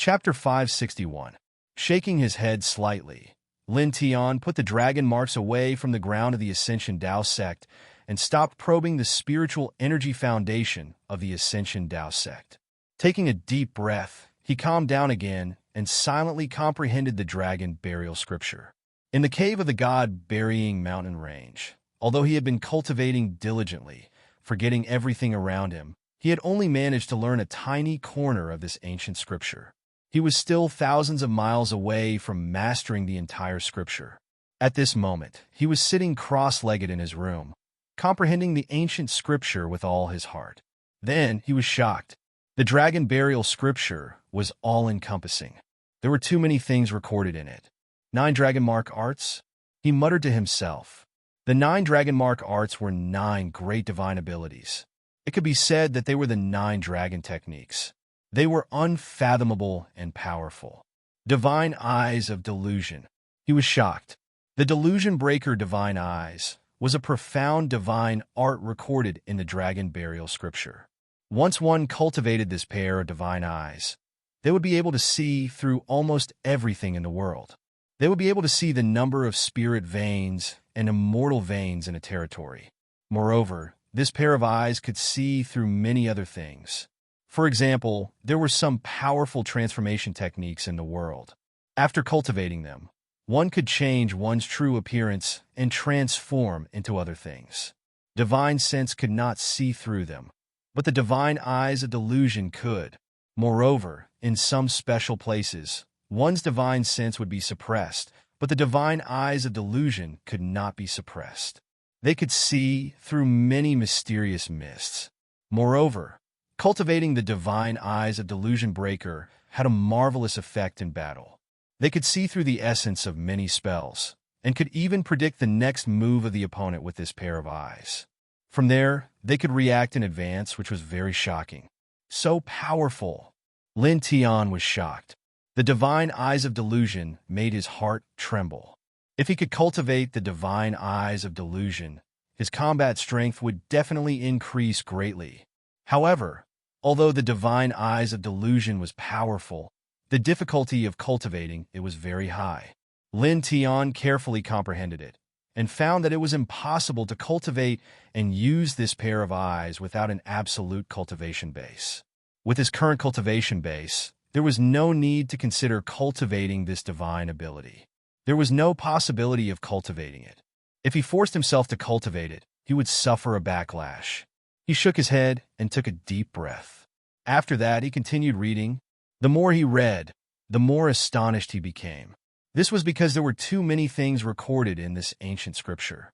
Chapter 561. Shaking his head slightly, Lin Tian put the dragon marks away from the ground of the Ascension Dao sect and stopped probing the spiritual energy foundation of the Ascension Dao sect. Taking a deep breath, he calmed down again and silently comprehended the dragon burial scripture. In the cave of the god-burying mountain range, although he had been cultivating diligently, forgetting everything around him, he had only managed to learn a tiny corner of this ancient scripture. He was still thousands of miles away from mastering the entire scripture. At this moment, he was sitting cross-legged in his room, comprehending the ancient scripture with all his heart. Then he was shocked. The dragon burial scripture was all-encompassing. There were too many things recorded in it. 9 dragon mark arts? He muttered to himself. The 9 dragon mark arts were 9 great divine abilities. It could be said that they were the 9 dragon techniques. They were unfathomable and powerful. Divine Eyes of Delusion. He was shocked. The Delusion Breaker Divine Eyes was a profound divine art recorded in the dragon burial scripture. Once one cultivated this pair of divine eyes, they would be able to see through almost everything in the world. They would be able to see the number of spirit veins and immortal veins in a territory. Moreover, this pair of eyes could see through many other things. For example, there were some powerful transformation techniques in the world. After cultivating them, one could change one's true appearance and transform into other things. Divine sense could not see through them, but the divine eyes of delusion could. Moreover, in some special places, one's divine sense would be suppressed, but the divine eyes of delusion could not be suppressed. They could see through many mysterious mists. Moreover, cultivating the divine eyes of delusion breaker had a marvelous effect in battle. They could see through the essence of many spells, and could even predict the next move of the opponent with this pair of eyes. From there, they could react in advance, which was very shocking. So powerful. Lin Tian was shocked. The divine eyes of delusion made his heart tremble. If he could cultivate the divine eyes of delusion, his combat strength would definitely increase greatly. However, although the divine eyes of delusion was powerful, the difficulty of cultivating it was very high. Lin Tian carefully comprehended it, and found that it was impossible to cultivate and use this pair of eyes without an absolute cultivation base. With his current cultivation base, there was no need to consider cultivating this divine ability. There was no possibility of cultivating it. If he forced himself to cultivate it, he would suffer a backlash. He shook his head and took a deep breath. After that, he continued reading. The more he read, the more astonished he became. This was because there were too many things recorded in this ancient scripture.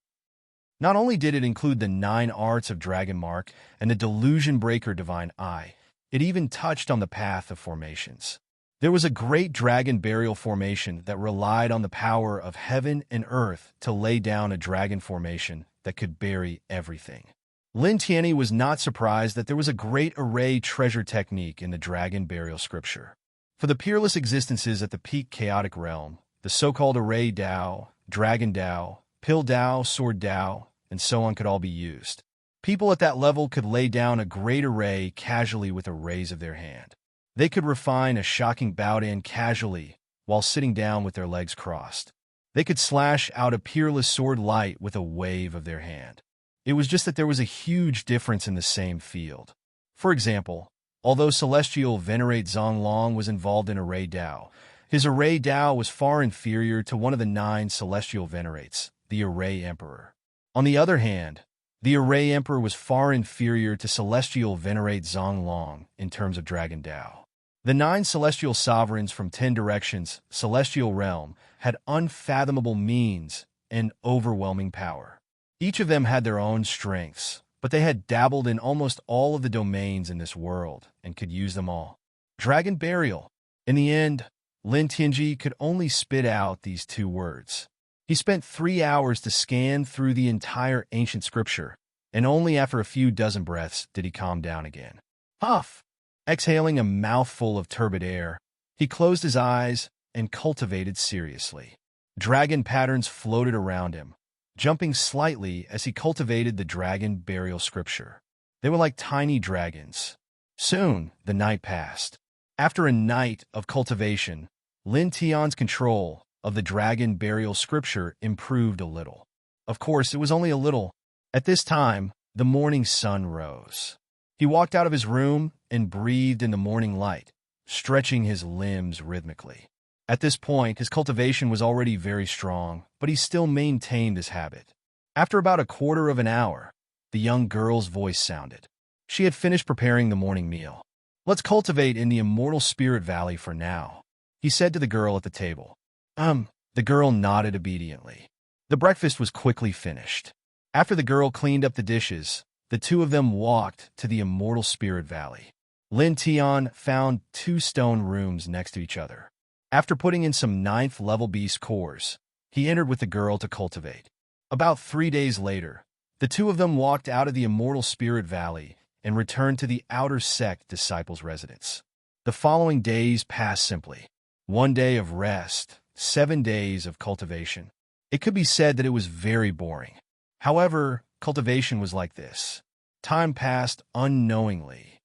Not only did it include the 9 arts of Dragon Mark and the Delusion Breaker Divine Eye, it even touched on the path of formations. There was a great dragon burial formation that relied on the power of heaven and earth to lay down a dragon formation that could bury everything. Lin Tianyi was not surprised that there was a great array treasure technique in the dragon burial scripture. For the peerless existences at the peak chaotic realm, the so-called array Dao, dragon Dao, pill Dao, sword Dao, and so on could all be used. People at that level could lay down a great array casually with a raise of their hand. They could refine a shocking Baodan casually while sitting down with their legs crossed. They could slash out a peerless sword light with a wave of their hand. It was just that there was a huge difference in the same field. For example, although Celestial Venerate Zonglong was involved in Array Dao, his Array Dao was far inferior to one of the 9 Celestial Venerates, the Array Emperor. On the other hand, the Array Emperor was far inferior to Celestial Venerate Zonglong in terms of Dragon Dao. The 9 Celestial Sovereigns from 10 directions, Celestial Realm, had unfathomable means and overwhelming power. Each of them had their own strengths, but they had dabbled in almost all of the domains in this world and could use them all. Dragon Burial. In the end, Lin Tianji could only spit out these 2 words. He spent 3 hours to scan through the entire ancient scripture, and only after a few dozen breaths did he calm down again. Huff! Exhaling a mouthful of turbid air, he closed his eyes and cultivated seriously. Dragon patterns floated around him, jumping slightly as he cultivated the dragon burial scripture. They were like tiny dragons. Soon, the night passed. After a night of cultivation, Lin Tian's control of the dragon burial scripture improved a little. Of course, it was only a little. At this time, the morning sun rose. He walked out of his room and breathed in the morning light, stretching his limbs rhythmically. At this point, his cultivation was already very strong, but he still maintained his habit. After about a quarter of an hour, the young girl's voice sounded. She had finished preparing the morning meal. "Let's cultivate in the immortal spirit valley for now," he said to the girl at the table. The girl nodded obediently. The breakfast was quickly finished. After the girl cleaned up the dishes, the two of them walked to the immortal spirit valley. Lin Tian found 2 stone rooms next to each other. After putting in some 9th level beast cores, he entered with the girl to cultivate. About 3 days later, the two of them walked out of the immortal spirit valley and returned to the outer sect disciples' residence. The following days passed simply. 1 day of rest, 7 days of cultivation. It could be said that it was very boring. However, cultivation was like this. Time passed unknowingly.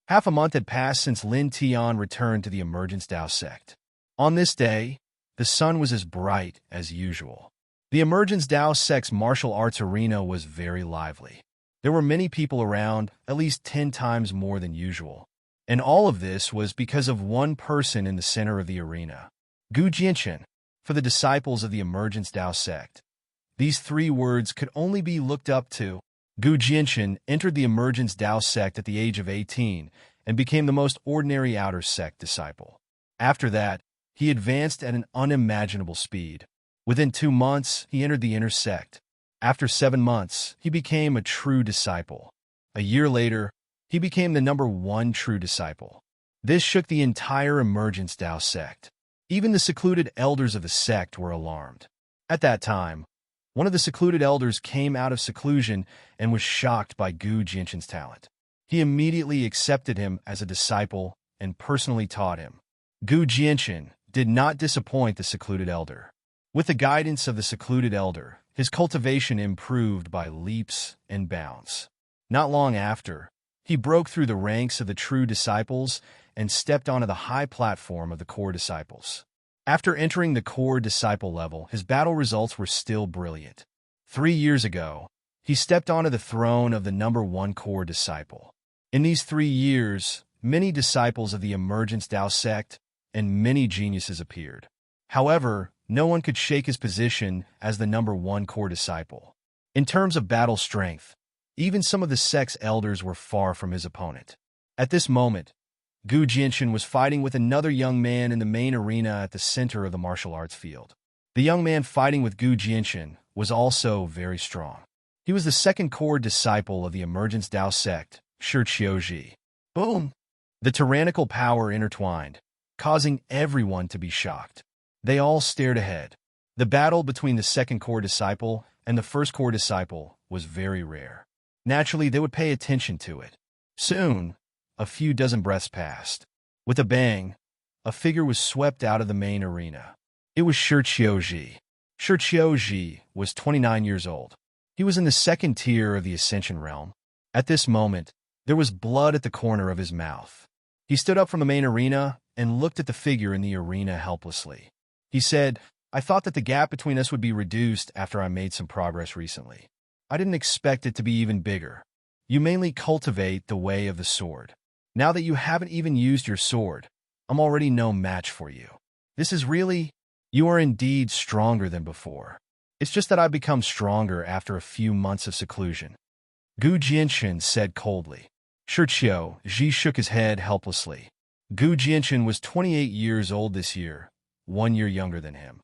Half a month had passed since Lin Tian returned to the Emergence Dao sect. On this day, the sun was as bright as usual. The Emergence Dao sect's martial arts arena was very lively. There were many people around, at least 10 times more than usual. And all of this was because of one person in the center of the arena. Gu Jianchen, for the disciples of the Emergence Dao sect. These 3 words could only be looked up to. Gu Jianchen entered the Emergence Dao sect at the age of 18 and became the most ordinary outer sect disciple. After that, he advanced at an unimaginable speed. Within 2 months, he entered the inner sect. After 7 months, he became a true disciple. A year later, he became the #1 true disciple. This shook the entire Emergence Dao sect. Even the secluded elders of the sect were alarmed. At that time, one of the secluded elders came out of seclusion and was shocked by Gu Jianchen's talent. He immediately accepted him as a disciple and personally taught him. Gu Jianchen did not disappoint the secluded elder. With the guidance of the secluded elder, his cultivation improved by leaps and bounds. Not long after, he broke through the ranks of the true disciples and stepped onto the high platform of the core disciples. After entering the core disciple level, his battle results were still brilliant. 3 years ago, he stepped onto the throne of the #1 core disciple. In these 3 years, many disciples of the Emergence Dao sect and many geniuses appeared. However, no one could shake his position as the #1 core disciple. In terms of battle strength, even some of the sect's elders were far from his opponent. At this moment, Gu Jianchen was fighting with another young man in the main arena at the center of the martial arts field. The young man fighting with Gu Jianchen was also very strong. He was the 2nd core disciple of the Emergence Dao sect, Shi Qiuji. Boom! The tyrannical power intertwined, causing everyone to be shocked. They all stared ahead. The battle between the 2nd core disciple and the 1st core disciple was very rare. Naturally, they would pay attention to it. Soon, a few dozen breaths passed. With a bang, a figure was swept out of the main arena. It was Shi Qiuji. Shi Qiuji was 29 years old. He was in the 2nd tier of the Ascension realm. At this moment, there was blood at the corner of his mouth. He stood up from the main arena and looked at the figure in the arena helplessly. He said, "I thought that the gap between us would be reduced after I made some progress recently. I didn't expect it to be even bigger. You mainly cultivate the way of the sword. Now that you haven't even used your sword, I'm already no match for you. This is really... You are indeed stronger than before. It's just that I've become stronger after a few months of seclusion." Gu Jianchen said coldly. Shi Qiuji shook his head helplessly. Gu Jianchen was 28 years old this year, 1 year younger than him.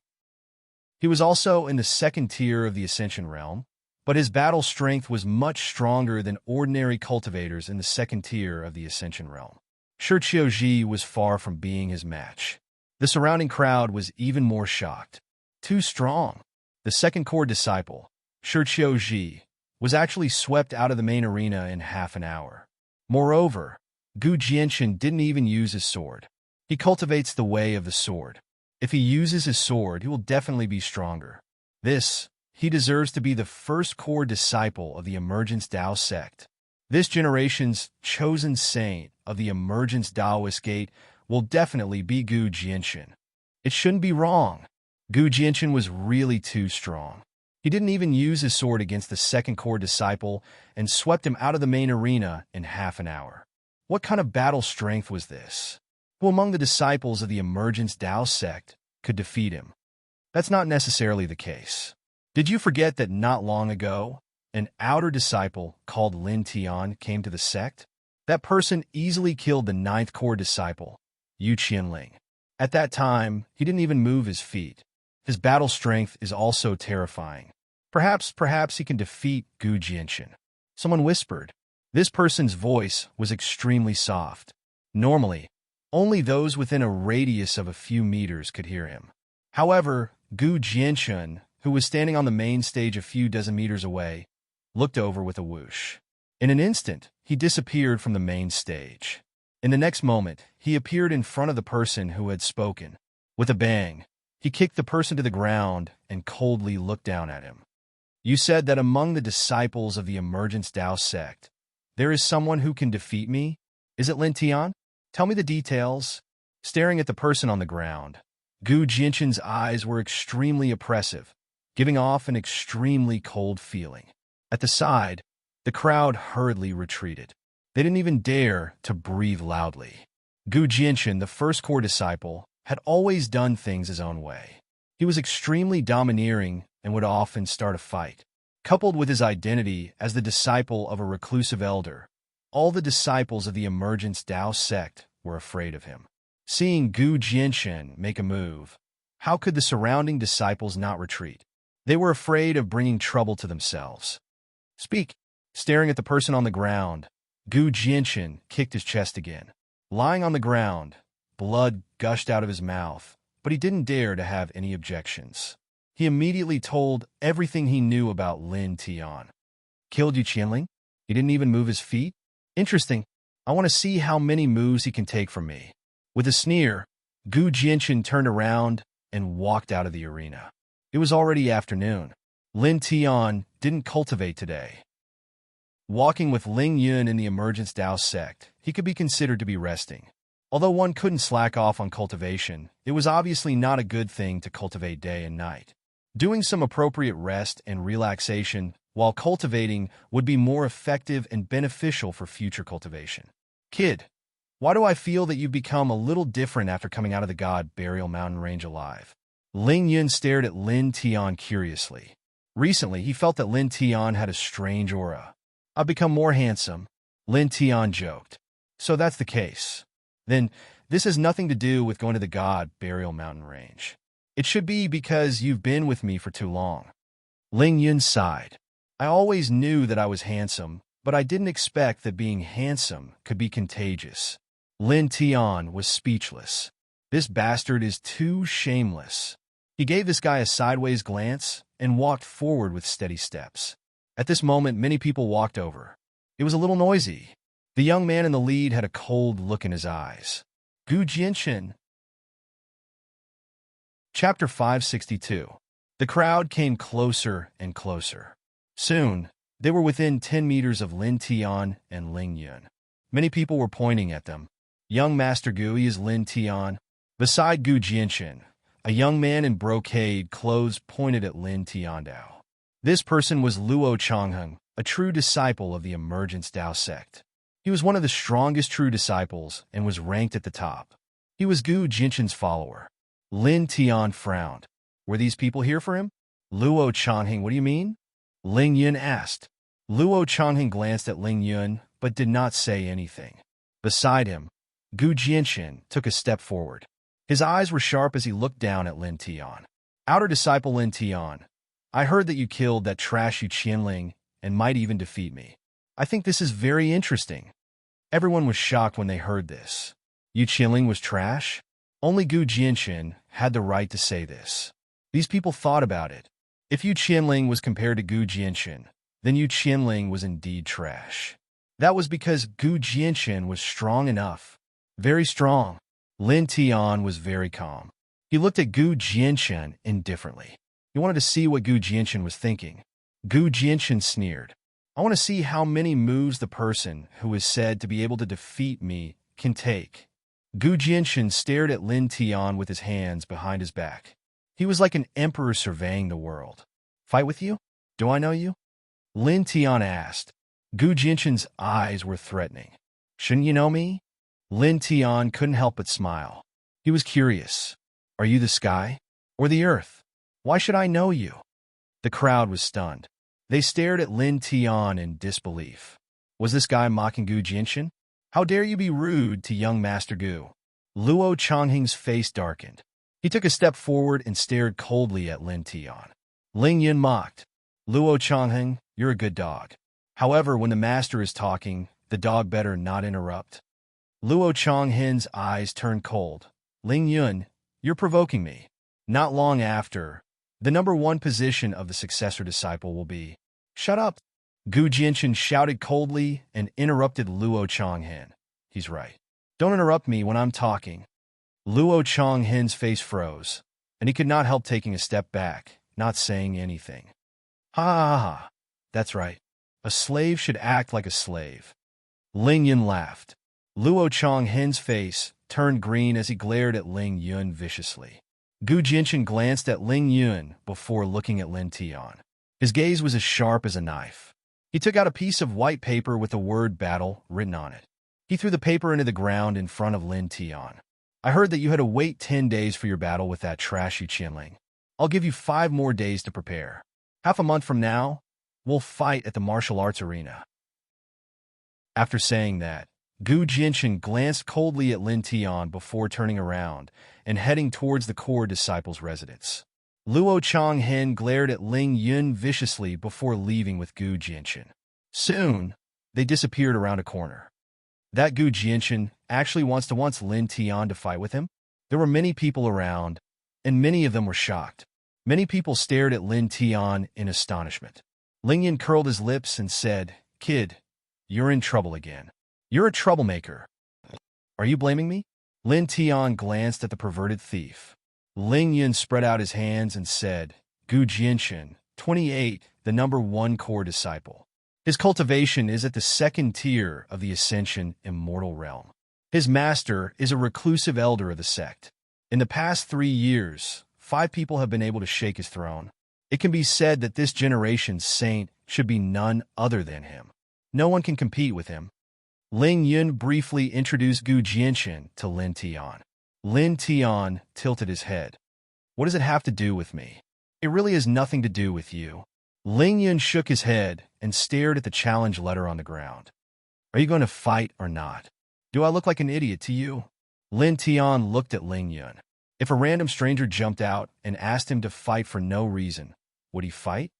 He was also in the 2nd tier of the Ascension realm, but his battle strength was much stronger than ordinary cultivators in the 2nd tier of the Ascension realm. Shi Qiuji was far from being his match. The surrounding crowd was even more shocked. Too strong. The 2nd core disciple, Shi Qiuji, was actually swept out of the main arena in half an hour. Moreover, Gu Jianchen didn't even use his sword. He cultivates the way of the sword. If he uses his sword, he will definitely be stronger. He deserves to be the 1st core disciple of the Emergence Dao sect. This generation's chosen saint of the emergence Taoist gate will definitely be Gu Jianchen. It shouldn't be wrong. Gu Jianchen was really too strong. He didn't even use his sword against the second core disciple and swept him out of the main arena in half an hour. What kind of battle strength was this? Who among the disciples of the emergence Tao sect could defeat him? That's not necessarily the case. Did you forget that not long ago, an outer disciple called Lin Tian came to the sect? That person easily killed the ninth core disciple, Yu Qianling. At that time, he didn't even move his feet. His battle strength is also terrifying. Perhaps he can defeat Gu Jianchen. Someone whispered. This person's voice was extremely soft. Normally, only those within a radius of a few meters could hear him. However, Gu Jianchen, who was standing on the main stage a few dozen meters away, looked over with a whoosh. In an instant, he disappeared from the main stage. In the next moment, he appeared in front of the person who had spoken. With a bang, he kicked the person to the ground and coldly looked down at him. You said that among the disciples of the emergence Tao sect, there is someone who can defeat me? Is it Lin Tian? Tell me the details. Staring at the person on the ground, Gu Jianchen's eyes were extremely oppressive, giving off an extremely cold feeling. At the side, the crowd hurriedly retreated. They didn't even dare to breathe loudly. Gu Jianchen, the first core disciple, had always done things his own way. He was extremely domineering and would often start a fight. Coupled with his identity as the disciple of a reclusive elder, all the disciples of the emergence Tao sect were afraid of him. Seeing Gu Jianchen make a move, how could the surrounding disciples not retreat? They were afraid of bringing trouble to themselves. Speak. Staring at the person on the ground, Gu Jianchen kicked his chest again. Lying on the ground, blood gushed out of his mouth, but he didn't dare to have any objections. He immediately told everything he knew about Lin Tian. Killed Yu Qianling? He didn't even move his feet? Interesting. I want to see how many moves he can take from me. With a sneer, Gu Jianchen turned around and walked out of the arena. It was already afternoon. Lin Tian didn't cultivate today. Walking with Ling Yun in the emergence Tao sect, he could be considered to be resting. Although one couldn't slack off on cultivation, it was obviously not a good thing to cultivate day and night. Doing some appropriate rest and relaxation while cultivating would be more effective and beneficial for future cultivation. Kid, why do I feel that you've become a little different after coming out of the God Burial Mountain Range alive? Ling Yun stared at Lin Tian curiously. Recently, he felt that Lin Tian had a strange aura. I've become more handsome, Lin Tian joked. So that's the case. Then, this has nothing to do with going to the God Burial Mountain Range. It should be because you've been with me for too long. Ling Yun sighed. I always knew that I was handsome, but I didn't expect that being handsome could be contagious. Lin Tian was speechless. This bastard is too shameless. He gave this guy a sideways glance and walked forward with steady steps. At this moment, many people walked over. It was a little noisy. The young man in the lead had a cold look in his eyes. Gu Jianchen. Chapter 562. The crowd came closer and closer. Soon, they were within 10 meters of Lin Tian and Ling Yun. Many people were pointing at them. Young Master Gui is Lin Tian. Beside Gu Jianchen, a young man in brocade clothes pointed at Lin Tiandao. This person was Luo Changheng, a true disciple of the emergence Tao sect. He was one of the strongest true disciples and was ranked at the top. He was Gu Jianchen's follower. Lin Tian frowned. Were these people here for him? Luo Changheng, what do you mean? Ling Yun asked. Luo Changheng glanced at Ling Yun, but did not say anything. Beside him, Gu Jianchen took a step forward. His eyes were sharp as he looked down at Lin Tian. Outer disciple Lin Tian, I heard that you killed that trash Yu Qianling and might even defeat me. I think this is very interesting. Everyone was shocked when they heard this. Yu Qianling was trash? Only Gu Jianchen had the right to say this. These people thought about it. If Yu Qianling was compared to Gu Jianchen, then Yu Qianling was indeed trash. That was because Gu Jianchen was strong enough. Very strong. Lin Tian was very calm. He looked at Gu Jianchen indifferently. He wanted to see what Gu Jianchen was thinking. Gu Jianchen sneered. I want to see how many moves the person who is said to be able to defeat me can take. Gu Jinshin stared at Lin Tian with his hands behind his back. He was like an emperor surveying the world. Fight with you? Do I know you? Lin Tian asked. Gu Jinshin's eyes were threatening. Shouldn't you know me? Lin Tian couldn't help but smile. He was curious. Are you the sky? Or the earth? Why should I know you? The crowd was stunned. They stared at Lin Tian in disbelief. Was this guy mocking Gu Jinshin? How dare you be rude to young Master Gu? Luo Changheng's face darkened. He took a step forward and stared coldly at Lin Tian. Ling Yun mocked. Luo Changheng, you're a good dog. However, when the master is talking, the dog better not interrupt. Luo Changheng's eyes turned cold. Ling Yun, you're provoking me. Not long after, the number one position of the successor disciple will be. Shut up! Gu Jinshin shouted coldly and interrupted Luo Changheng. He's right. Don't interrupt me when I'm talking. Luo Changheng's face froze, and he could not help taking a step back, not saying anything. Ha ha ha! That's right. A slave should act like a slave. Ling Yun laughed. Luo Changheng's face turned green as he glared at Ling Yun viciously. Gu Jinshin glanced at Ling Yun before looking at Lin Tian. His gaze was as sharp as a knife. He took out a piece of white paper with the word battle written on it. He threw the paper into the ground in front of Lin Tian. I heard that you had to wait 10 days for your battle with that trashy Qianling. I'll give you 5 more days to prepare. Half a month from now, we'll fight at the martial arts arena. After saying that, Gu Jinshin glanced coldly at Lin Tian before turning around and heading towards the core disciple's residence. Luo Changheng glared at Ling Yun viciously before leaving with Gu Jinshin. Soon, they disappeared around a corner. That Gu Jinshin actually wants Lin Tian to fight with him? There were many people around, and many of them were shocked. Many people stared at Lin Tian in astonishment. Ling Yun curled his lips and said, Kid, you're in trouble again. You're a troublemaker. Are you blaming me? Lin Tian glanced at the perverted thief. Ling Yun spread out his hands and said, Gu Jinshin, 28, the number 1 core disciple. His cultivation is at the 2nd tier of the Ascension Immortal Realm. His master is a reclusive elder of the sect. In the past 3 years, 5 people have been able to shake his throne. It can be said that this generation's saint should be none other than him. No one can compete with him. Ling Yun briefly introduced Gu Jinshin to Lin Tian. Lin Tian tilted his head. What does it have to do with me? It really has nothing to do with you. Ling Yun shook his head and stared at the challenge letter on the ground. Are you going to fight or not? Do I look like an idiot to you? Lin Tian looked at Ling Yun. If a random stranger jumped out and asked him to fight for no reason, would he fight?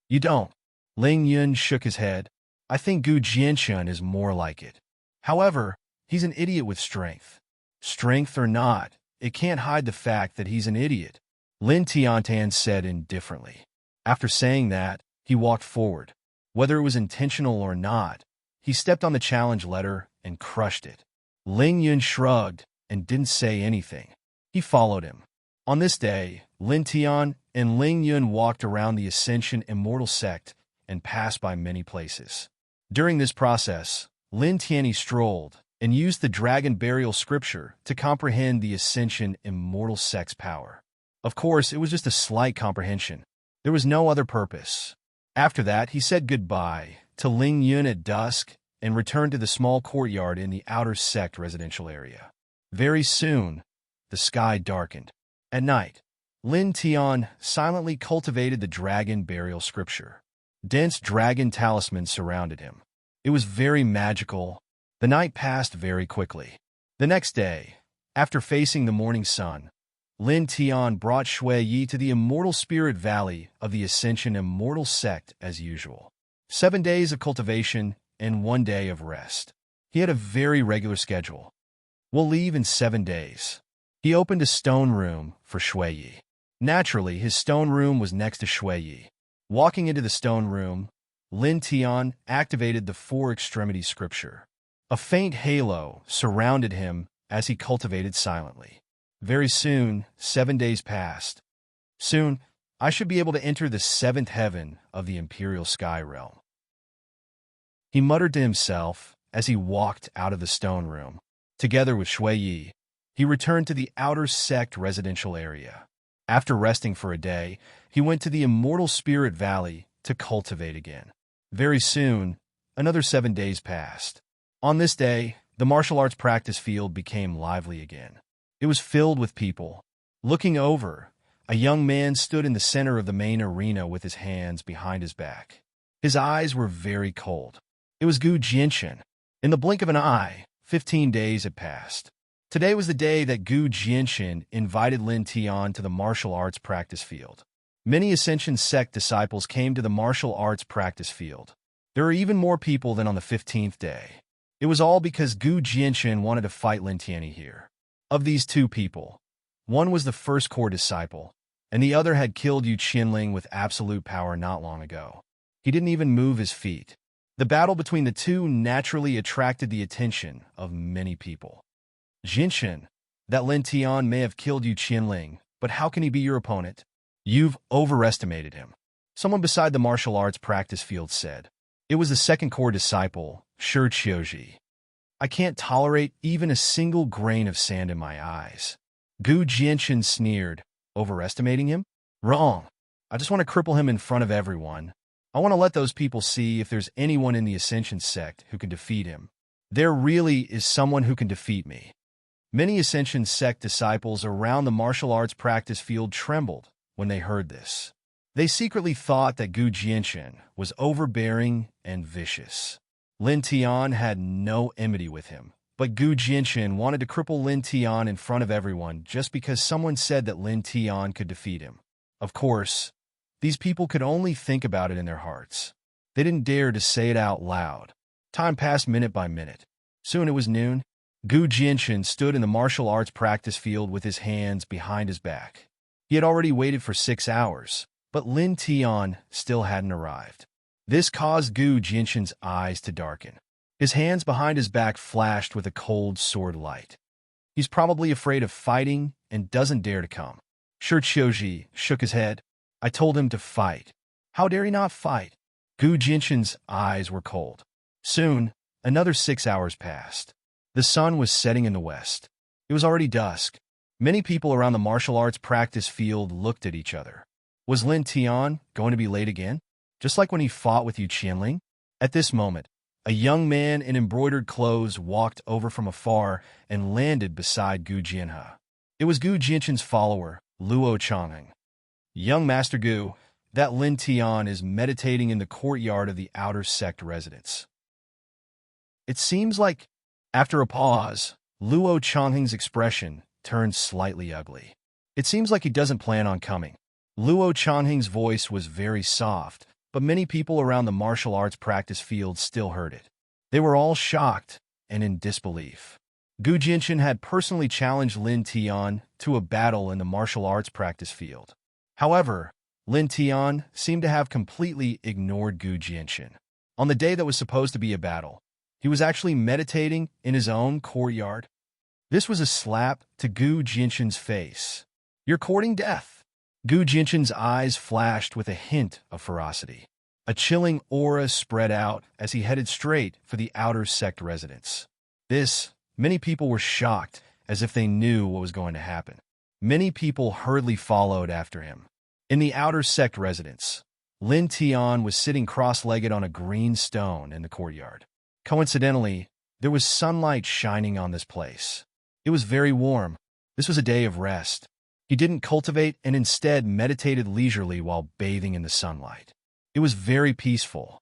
You don't. Ling Yun shook his head. I think Gu Jinshin is more like it. However, he's an idiot with strength. Strength or not, it can't hide the fact that he's an idiot, Lin Tiantan said indifferently. After saying that, he walked forward. Whether it was intentional or not, he stepped on the challenge letter and crushed it. Ling Yun shrugged and didn't say anything. He followed him. On this day, Lin Tian and Ling Yun walked around the Ascension Immortal Sect and passed by many places. During this process, Lin Tianyi strolled and used the Dragon Burial Scripture to comprehend the Ascension Immortal Sect's power. Of course, it was just a slight comprehension. There was no other purpose. After that, he said goodbye to Ling Yun at dusk and returned to the small courtyard in the outer sect residential area. Very soon, the sky darkened. At night, Lin Tian silently cultivated the Dragon Burial Scripture. Dense dragon talismans surrounded him. It was very magical. The night passed very quickly. The next day, after facing the morning sun, Lin Tian brought Shui Yi to the Immortal Spirit Valley of the Ascension Immortal Sect as usual. 7 days of cultivation and 1 day of rest. He had a very regular schedule. We'll leave in 7 days. He opened a stone room for Shui Yi. Naturally, his stone room was next to Shui Yi. Walking into the stone room, Lin Tian activated the 4 extremity scripture. A faint halo surrounded him as he cultivated silently. Very soon, 7 days passed. Soon, I should be able to enter the 7th heaven of the Imperial Sky Realm. He muttered to himself as he walked out of the stone room. Together with Shui Yi, he returned to the outer sect residential area. After resting for a day, he went to the Immortal Spirit Valley to cultivate again. Very soon, another 7 days passed. On this day, the martial arts practice field became lively again. It was filled with people. Looking over, a young man stood in the center of the main arena with his hands behind his back. His eyes were very cold. It was Gu Jinshin. In the blink of an eye, 15 days had passed. Today was the day that Gu Jinshin invited Lin Tian to the martial arts practice field. Many Ascension sect disciples came to the martial arts practice field. There were even more people than on the 15th day. It was all because Gu Jinshin wanted to fight Lin Tian here. Of these two people, one was the first core disciple, and the other had killed Yu Qinling with absolute power not long ago. He didn't even move his feet. The battle between the two naturally attracted the attention of many people. Jinshin, that Lin Tian may have killed Yu Qinling, but how can he be your opponent? You've overestimated him. Someone beside the martial arts practice field said. It was the second core disciple, Shi Qiuji. I can't tolerate even a single grain of sand in my eyes. Gu Jinshin sneered. Overestimating him? Wrong. I just want to cripple him in front of everyone. I want to let those people see if there's anyone in the Ascension sect who can defeat him. There really is someone who can defeat me. Many Ascension sect disciples around the martial arts practice field trembled when they heard this. They secretly thought that Gu Jinshin was overbearing and vicious. Lin Tian had no enmity with him, but Gu Jinshin wanted to cripple Lin Tian in front of everyone just because someone said that Lin Tian could defeat him. Of course, these people could only think about it in their hearts. They didn't dare to say it out loud. Time passed minute by minute. Soon it was noon. Gu Jinshin stood in the martial arts practice field with his hands behind his back. He had already waited for 6 hours, but Lin Tian still hadn't arrived. This caused Gu Jinshin's eyes to darken. His hands behind his back flashed with a cold sword light. He's probably afraid of fighting and doesn't dare to come. Shi Qiuji shook his head. I told him to fight. How dare he not fight? Gu Jinshin's eyes were cold. Soon, another 6 hours passed. The sun was setting in the west. It was already dusk. Many people around the martial arts practice field looked at each other. Was Lin Tian going to be late again? Just like when he fought with Yu Qinling? At this moment, a young man in embroidered clothes walked over from afar and landed beside Gu Jianhe. It was Gu Jinshin's follower, Luo Chang'eng. Young Master Gu, that Lin Tian is meditating in the courtyard of the outer sect residence. It seems like, after a pause, Luo Chang'eng's expression turned slightly ugly. It seems like he doesn't plan on coming. Luo Chang'eng's voice was very soft, but many people around the martial arts practice field still heard it. They were all shocked and in disbelief. Gu Jinshin had personally challenged Lin Tian to a battle in the martial arts practice field. However, Lin Tian seemed to have completely ignored Gu Jinshin. On the day that was supposed to be a battle, he was actually meditating in his own courtyard. This was a slap to Gu Jinshin's face. You're courting death. Gu Jinshin's eyes flashed with a hint of ferocity. A chilling aura spread out as he headed straight for the outer sect residence. Many people were shocked as if they knew what was going to happen. Many people hurriedly followed after him. In the outer sect residence, Lin Tian was sitting cross-legged on a green stone in the courtyard. Coincidentally, there was sunlight shining on this place. It was very warm. This was a day of rest. He didn't cultivate and instead meditated leisurely while bathing in the sunlight. It was very peaceful.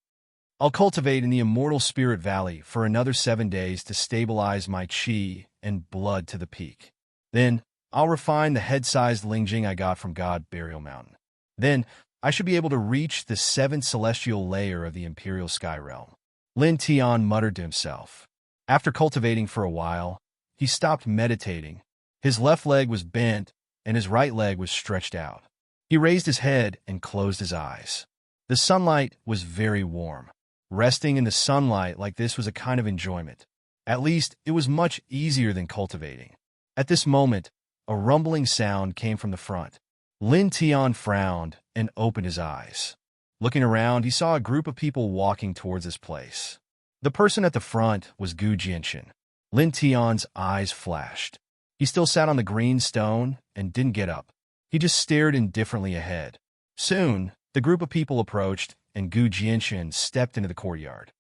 I'll cultivate in the Immortal Spirit Valley for another 7 days to stabilize my qi and blood to the peak. Then, I'll refine the head-sized lingjing I got from God Burial Mountain. Then, I should be able to reach the 7th celestial layer of the Imperial Sky Realm. Lin Tian muttered to himself. After cultivating for a while, he stopped meditating. His left leg was bent, and his right leg was stretched out. He raised his head and closed his eyes. The sunlight was very warm. Resting in the sunlight like this was a kind of enjoyment. At least, it was much easier than cultivating. At this moment, a rumbling sound came from the front. Lin Tian frowned and opened his eyes. Looking around, he saw a group of people walking towards this place. The person at the front was Gu Jinshin. Lin Tian's eyes flashed. He still sat on the green stone and didn't get up. He just stared indifferently ahead. Soon, the group of people approached, and Gu Jinshin stepped into the courtyard.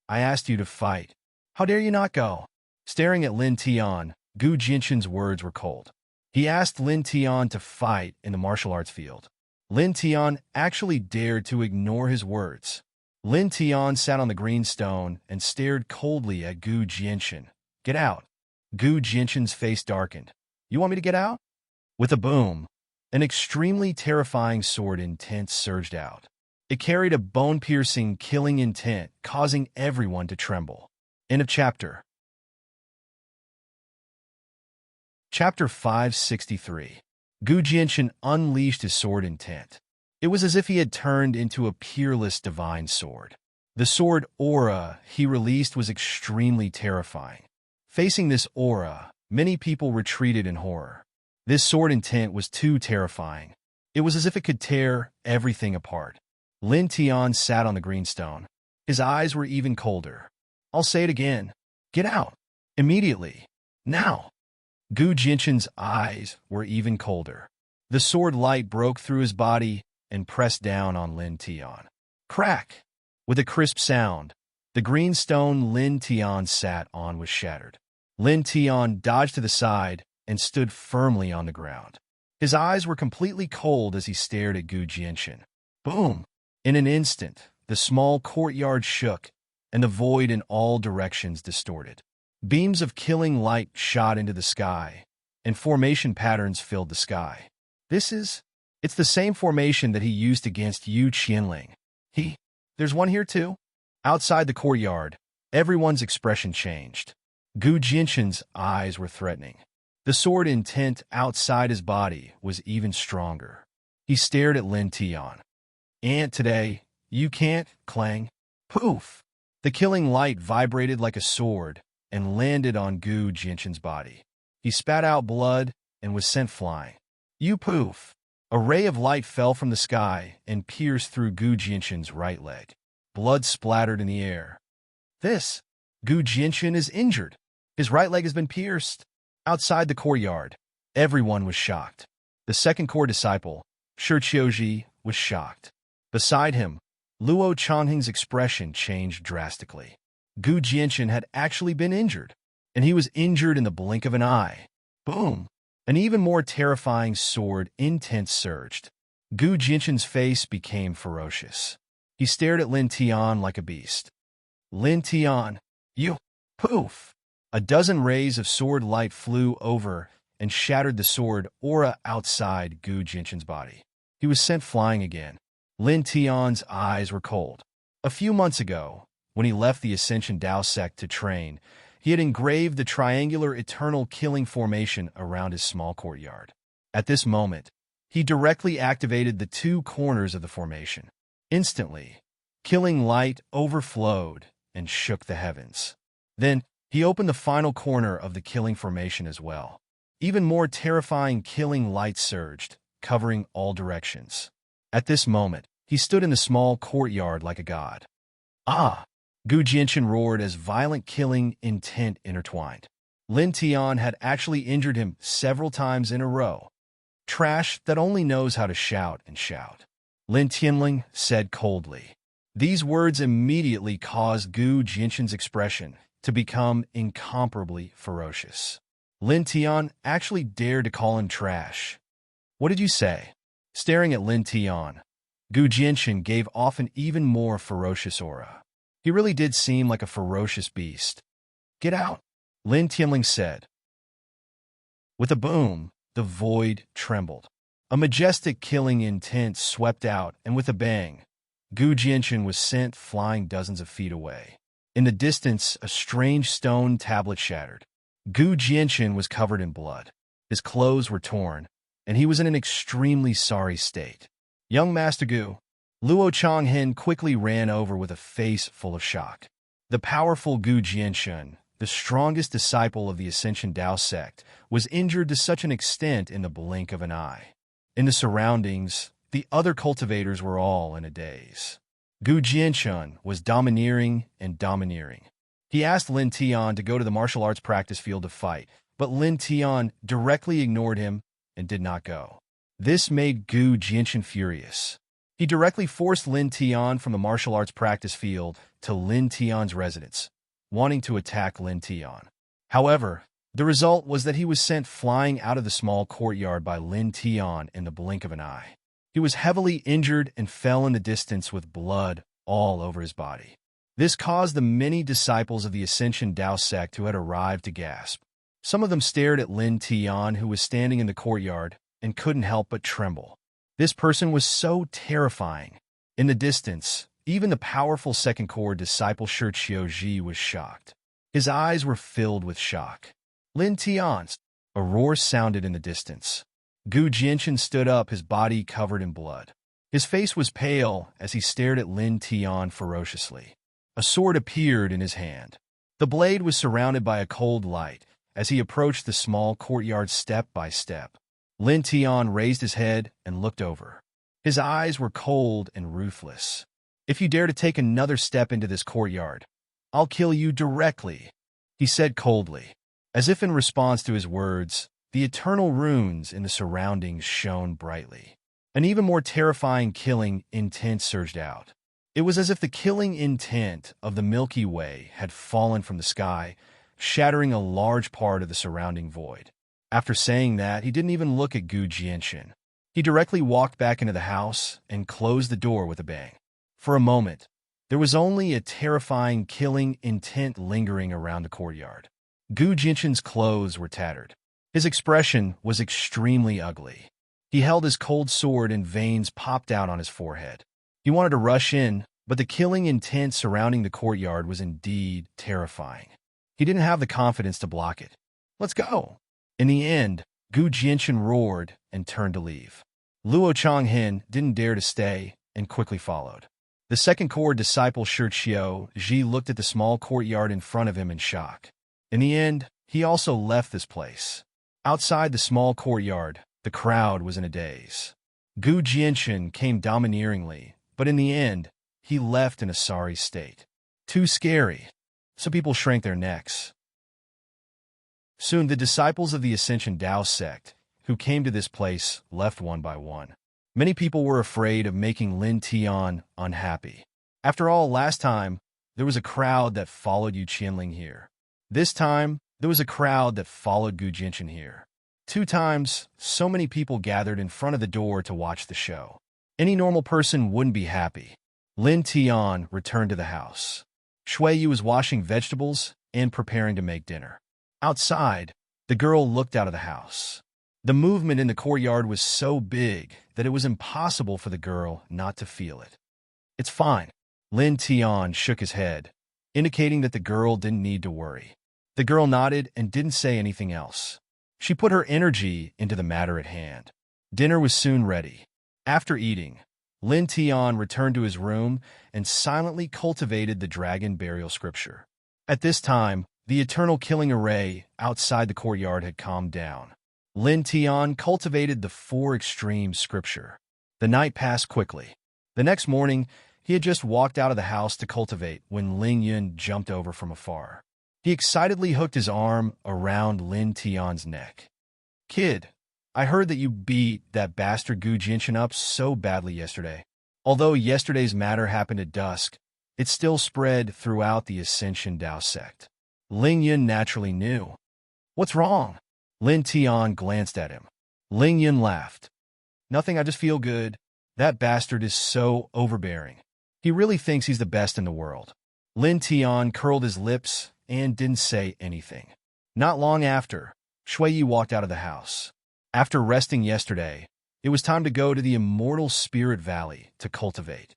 I asked you to fight. How dare you not go? Staring at Lin Tian, Gu Jinshin's words were cold. He asked Lin Tian to fight in the martial arts field. Lin Tian actually dared to ignore his words. Lin Tian sat on the green stone and stared coldly at Gu Jinshin. Get out. Gu Jinshin's face darkened. You want me to get out? With a boom, an extremely terrifying sword intent surged out. It carried a bone-piercing, killing intent, causing everyone to tremble. End of chapter. Chapter 563. Gu Jinshin unleashed his sword intent. It was as if he had turned into a peerless divine sword. The sword aura he released was extremely terrifying. Facing this aura, many people retreated in horror. This sword intent was too terrifying. It was as if it could tear everything apart. Lin Tian sat on the green stone. His eyes were even colder. I'll say it again. Get out. Immediately. Now. Gu Jinshin's eyes were even colder. The sword light broke through his body and pressed down on Lin Tian. Crack! With a crisp sound, the green stone Lin Tian sat on was shattered. Lin Tian dodged to the side and stood firmly on the ground. His eyes were completely cold as he stared at Gu Jinshin. Boom! In an instant, the small courtyard shook, and the void in all directions distorted. Beams of killing light shot into the sky, and formation patterns filled the sky. It's the same formation that he used against Yu Qianling. There's one here too? Outside the courtyard, everyone's expression changed. Gu Jinshin's eyes were threatening. The sword intent outside his body was even stronger. He stared at Lin Tian. And today, you can't, clang. Poof! The killing light vibrated like a sword and landed on Gu Jinshin's body. He spat out blood and was sent flying. You poof! A ray of light fell from the sky and pierced through Gu Jinshin's right leg. Blood splattered in the air. Gu Jinshin is injured. His right leg has been pierced. Outside the courtyard, everyone was shocked. The second core disciple, Shi Qiuji, was shocked. Beside him, Luo Changheng's expression changed drastically. Gu Jinshin had actually been injured, and he was injured in the blink of an eye. Boom! An even more terrifying sword intent surged. Gu Jinshin's face became ferocious. He stared at Lin Tian like a beast. Lin Tian, you! Poof! A dozen rays of sword light flew over and shattered the sword aura outside Gu Jinshin's body. He was sent flying again. Lin Tian's eyes were cold. A few months ago, when he left the Ascension Dao sect to train, he had engraved the triangular eternal killing formation around his small courtyard. At this moment, he directly activated the two corners of the formation. Instantly, killing light overflowed and shook the heavens. Then, he opened the final corner of the killing formation as well. Even more terrifying killing light surged, covering all directions. At this moment, he stood in the small courtyard like a god. Ah! Gu Jinshin roared as violent killing intent intertwined. Lin Tian had actually injured him several times in a row. Trash that only knows how to shout and shout. Lin Tianling said coldly. These words immediately caused Gu Jinshin's expression to become incomparably ferocious. Lin Tian actually dared to call him trash. What did you say? Staring at Lin Tian, Gu Jinshin gave off an even more ferocious aura. He really did seem like a ferocious beast. Get out, Lin Tianling said. With a boom, the void trembled. A majestic killing intent swept out, and with a bang, Gu Jinshin was sent flying dozens of feet away. In the distance, a strange stone tablet shattered. Gu Jinshin was covered in blood. His clothes were torn, and he was in an extremely sorry state. Young Master Gu, Luo Changhen quickly ran over with a face full of shock. The powerful Gu Jinshin, the strongest disciple of the Ascension Dao sect, was injured to such an extent in the blink of an eye. In the surroundings, the other cultivators were all in a daze. Gu Jianchun was domineering and domineering. He asked Lin Tian to go to the martial arts practice field to fight, but Lin Tian directly ignored him and did not go. This made Gu Jianchun furious. He directly forced Lin Tian from the martial arts practice field to Lin Tian's residence, wanting to attack Lin Tian. However, the result was that he was sent flying out of the small courtyard by Lin Tian in the blink of an eye. He was heavily injured and fell in the distance with blood all over his body. This caused the many disciples of the Ascension Dao sect who had arrived to gasp. Some of them stared at Lin Tian, who was standing in the courtyard, and couldn't help but tremble. This person was so terrifying. In the distance, even the powerful second core disciple Shi Qiuji was shocked. His eyes were filled with shock. Lin Tian's. A roar sounded in the distance. Gu Jianchun stood up, his body covered in blood. His face was pale as he stared at Lin Tian ferociously. A sword appeared in his hand. The blade was surrounded by a cold light as he approached the small courtyard step by step. Lin Tian raised his head and looked over. His eyes were cold and ruthless. "If you dare to take another step into this courtyard, I'll kill you directly," he said coldly. As if in response to his words, the eternal runes in the surroundings shone brightly. An even more terrifying killing intent surged out. It was as if the killing intent of the Milky Way had fallen from the sky, shattering a large part of the surrounding void. After saying that, he didn't even look at Gu Jianchun. He directly walked back into the house and closed the door with a bang. For a moment, there was only a terrifying killing intent lingering around the courtyard. Gu Jianchun's clothes were tattered. His expression was extremely ugly. He held his cold sword and veins popped out on his forehead. He wanted to rush in, but the killing intent surrounding the courtyard was indeed terrifying. He didn't have the confidence to block it. "Let's go." In the end, Gu Jianchun roared and turned to leave. Luo Changhen didn't dare to stay and quickly followed. The second core disciple Shi Qiuji looked at the small courtyard in front of him in shock. In the end, he also left this place. Outside the small courtyard, the crowd was in a daze. Gu Jianchun came domineeringly, but in the end, he left in a sorry state. Too scary. Some people shrank their necks. Soon the disciples of the Ascension Dao sect, who came to this place, left one by one. Many people were afraid of making Lin Tian unhappy. After all, last time, there was a crowd that followed Yu Qianling here. This time, there was a crowd that followed Gu Jianchun here. 2 times, so many people gathered in front of the door to watch the show. Any normal person wouldn't be happy. Lin Tian returned to the house. Shui Yu was washing vegetables and preparing to make dinner. Outside, the girl looked out of the house. The movement in the courtyard was so big that it was impossible for the girl not to feel it. "It's fine." Lin Tian shook his head, indicating that the girl didn't need to worry. The girl nodded and didn't say anything else. She put her energy into the matter at hand. Dinner was soon ready. After eating, Lin Tian returned to his room and silently cultivated the dragon burial scripture. At this time, the eternal killing array outside the courtyard had calmed down. Lin Tian cultivated the 4 extreme scripture. The night passed quickly. The next morning, he had just walked out of the house to cultivate when Ling Yun jumped over from afar. He excitedly hooked his arm around Lin Tian's neck. "Kid, I heard that you beat that bastard Gu Jianchun up so badly yesterday. Although yesterday's matter happened at dusk, it still spread throughout the Ascension Dao sect." Ling Yun naturally knew. "What's wrong?" Lin Tian glanced at him. Ling Yun laughed. "Nothing, I just feel good. That bastard is so overbearing. He really thinks he's the best in the world." Lin Tian curled his lips and didn't say anything. Not long after, Shui Yi walked out of the house. After resting yesterday, it was time to go to the immortal Spirit Valley to cultivate.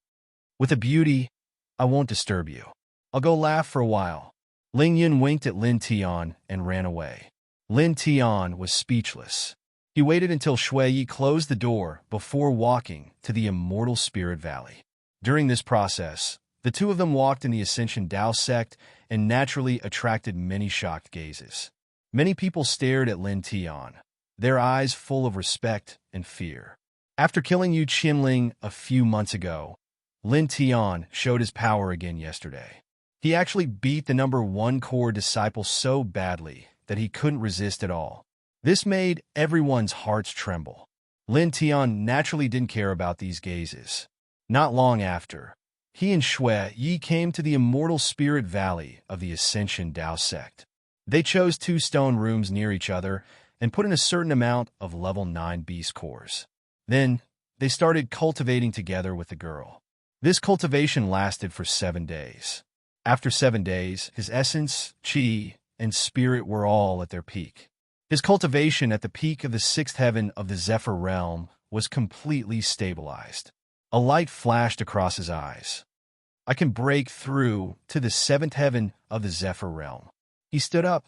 "With a beauty, I won't disturb you. I'll go laugh for a while." Ling Yun winked at Lin Tian and ran away. Lin Tian was speechless. He waited until Shui Yi closed the door before walking to the immortal Spirit Valley. During this process, the 2 of them walked in the Ascension Dao sect and naturally attracted many shocked gazes. Many people stared at Lin Tian, their eyes full of respect and fear. After killing Yu Qianling a few months ago, Lin Tian showed his power again yesterday. He actually beat the number 1 core disciple so badly that he couldn't resist at all. This made everyone's hearts tremble. Lin Tian naturally didn't care about these gazes. Not long after, he and Shui Yi came to the immortal spirit valley of the Ascension Dao sect. They chose 2 stone rooms near each other and put in a certain amount of level 9 beast cores. Then, they started cultivating together with the girl. This cultivation lasted for 7 days. After 7 days, his essence, chi, and spirit were all at their peak. His cultivation at the peak of the 6th heaven of the Zephyr realm was completely stabilized. A light flashed across his eyes. I can break through to the 7th heaven of the Zephyr realm. He stood up.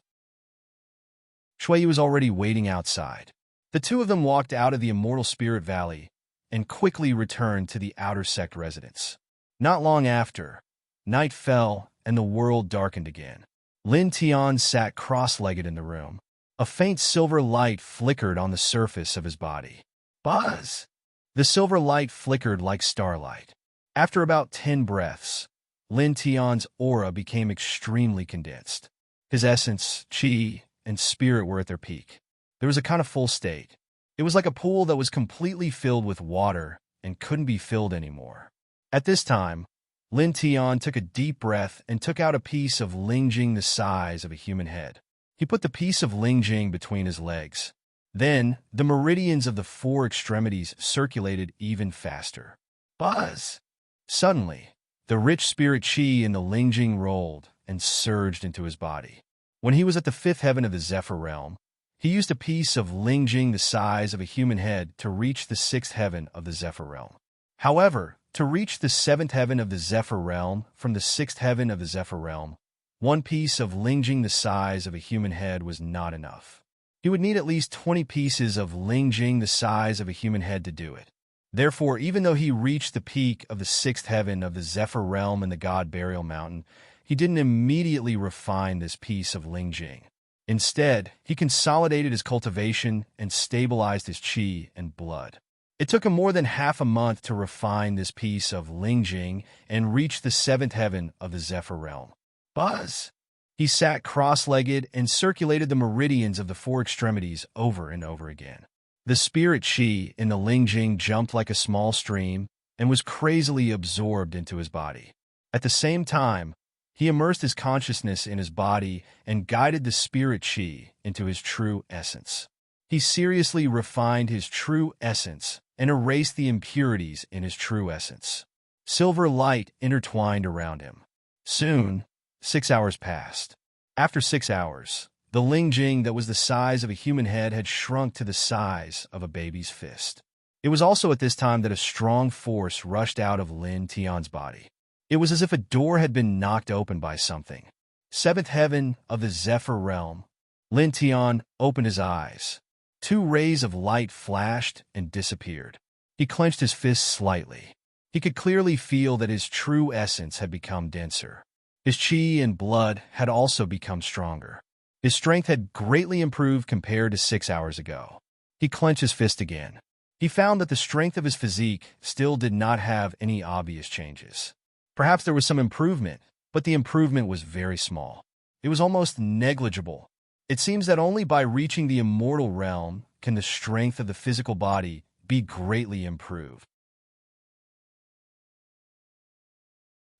Shui was already waiting outside. The 2 of them walked out of the immortal spirit valley and quickly returned to the outer sect residence. Not long after, night fell and the world darkened again. Lin Tian sat cross-legged in the room. A faint silver light flickered on the surface of his body. Buzz! The silver light flickered like starlight. After about 10 breaths, Lin Tian's aura became extremely condensed. His essence, chi, and spirit were at their peak. There was a kind of full state. It was like a pool that was completely filled with water and couldn't be filled anymore. At this time, Lin Tian took a deep breath and took out a piece of lingjing the size of a human head. He put the piece of lingjing between his legs. Then, the meridians of the 4 extremities circulated even faster. Buzz! Suddenly, the rich spirit chi in the lingjing rolled and surged into his body. When he was at the 5th heaven of the Zephyr realm, he used a piece of lingjing the size of a human head to reach the 6th heaven of the Zephyr realm. However, to reach the 7th heaven of the Zephyr realm from the 6th heaven of the Zephyr realm, 1 piece of lingjing the size of a human head was not enough. He would need at least 20 pieces of lingjing the size of a human head to do it. Therefore, even though he reached the peak of the 6th heaven of the Zephyr realm and the God Burial Mountain, he didn't immediately refine this piece of lingjing. Instead, he consolidated his cultivation and stabilized his chi and blood. It took him more than half a month to refine this piece of lingjing and reach the 7th heaven of the Zephyr realm. Buzz! He sat cross-legged and circulated the meridians of the 4 extremities over and over again. The spirit chi in the lingjing jumped like a small stream and was crazily absorbed into his body. At the same time, he immersed his consciousness in his body and guided the spirit chi into his true essence. He seriously refined his true essence and erased the impurities in his true essence. Silver light intertwined around him. Soon, 6 hours passed. After 6 hours, the lingjing that was the size of a human head had shrunk to the size of a baby's fist. It was also at this time that a strong force rushed out of Lin Tian's body. It was as if a door had been knocked open by something. 7th heaven of the Zephyr realm. Lin Tian opened his eyes. 2 rays of light flashed and disappeared. He clenched his fists slightly. He could clearly feel that his true essence had become denser. His chi and blood had also become stronger. His strength had greatly improved compared to 6 hours ago. He clenched his fist again. He found that the strength of his physique still did not have any obvious changes. Perhaps there was some improvement, but the improvement was very small. It was almost negligible. It seems that only by reaching the immortal realm can the strength of the physical body be greatly improved.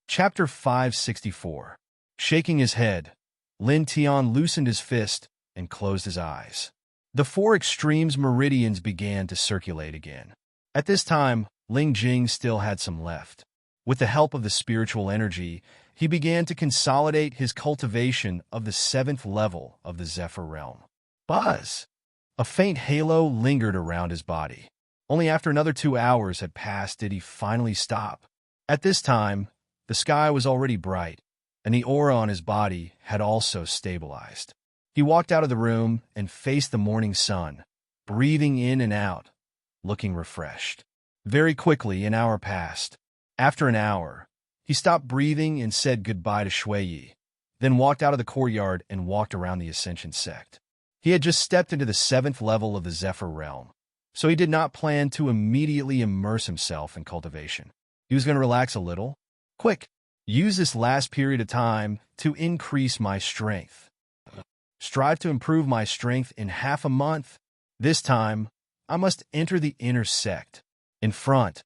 Chapter 564. Shaking his head, Lin Tian loosened his fist and closed his eyes. The 4 extremes meridians began to circulate again. At this time, Ling Jing still had some left. With the help of the spiritual energy, he began to consolidate his cultivation of the 7th level of the Zephyr realm. Buzz! A faint halo lingered around his body. Only after another 2 hours had passed did he finally stop. At this time, the sky was already bright, and the aura on his body had also stabilized. He walked out of the room and faced the morning sun, breathing in and out, looking refreshed. Very quickly, an hour passed. After an hour, he stopped breathing and said goodbye to Shui Yi, then walked out of the courtyard and walked around the Ascension sect. He had just stepped into the 7th level of the Zephyr realm, so he did not plan to immediately immerse himself in cultivation. He was going to relax a little. Quick, use this last period of time to increase my strength. Strive to improve my strength in half a month. This time, I must enter the inner sect. In front,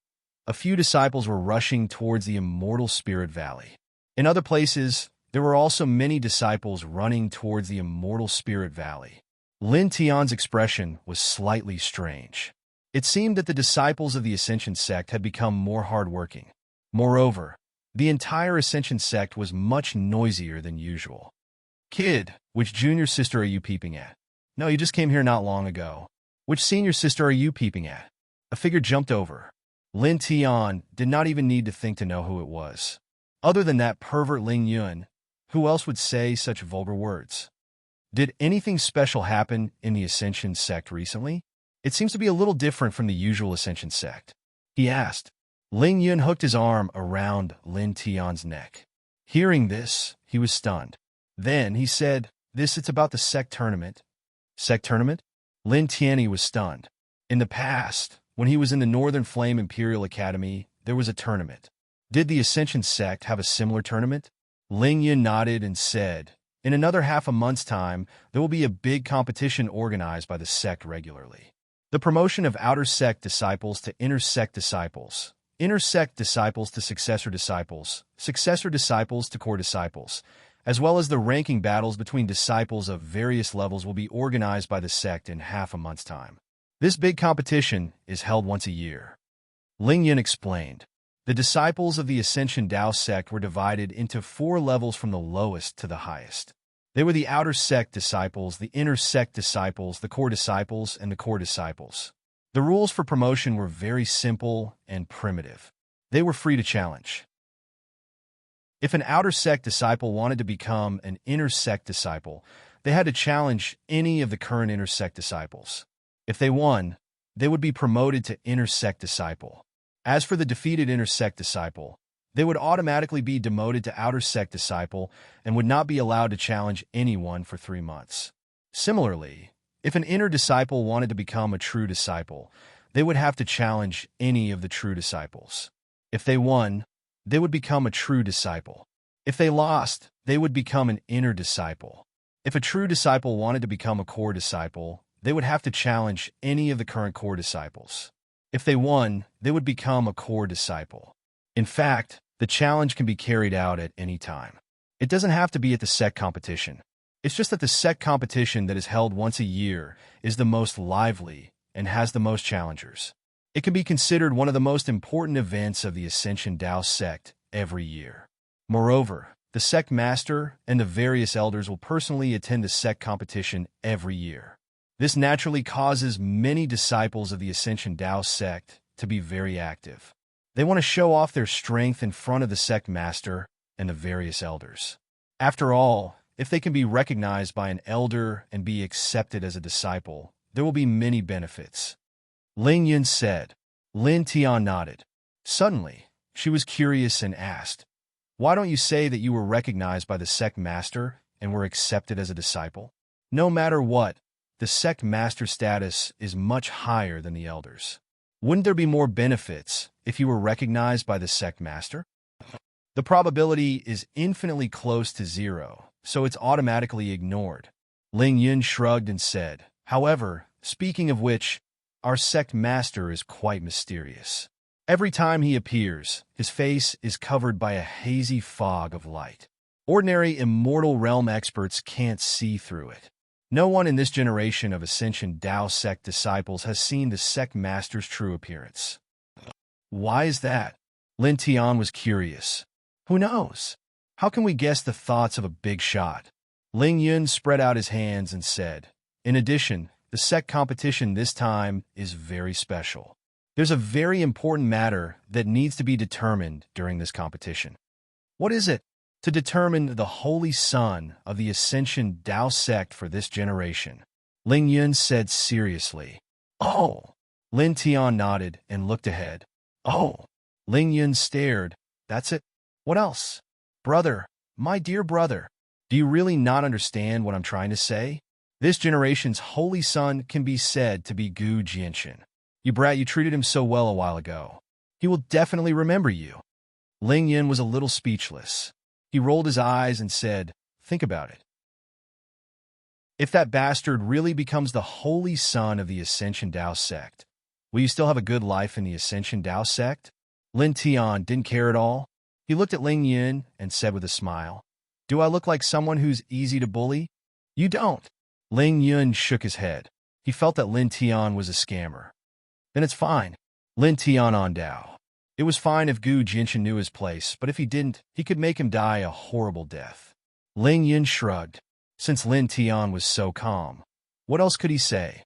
a few disciples were rushing towards the immortal spirit valley. In other places, there were also many disciples running towards the immortal spirit valley. Lin Tian's expression was slightly strange. It seemed that the disciples of the Ascension sect had become more hardworking. Moreover, the entire Ascension sect was much noisier than usual. Kid, which junior sister are you peeping at? No, you just came here not long ago. Which senior sister are you peeping at? A figure jumped over. Lin Tian did not even need to think to know who it was. Other than that pervert Ling Yun, who else would say such vulgar words? Did anything special happen in the Ascension sect recently? It seems to be a little different from the usual Ascension sect, he asked. Ling Yun hooked his arm around Lin Tian's neck. Hearing this, he was stunned. Then he said, it's about the sect tournament. Sect tournament? Lin Tianyi was stunned. In the past, when he was in the Northern Flame Imperial Academy, there was a tournament. Did the Ascension sect have a similar tournament? Ling Yun nodded and said, in another half a month's time, there will be a big competition organized by the sect regularly. The promotion of outer sect disciples to inner sect disciples to successor disciples to core disciples, as well as the ranking battles between disciples of various levels will be organized by the sect in half a month's time. This big competition is held once a year. Ling Yun explained. The disciples of the Ascension Dao sect were divided into 4 levels from the lowest to the highest. They were the outer sect disciples, the inner sect disciples, the core disciples, and the core disciples. The rules for promotion were very simple and primitive. They were free to challenge. If an outer sect disciple wanted to become an inner sect disciple, they had to challenge any of the current inner sect disciples. If they won, they would be promoted to inner sect disciple. As for the defeated inner sect disciple, they would automatically be demoted to outer sect disciple and would not be allowed to challenge anyone for 3 months. Similarly, if an inner disciple wanted to become a true disciple, they would have to challenge any of the true disciples. If they won, they would become a true disciple. If they lost, they would become an inner disciple. If a true disciple wanted to become a core disciple, they would have to challenge any of the current core disciples. If they won, they would become a core disciple. In fact, the challenge can be carried out at any time. It doesn't have to be at the sect competition. It's just that the sect competition that is held once a year is the most lively and has the most challengers. It can be considered one of the most important events of the Ascension Dao sect every year. Moreover, the sect master and the various elders will personally attend the sect competition every year. This naturally causes many disciples of the Ascension Dao sect to be very active. They want to show off their strength in front of the sect master and the various elders. After all, if they can be recognized by an elder and be accepted as a disciple, there will be many benefits. Ling Yun said. Lin Tian nodded. Suddenly, she was curious and asked, why don't you say that you were recognized by the sect master and were accepted as a disciple? No matter what, the sect master status is much higher than the elders. Wouldn't there be more benefits if you were recognized by the sect master? The probability is infinitely close to 0, so it's automatically ignored. Ling Yun shrugged and said, however, speaking of which, our sect master is quite mysterious. Every time he appears, his face is covered by a hazy fog of light. Ordinary immortal realm experts can't see through it. No one in this generation of Ascension Dao sect disciples has seen the sect master's true appearance. Why is that? Lin Tian was curious. Who knows? How can we guess the thoughts of a big shot? Ling Yun spread out his hands and said, in addition, the sect competition this time is very special. There's a very important matter that needs to be determined during this competition. What is it? To determine the Holy Son of the Ascension Dao sect for this generation. Ling Yun said seriously. Oh! Lin Tian nodded and looked ahead. Oh! Ling Yun stared. That's it? What else? Brother, my dear brother, do you really not understand what I'm trying to say? This generation's Holy Son can be said to be Gu Jianshin. You brat, you treated him so well a while ago. He will definitely remember you. Ling Yin was a little speechless. He rolled his eyes and said, "Think about it. If that bastard really becomes the holy son of the Ascension Dao sect, will you still have a good life in the Ascension Dao sect?" Lin Tian didn't care at all. He looked at Ling Yin and said with a smile, "Do I look like someone who's easy to bully?" "You don't." Ling Yin shook his head. He felt that Lin Tian was a scammer. "Then it's fine." Lin Tian on Dao. It was fine if Gu Jinshan knew his place, but if he didn't, he could make him die a horrible death. Ling Yin shrugged. Since Lin Tian was so calm, what else could he say?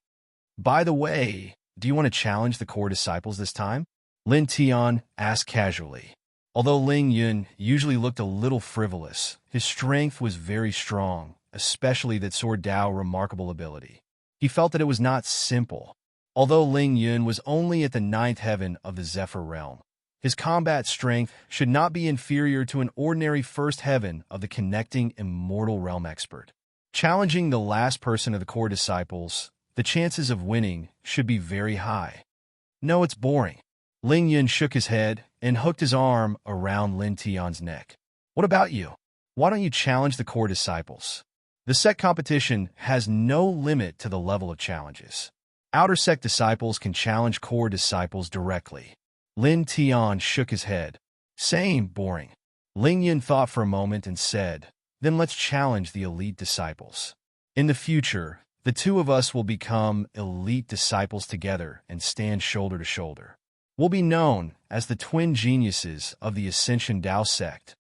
"By the way, do you want to challenge the core disciples this time?" Lin Tian asked casually. Although Ling Yun usually looked a little frivolous, his strength was very strong, especially that Sword Dao remarkable ability. He felt that it was not simple. Although Ling Yun was only at the 9th heaven of the Zephyr realm, his combat strength should not be inferior to an ordinary 1st heaven of the connecting immortal realm expert. Challenging the last person of the core disciples, the chances of winning should be very high. "No, it's boring." Ling Yun shook his head and hooked his arm around Lin Tian's neck. "What about you? Why don't you challenge the core disciples? The sect competition has no limit to the level of challenges. Outer sect disciples can challenge core disciples directly." Lin Tian shook his head. "Same, boring." Ling Yun thought for a moment and said, "Then let's challenge the elite disciples. In the future, the two of us will become elite disciples together and stand shoulder to shoulder. We'll be known as the twin geniuses of the Ascension Dao sect."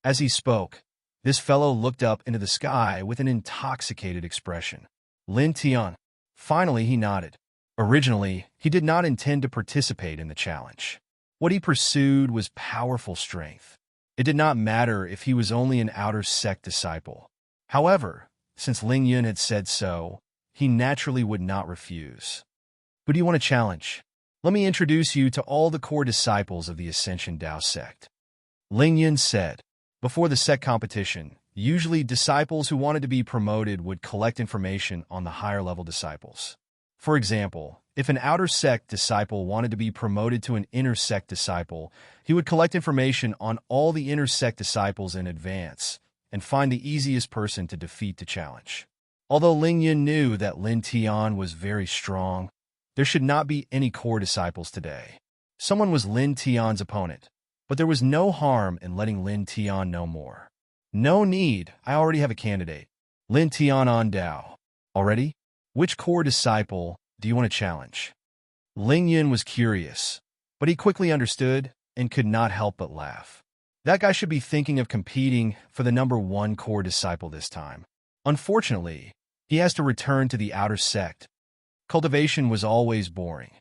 As he spoke, this fellow looked up into the sky with an intoxicated expression. Lin Tian. Finally, he nodded. Originally, he did not intend to participate in the challenge. What he pursued was powerful strength. It did not matter if he was only an outer sect disciple. However, since Ling Yun had said so, he naturally would not refuse. "Who do you want to challenge? Let me introduce you to all the core disciples of the Ascension Dao sect." Ling Yun said. Before the sect competition, usually disciples who wanted to be promoted would collect information on the higher level disciples. For example, if an outer sect disciple wanted to be promoted to an inner sect disciple, he would collect information on all the inner sect disciples in advance and find the easiest person to defeat the challenge. Although Ling Yun knew that Lin Tian was very strong, there should not be any core disciples today. Someone was Lin Tian's opponent, but there was no harm in letting Lin Tian know more. "No need, I already have a candidate." Lin Tian on Dao. "Already? Which core disciple do you want to challenge?" Ling Yun was curious, but he quickly understood and could not help but laugh. That guy should be thinking of competing for the #1 core disciple this time. Unfortunately, he has to return to the outer sect. Cultivation was always boring.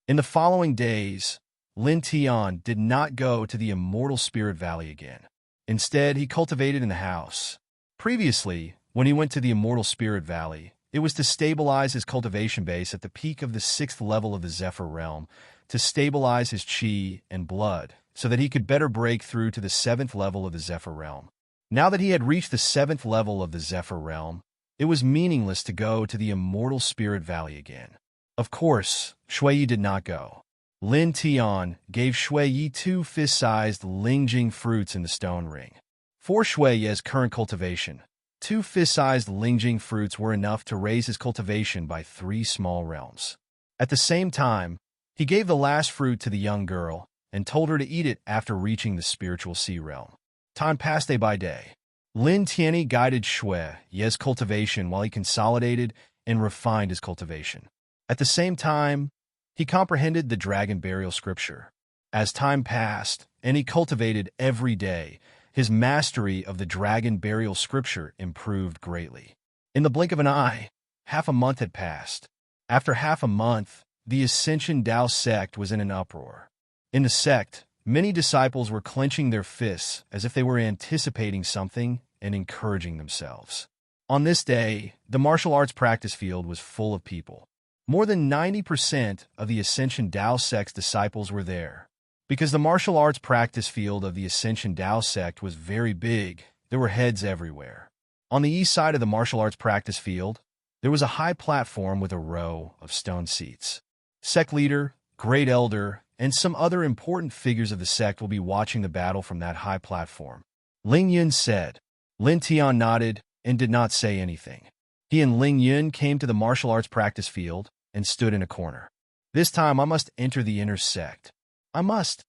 In the following days, Lin Tian did not go to the Immortal Spirit Valley again. Instead, he cultivated in the house. Previously, when he went to the Immortal Spirit Valley, it was to stabilize his cultivation base at the peak of the 6th level of the Zephyr realm, to stabilize his chi and blood, so that he could better break through to the 7th level of the Zephyr realm. Now that he had reached the 7th level of the Zephyr realm, it was meaningless to go to the Immortal Spirit Valley again. Of course, Shui did not go. Lin Tian gave Shui 2 fist-sized Lingjing fruits in the stone ring. For Shui's current cultivation, 2 fist-sized Lingjing fruits were enough to raise his cultivation by 3 small realms. At the same time, he gave the last fruit to the young girl and told her to eat it after reaching the spiritual sea realm. Time passed day by day. Lin Tianyi guided Shui's cultivation while he consolidated and refined his cultivation. At the same time, he comprehended the Dragon Burial Scripture. As time passed, and he cultivated every day, his mastery of the Dragon Burial Scripture improved greatly. In the blink of an eye, half a month had passed. After half a month, the Ascension Dao sect was in an uproar. In the sect, many disciples were clenching their fists as if they were anticipating something and encouraging themselves. On this day, the martial arts practice field was full of people. More than 90% of the Ascension Dao sect's disciples were there. Because the martial arts practice field of the Ascension Dao sect was very big, there were heads everywhere. On the east side of the martial arts practice field, there was a high platform with a row of stone seats. Sect leader, Great Elder, and some other important figures of the sect will be watching the battle from that high platform. Ling Yun said. Lin Tian nodded and did not say anything. He and Ling Yun came to the martial arts practice field and stood in a corner. This time I must enter the inner sect. I must.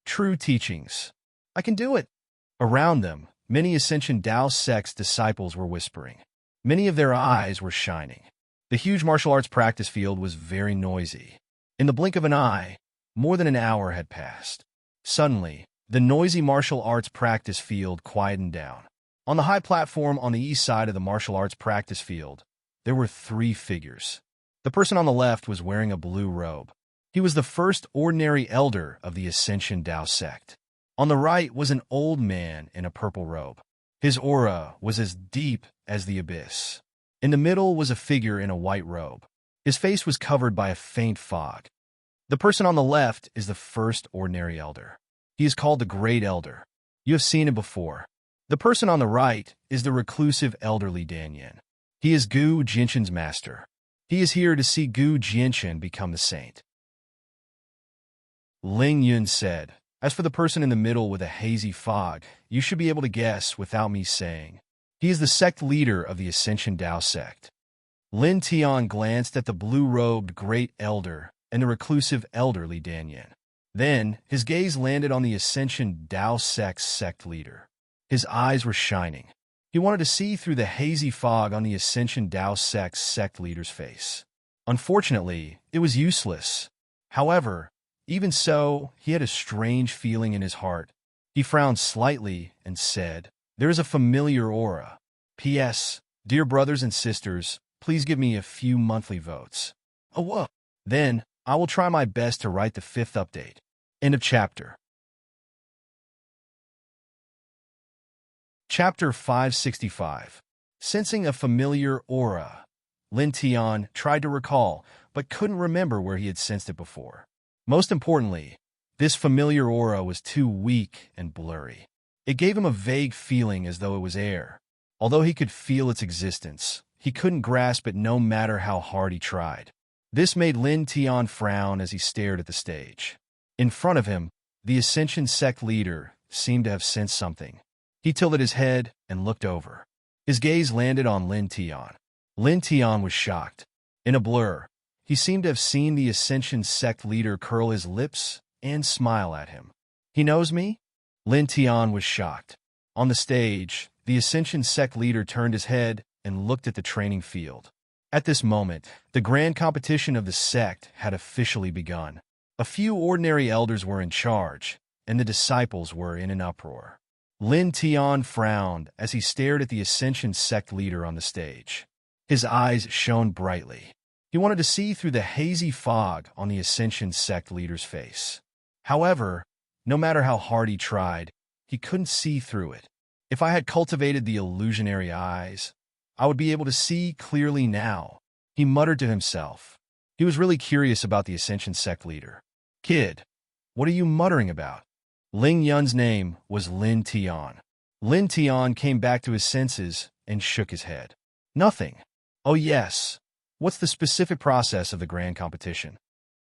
True teachings. I can do it. Around them, many Ascension Tao sect's disciples were whispering. Many of their eyes were shining. The huge martial arts practice field was very noisy. In the blink of an eye, more than an hour had passed. Suddenly, the noisy martial arts practice field quietened down. On the high platform on the east side of the martial arts practice field, there were 3 figures. The person on the left was wearing a blue robe. He was the first ordinary elder of the Ascension Tao sect. On the right was an old man in a purple robe. His aura was as deep as the abyss. In the middle was a figure in a white robe. His face was covered by a faint fog. The person on the left is the first ordinary elder. He is called the Great Elder. You have seen him before. The person on the right is the reclusive elderly Danyan. He is Gu Jinshan's master. He is here to see Gu Jinshan become the saint. Ling Yun said, as for the person in the middle with a hazy fog, you should be able to guess without me saying. He is the sect leader of the Ascension Tao sect. Lin Tian glanced at the blue-robed Great Elder and the reclusive elderly Danyan. Then, his gaze landed on the Ascension Tao sect's sect leader. His eyes were shining. He wanted to see through the hazy fog on the Ascension Tao sect's sect leader's face. Unfortunately, it was useless. However, even so, he had a strange feeling in his heart. He frowned slightly and said, "There is a familiar aura. P.S. Dear brothers and sisters, please give me a few monthly votes. Oh, whoa. Then, I will try my best to write the 5th update." End of chapter. Chapter 565. Sensing a familiar aura. Lin Tian tried to recall, but couldn't remember where he had sensed it before. Most importantly, this familiar aura was too weak and blurry. It gave him a vague feeling as though it was air. Although he could feel its existence, he couldn't grasp it no matter how hard he tried. This made Lin Tian frown as he stared at the stage. In front of him, the Ascension sect leader seemed to have sensed something. He tilted his head and looked over. His gaze landed on Lin Tian. Lin Tian was shocked. In a blur, he seemed to have seen the Ascension sect leader curl his lips and smile at him. "He knows me?" Lin Tian was shocked. On the stage, the Ascension sect leader turned his head and looked at the training field. At this moment, the grand competition of the sect had officially begun. A few ordinary elders were in charge, and the disciples were in an uproar. Lin Tian frowned as he stared at the Ascension sect leader on the stage. His eyes shone brightly. He wanted to see through the hazy fog on the Ascension sect leader's face. However, no matter how hard he tried, he couldn't see through it. If I had cultivated the illusionary eyes, I would be able to see clearly now, he muttered to himself. He was really curious about the Ascension sect leader. "Kid, what are you muttering about?" Ling Yun's name was Lin Tian. Lin Tian came back to his senses and shook his head. "Nothing." "Oh yes. What's the specific process of the grand competition?"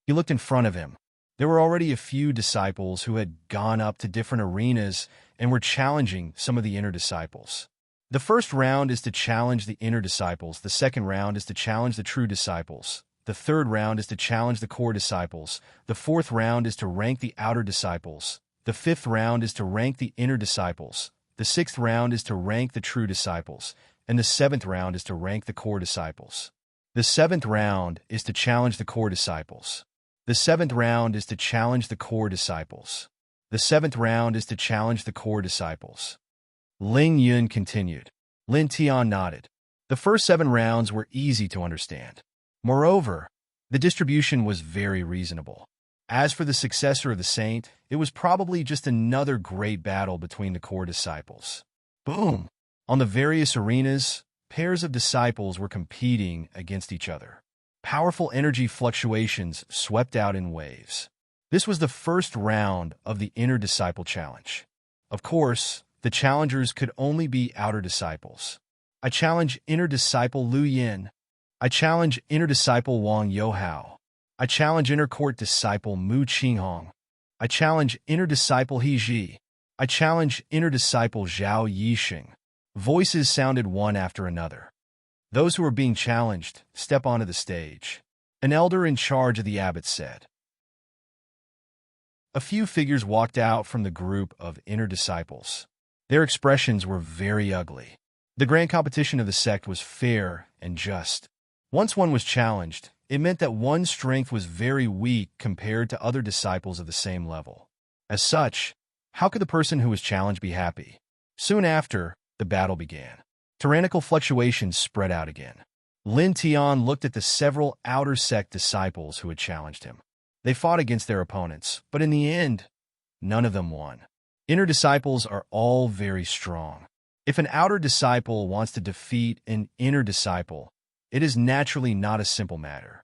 He looked in front of him. There were already a few disciples who had gone up to different arenas and were challenging some of the inner disciples. The first round is to challenge the inner disciples. The second round is to challenge the true disciples. The third round is to challenge the core disciples. The fourth round is to rank the outer disciples. The fifth round is to rank the inner disciples. The sixth round is to rank the true disciples. And the seventh round is to rank the core disciples. The seventh round is to challenge the core disciples. The seventh round is to challenge the core disciples. The seventh round is to challenge the core disciples. Ling Yun continued. Lin Tian nodded. The first 7 rounds were easy to understand. Moreover, the distribution was very reasonable. As for the successor of the saint, it was probably just another great battle between the core disciples. Boom! On the various arenas, pairs of disciples were competing against each other. Powerful energy fluctuations swept out in waves. This was the first round of the Inner Disciple Challenge. Of course, the challengers could only be outer disciples. I challenge Inner Disciple Lu Yin. I challenge Inner Disciple Wang Youhao. I challenge inner court disciple Mu Qinghong. I challenge inner disciple He Ji. I challenge inner disciple Zhao Yixing. Voices sounded one after another. Those who were being challenged, step onto the stage. An elder in charge of the abbot said. A few figures walked out from the group of inner disciples. Their expressions were very ugly. The grand competition of the sect was fair and just. Once one was challenged, it meant that one's strength was very weak compared to other disciples of the same level. As such, how could the person who was challenged be happy? Soon after, the battle began. Tyrannical fluctuations spread out again. Lin Tian looked at the several outer sect disciples who had challenged him. They fought against their opponents, but in the end, none of them won. Inner disciples are all very strong. If an outer disciple wants to defeat an inner disciple, it is naturally not a simple matter.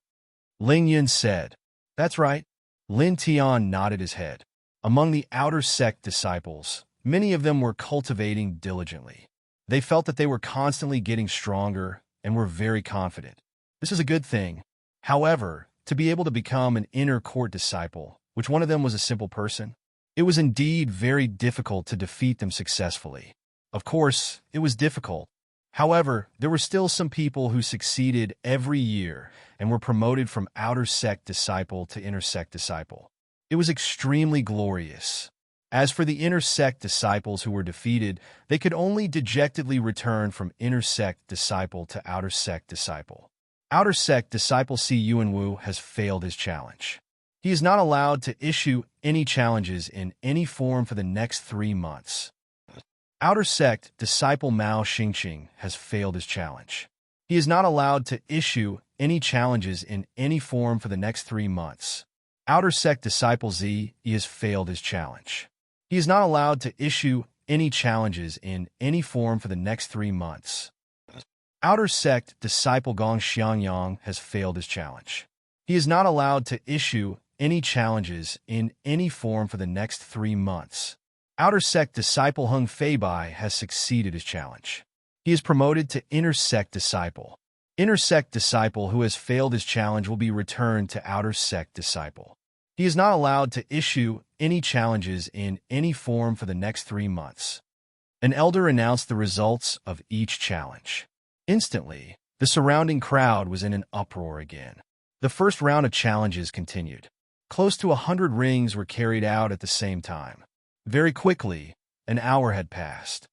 Ling Yun said, "That's right." Lin Tian nodded his head. Among the outer sect disciples, many of them were cultivating diligently. They felt that they were constantly getting stronger and were very confident. This is a good thing. However, to be able to become an inner court disciple, which one of them was a simple person, it was indeed very difficult to defeat them successfully. Of course, it was difficult. However, there were still some people who succeeded every year and were promoted from outer sect disciple to inner sect disciple. It was extremely glorious. As for the inner sect disciples who were defeated, they could only dejectedly return from inner sect disciple to outer sect disciple. Outer sect disciple Si Yuanwu has failed his challenge. He is not allowed to issue any challenges in any form for the next 3 months. Outer sect disciple Mao Xingqing has failed his challenge. He is not allowed to issue any challenges in any form for the next 3 months. Outer sect disciple Zi has failed his challenge. He is not allowed to issue any challenges in any form for the next 3 months. Outer sect disciple Gong Xiangyang has failed his challenge. He is not allowed to issue any challenges in any form for the next 3 months. Outer sect disciple Hung Feibai has succeeded his challenge. He is promoted to inner sect disciple. Inner sect disciple who has failed his challenge will be returned to outer sect disciple. He is not allowed to issue any challenges in any form for the next 3 months. An elder announced the results of each challenge. Instantly, the surrounding crowd was in an uproar again. The first round of challenges continued. Close to 100 rings were carried out at the same time. Very quickly, an hour had passed.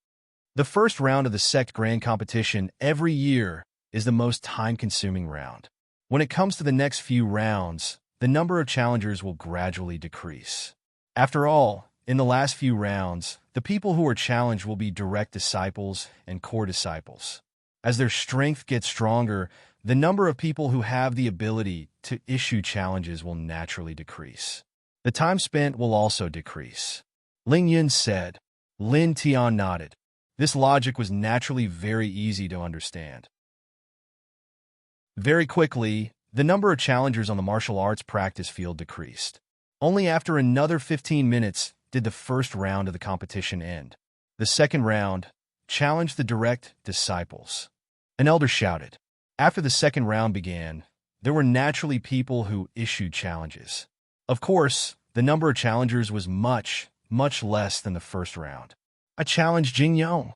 The first round of the sect grand competition every year is the most time-consuming round. When it comes to the next few rounds, the number of challengers will gradually decrease. After all, in the last few rounds, the people who are challenged will be direct disciples and core disciples. As their strength gets stronger, the number of people who have the ability to issue challenges will naturally decrease. The time spent will also decrease. Ling Yun said. Lin Tian nodded. This logic was naturally very easy to understand. Very quickly, the number of challengers on the martial arts practice field decreased. Only after another 15 minutes did the first round of the competition end. The second round challenged the direct disciples. An elder shouted. After the second round began, there were naturally people who issued challenges. Of course, the number of challengers was much less than the first round. I challenge Jing Yong.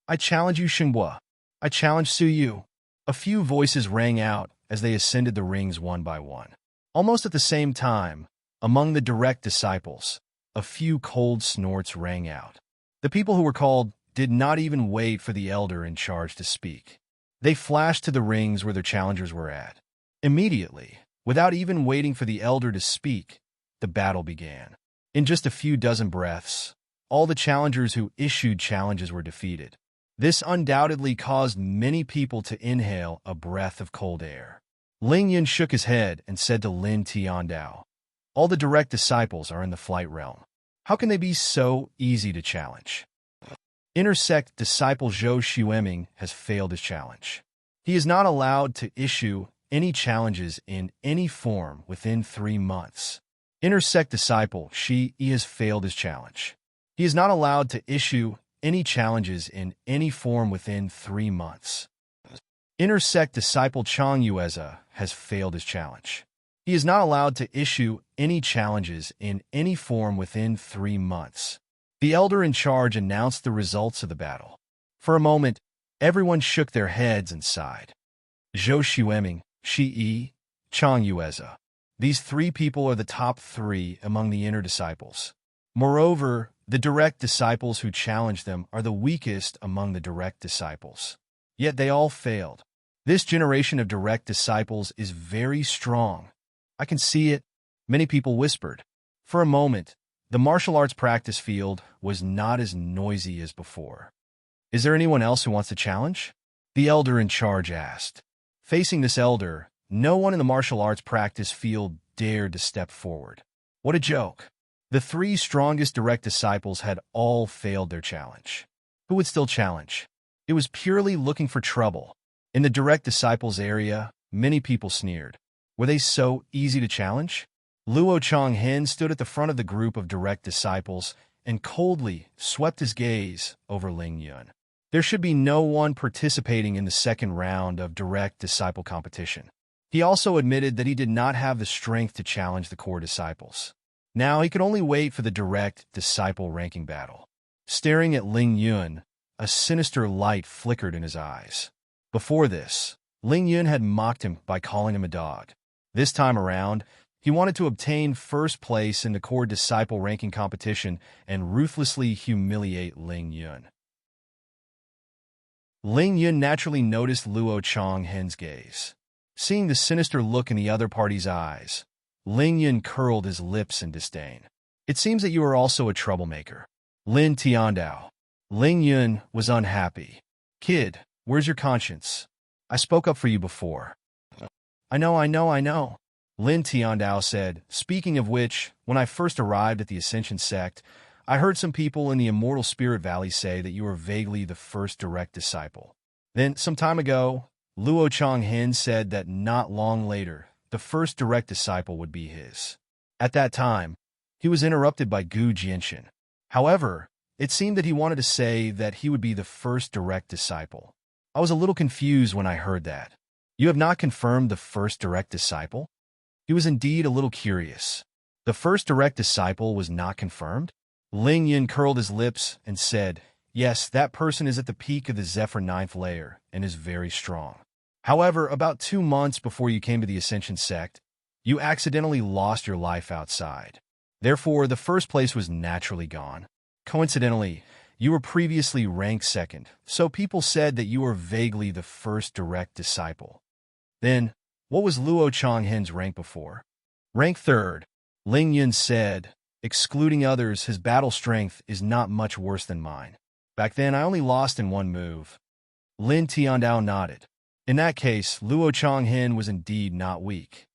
I challenge Yu Xinghua. I challenge Su Yu. A few voices rang out as they ascended the rings one by one. Almost at the same time, among the direct disciples, a few cold snorts rang out. The people who were called did not even wait for the elder in charge to speak. They flashed to the rings where their challengers were at. Immediately, without even waiting for the elder to speak, the battle began. In just a few dozen breaths, all the challengers who issued challenges were defeated. This undoubtedly caused many people to inhale a breath of cold air. Ling Yun shook his head and said to Lin Tiandao, "All the direct disciples are in the flight realm. How can they be so easy to challenge?" Inner sect disciple Zhou Xueming has failed his challenge. He is not allowed to issue any challenges in any form within 3 months. Inner sect disciple Shi has failed his challenge. He is not allowed to issue any challenges in any form within 3 months. Inner sect disciple Chang Yueza has failed his challenge. He is not allowed to issue any challenges in any form within 3 months. The elder in charge announced the results of the battle. For a moment, everyone shook their heads and sighed. Zhou Xueming, Shi Yi, Chang Yueza. These 3 people are the top 3 among the inner disciples. Moreover, the direct disciples who challenged them are the weakest among the direct disciples. Yet they all failed. This generation of direct disciples is very strong. I can see it, many people whispered. For a moment, the martial arts practice field was not as noisy as before. Is there anyone else who wants to challenge? The elder in charge asked. Facing this elder, no one in the martial arts practice field dared to step forward. What a joke. The 3 strongest direct disciples had all failed their challenge. Who would still challenge? It was purely looking for trouble. In the direct disciples area, many people sneered. Were they so easy to challenge? Luo Changhen stood at the front of the group of direct disciples and coldly swept his gaze over Ling Yun. There should be no one participating in the second round of direct disciple competition. He also admitted that he did not have the strength to challenge the core disciples. Now he could only wait for the direct disciple ranking battle. Staring at Ling Yun, a sinister light flickered in his eyes. Before this, Ling Yun had mocked him by calling him a dog. This time around, he wanted to obtain first place in the core disciple ranking competition and ruthlessly humiliate Ling Yun. Ling Yun naturally noticed Luo Changhen's gaze. Seeing the sinister look in the other party's eyes, Ling Yun curled his lips in disdain. It seems that you are also a troublemaker. Lin Tiandao. Ling Yun was unhappy. Kid, where's your conscience? I spoke up for you before. I know. Lin Tiandao said, speaking of which, when I first arrived at the Ascension sect, I heard some people in the Immortal Spirit Valley say that you were vaguely the first direct disciple. Then, some time ago, Luo Changhen said that not long later, the first direct disciple would be his. At that time, he was interrupted by Gu Jianxin. However, it seemed that he wanted to say that he would be the first direct disciple. I was a little confused when I heard that. You have not confirmed the first direct disciple? He was indeed a little curious. The first direct disciple was not confirmed? Ling Yun curled his lips and said, yes, that person is at the peak of the Zephyr 9th layer and is very strong. However, about 2 months before you came to the Ascension sect, you accidentally lost your life outside. Therefore, the first place was naturally gone. Coincidentally, you were previously ranked 2nd, so people said that you were vaguely the first direct disciple. Then, what was Luo Changhen's rank before? Rank 3rd, Ling Yun said. Excluding others, his battle strength is not much worse than mine. Back then, I only lost in 1 move. Lin Tiandao nodded. In that case, Luo Changhen was indeed not weak.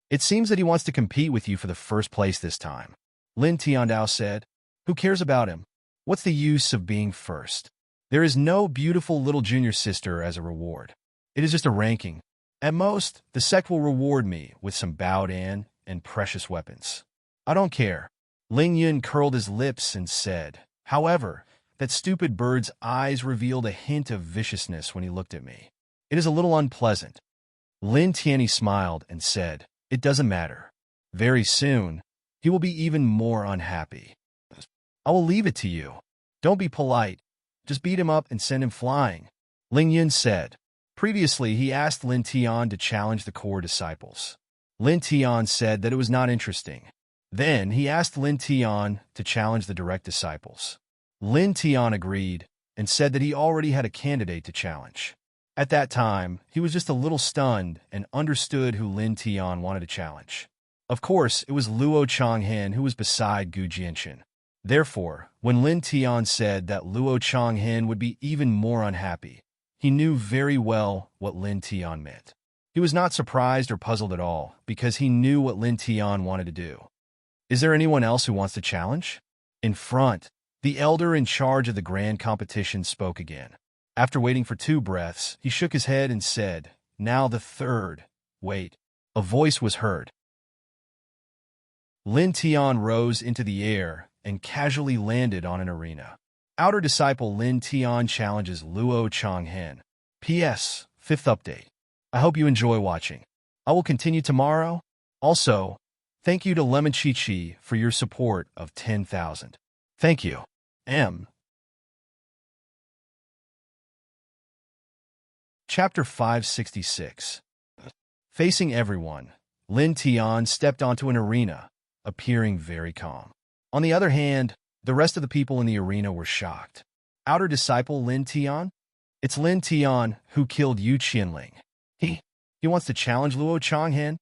It seems that he wants to compete with you for the first place this time. Lin Tiandao said. Who cares about him? What's the use of being first? There is no beautiful little junior sister as a reward. It is just a ranking. At most, the sect will reward me with some Baodan and precious weapons. I don't care. Ling Yun curled his lips and said, however, that stupid bird's eyes revealed a hint of viciousness when he looked at me. It is a little unpleasant. Lin Tianyi smiled and said, it doesn't matter. Very soon, he will be even more unhappy. I will leave it to you. Don't be polite. Just beat him up and send him flying. Ling Yun said. Previously, he asked Lin Tian to challenge the core disciples. Lin Tian said that it was not interesting. Then, he asked Lin Tian to challenge the direct disciples. Lin Tian agreed and said that he already had a candidate to challenge. At that time, he was just a little stunned and understood who Lin Tian wanted to challenge. Of course, it was Luo Changhen who was beside Gu Jianxin. Therefore, when Lin Tian said that Luo Changhen would be even more unhappy, he knew very well what Lin Tian meant. He was not surprised or puzzled at all, because he knew what Lin Tian wanted to do. Is there anyone else who wants to challenge? In front, the elder in charge of the grand competition spoke again. After waiting for 2 breaths, he shook his head and said, now the 3rd. Wait. A voice was heard. Lin Tian rose into the air and casually landed on an arena. Outer disciple Lin Tian challenges Luo Changhen. P.S. 5th update. I hope you enjoy watching. I will continue tomorrow. Also, thank you to Lemon Chi Chi for your support of 10,000. Thank you. M. Chapter 566. Facing everyone, Lin Tian stepped onto an arena, appearing very calm. On the other hand, the rest of the people in the arena were shocked. Outer disciple Lin Tian? It's Lin Tian who killed Yu Qianling. He wants to challenge Luo Changhen?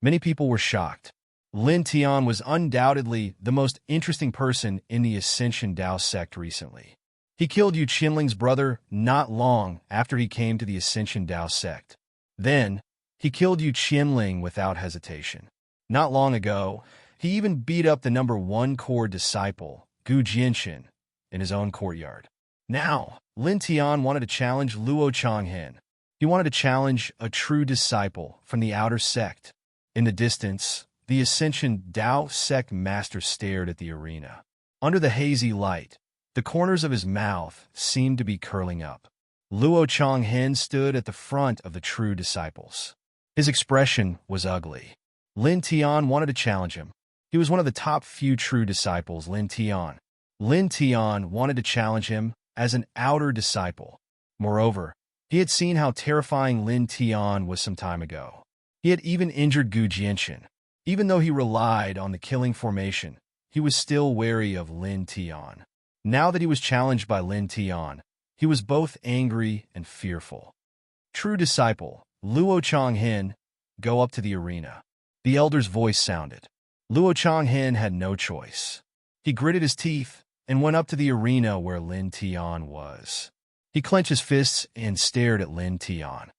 Many people were shocked. Lin Tian was undoubtedly the most interesting person in the Ascension Dao sect recently. He killed Yu Qianling's brother not long after he came to the Ascension Dao sect. Then, he killed Yu Qianling without hesitation. Not long ago, he even beat up the #1 core disciple, Gu Jianxin, in his own courtyard. Now, Lin Tian wanted to challenge Luo Changhen. He wanted to challenge a true disciple from the outer sect. In the distance, the Ascension Dao sect master stared at the arena. Under the hazy light, the corners of his mouth seemed to be curling up. Luo Changhen stood at the front of the true disciples. His expression was ugly. Lin Tian wanted to challenge him. He was one of the top few true disciples, Lin Tian. Lin Tian wanted to challenge him as an outer disciple. Moreover, he had seen how terrifying Lin Tian was some time ago. He had even injured Gu Jianxin. Even though he relied on the killing formation, he was still wary of Lin Tian. Now that he was challenged by Lin Tian, he was both angry and fearful. True disciple, Luo Changhen, go up to the arena. The elder's voice sounded. Luo Changhen had no choice. He gritted his teeth and went up to the arena where Lin Tian was. He clenched his fists and stared at Lin Tian.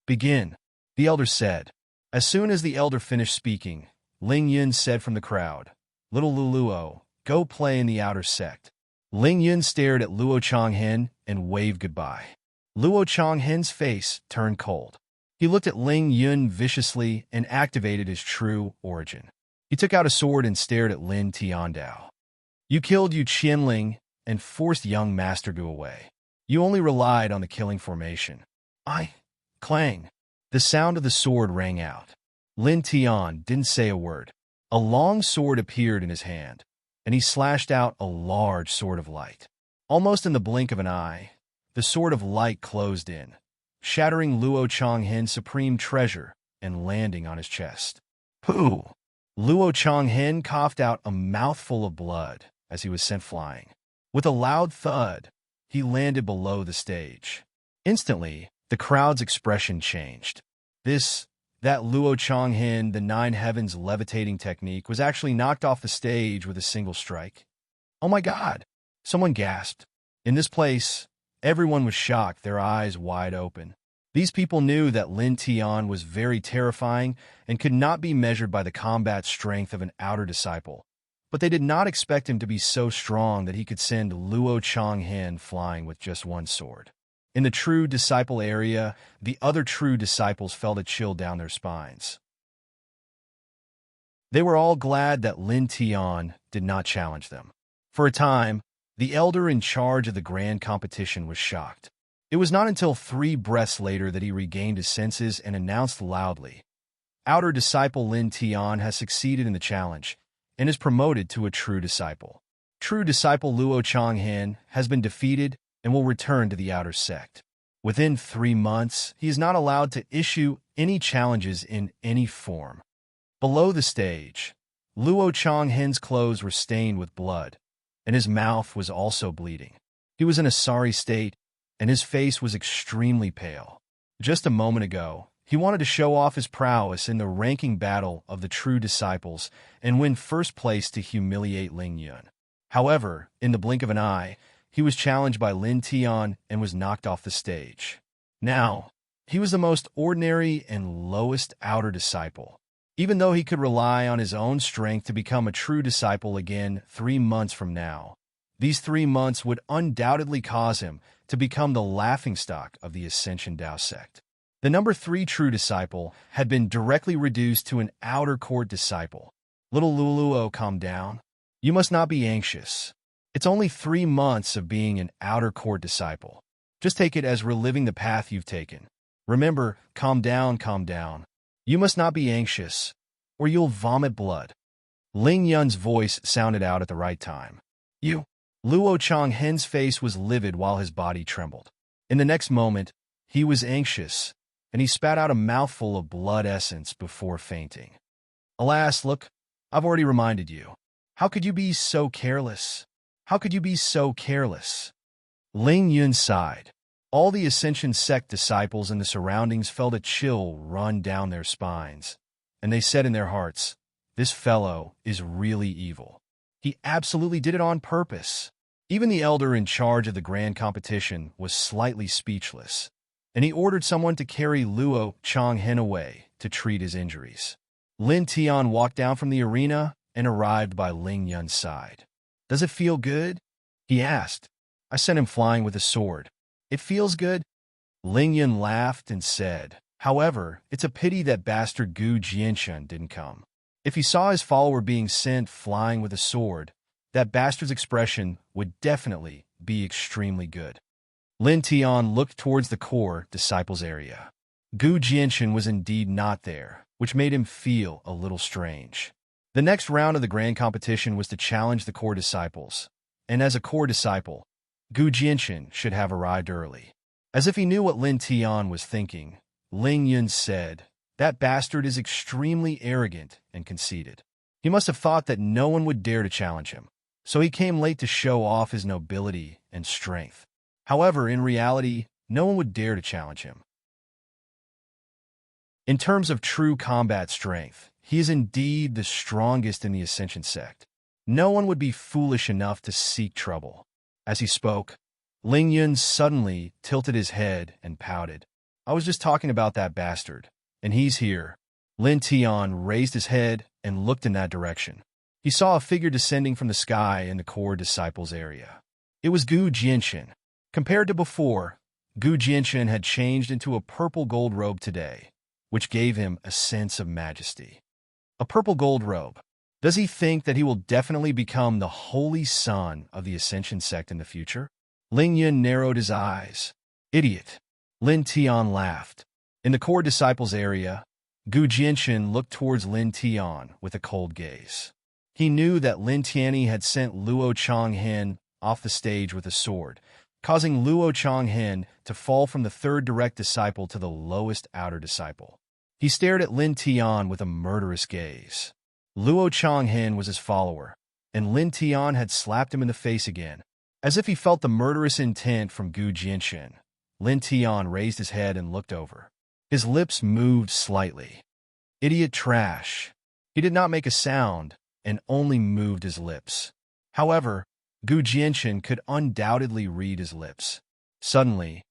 Begin, the elder said. As soon as the elder finished speaking, Ling Yun said from the crowd, Little Luo, go play in the outer sect. Ling Yun stared at Luo Changhen and waved goodbye. Luo Changhen's face turned cold. He looked at Ling Yun viciously and activated his true origin. He took out a sword and stared at Lin Tiandao. You killed Yu Qianling and forced young Master Gu away. You only relied on the killing formation. Clang. The sound of the sword rang out. Lin Tian didn't say a word. A long sword appeared in his hand, and he slashed out a large sword of light. Almost in the blink of an eye, the sword of light closed in, shattering Luo Changhen's supreme treasure and landing on his chest. Pooh! Luo Changhen coughed out a mouthful of blood as he was sent flying. With a loud thud, he landed below the stage. Instantly, the crowd's expression changed. That Luo Changhen, the Nine Heavens levitating technique, was actually knocked off the stage with a single strike. Oh my God! Someone gasped. In this place, everyone was shocked, their eyes wide open. These people knew that Lin Tian was very terrifying and could not be measured by the combat strength of an outer disciple. But they did not expect him to be so strong that he could send Luo Changhen flying with just one sword. In the true disciple area, the other true disciples felt a chill down their spines. They were all glad that Lin Tian did not challenge them. For a time, the elder in charge of the grand competition was shocked. It was not until 3 breaths later that he regained his senses and announced loudly, Outer disciple Lin Tian has succeeded in the challenge and is promoted to a true disciple. True disciple Luo Changhen has been defeated and will return to the outer sect. Within 3 months, he is not allowed to issue any challenges in any form. Below the stage, Luo Changhen's clothes were stained with blood, and his mouth was also bleeding. He was in a sorry state, and his face was extremely pale. Just a moment ago, he wanted to show off his prowess in the ranking battle of the true disciples and win first place to humiliate Ling Yun. However, in the blink of an eye, he was challenged by Lin Tian and was knocked off the stage. Now, he was the most ordinary and lowest outer disciple. Even though he could rely on his own strength to become a true disciple again 3 months from now, these 3 months would undoubtedly cause him to become the laughingstock of the Ascension Dao sect. The number 3 true disciple had been directly reduced to an outer court disciple. Little Luluo, calm down. You must not be anxious. It's only 3 months of being an outer court disciple. Just take it as reliving the path you've taken. Remember, calm down, calm down. You must not be anxious. or you'll vomit blood." Ling Yun's voice sounded out at the right time. "You?" Luo Changhen's face was livid while his body trembled. In the next moment, he was anxious, and he spat out a mouthful of blood essence before fainting. "Alas, look, I've already reminded you. How could you be so careless? How could you be so careless?" Ling Yun sighed. All the Ascension sect disciples in the surroundings felt a chill run down their spines, and they said in their hearts, "This fellow is really evil. He absolutely did it on purpose." Even the elder in charge of the grand competition was slightly speechless, and he ordered someone to carry Luo Changhen away to treat his injuries. Lin Tian walked down from the arena and arrived by Ling Yun's side. "Does it feel good?" he asked. "I sent him flying with a sword. It feels good." Ling Yun laughed and said, "However, it's a pity that bastard Gu Jianshun didn't come. If he saw his follower being sent flying with a sword, that bastard's expression would definitely be extremely good." Lin Tian looked towards the core disciples area. Gu Jianshun was indeed not there, which made him feel a little strange. The next round of the grand competition was to challenge the core disciples, and as a core disciple, Gu Jianshun should have arrived early. As if he knew what Lin Tian was thinking, Ling Yun said, "That bastard is extremely arrogant and conceited. He must have thought that no one would dare to challenge him, so he came late to show off his nobility and strength. However, in reality, no one would dare to challenge him. In terms of true combat strength, he is indeed the strongest in the Ascension sect. No one would be foolish enough to seek trouble." As he spoke, Ling Yun suddenly tilted his head and pouted. "I was just talking about that bastard, and he's here." Lin Tian raised his head and looked in that direction. He saw a figure descending from the sky in the core disciples area. It was Gu Jianshun. Compared to before, Gu Jianshun had changed into a purple gold robe today, which gave him a sense of majesty. A purple gold robe. Does he think that he will definitely become the holy son of the Ascension sect in the future? Ling Yun narrowed his eyes. "Idiot." Lin Tian laughed. In the core disciples area, Gu Jianshun looked towards Lin Tian with a cold gaze. He knew that Lin Tianyi had sent Luo Changhen off the stage with a sword, causing Luo Changhen to fall from the third direct disciple to the lowest outer disciple. He stared at Lin Tian with a murderous gaze. Luo Changhen was his follower, and Lin Tian had slapped him in the face again. As if he felt the murderous intent from Gu Jianshun, Lin Tian raised his head and looked over. His lips moved slightly. "Idiot trash." He did not make a sound and only moved his lips. However, Gu Jianshun could undoubtedly read his lips. Suddenly,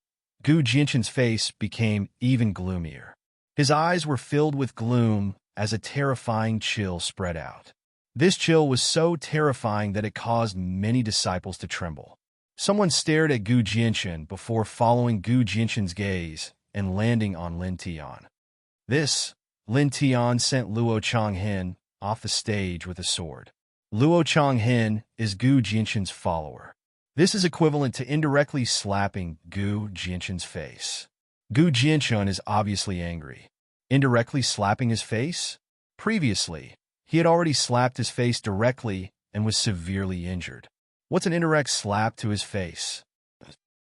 Gu Jianshun's face became even gloomier. His eyes were filled with gloom as a terrifying chill spread out. This chill was so terrifying that it caused many disciples to tremble. Someone stared at Gu Jianshun before following Gu Jianshun's gaze and landing on Lin Tian. Lin Tian sent Luo Changhen off the stage with a sword. Luo Changhen is Gu Jianshun's follower. This is equivalent to indirectly slapping Gu Jianshun's face. Gu Jianshun is obviously angry. Indirectly slapping his face? Previously, he had already slapped his face directly and was severely injured. What's an indirect slap to his face?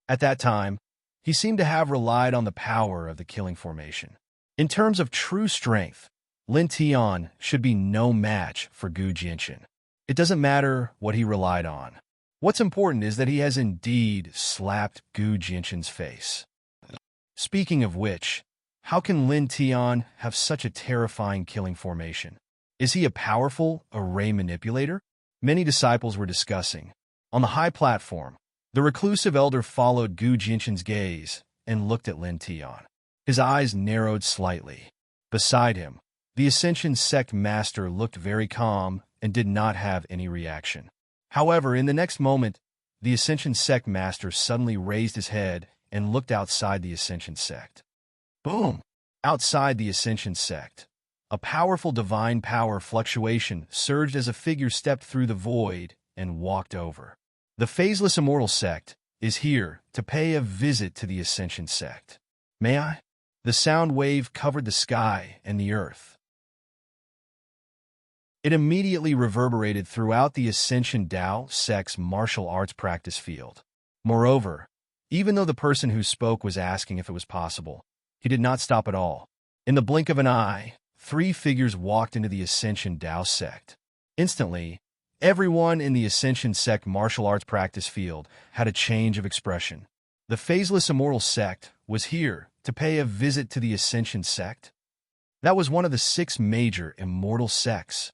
At that time, he seemed to have relied on the power of the killing formation. In terms of true strength, Lin Tian should be no match for Gu Jianshun. It doesn't matter what he relied on. What's important is that he has indeed slapped Gu Jianshun's face. Speaking of which, how can Lin Tian have such a terrifying killing formation? Is he a powerful array manipulator? Many disciples were discussing. On the high platform, the reclusive elder followed Gu Jianshun's gaze and looked at Lin Tian. His eyes narrowed slightly. Beside him, the Ascension sect master looked very calm and did not have any reaction. However, in the next moment, the Ascension sect master suddenly raised his head and looked outside the Ascension sect. Boom! Outside the Ascension sect, a powerful divine power fluctuation surged as a figure stepped through the void and walked over. The phaseless immortal sect is here to pay a visit to the Ascension sect. May I? The sound wave covered the sky and the earth. It immediately reverberated throughout the Ascension Dao sect's martial arts practice field. Moreover, even though the person who spoke was asking if it was possible, he did not stop at all. In the blink of an eye, 3 figures walked into the Ascension Dao sect. Instantly, everyone in the Ascension sect martial arts practice field had a change of expression. The phaseless immortal sect was here to pay a visit to the Ascension sect. That was one of the 6 major immortal sects.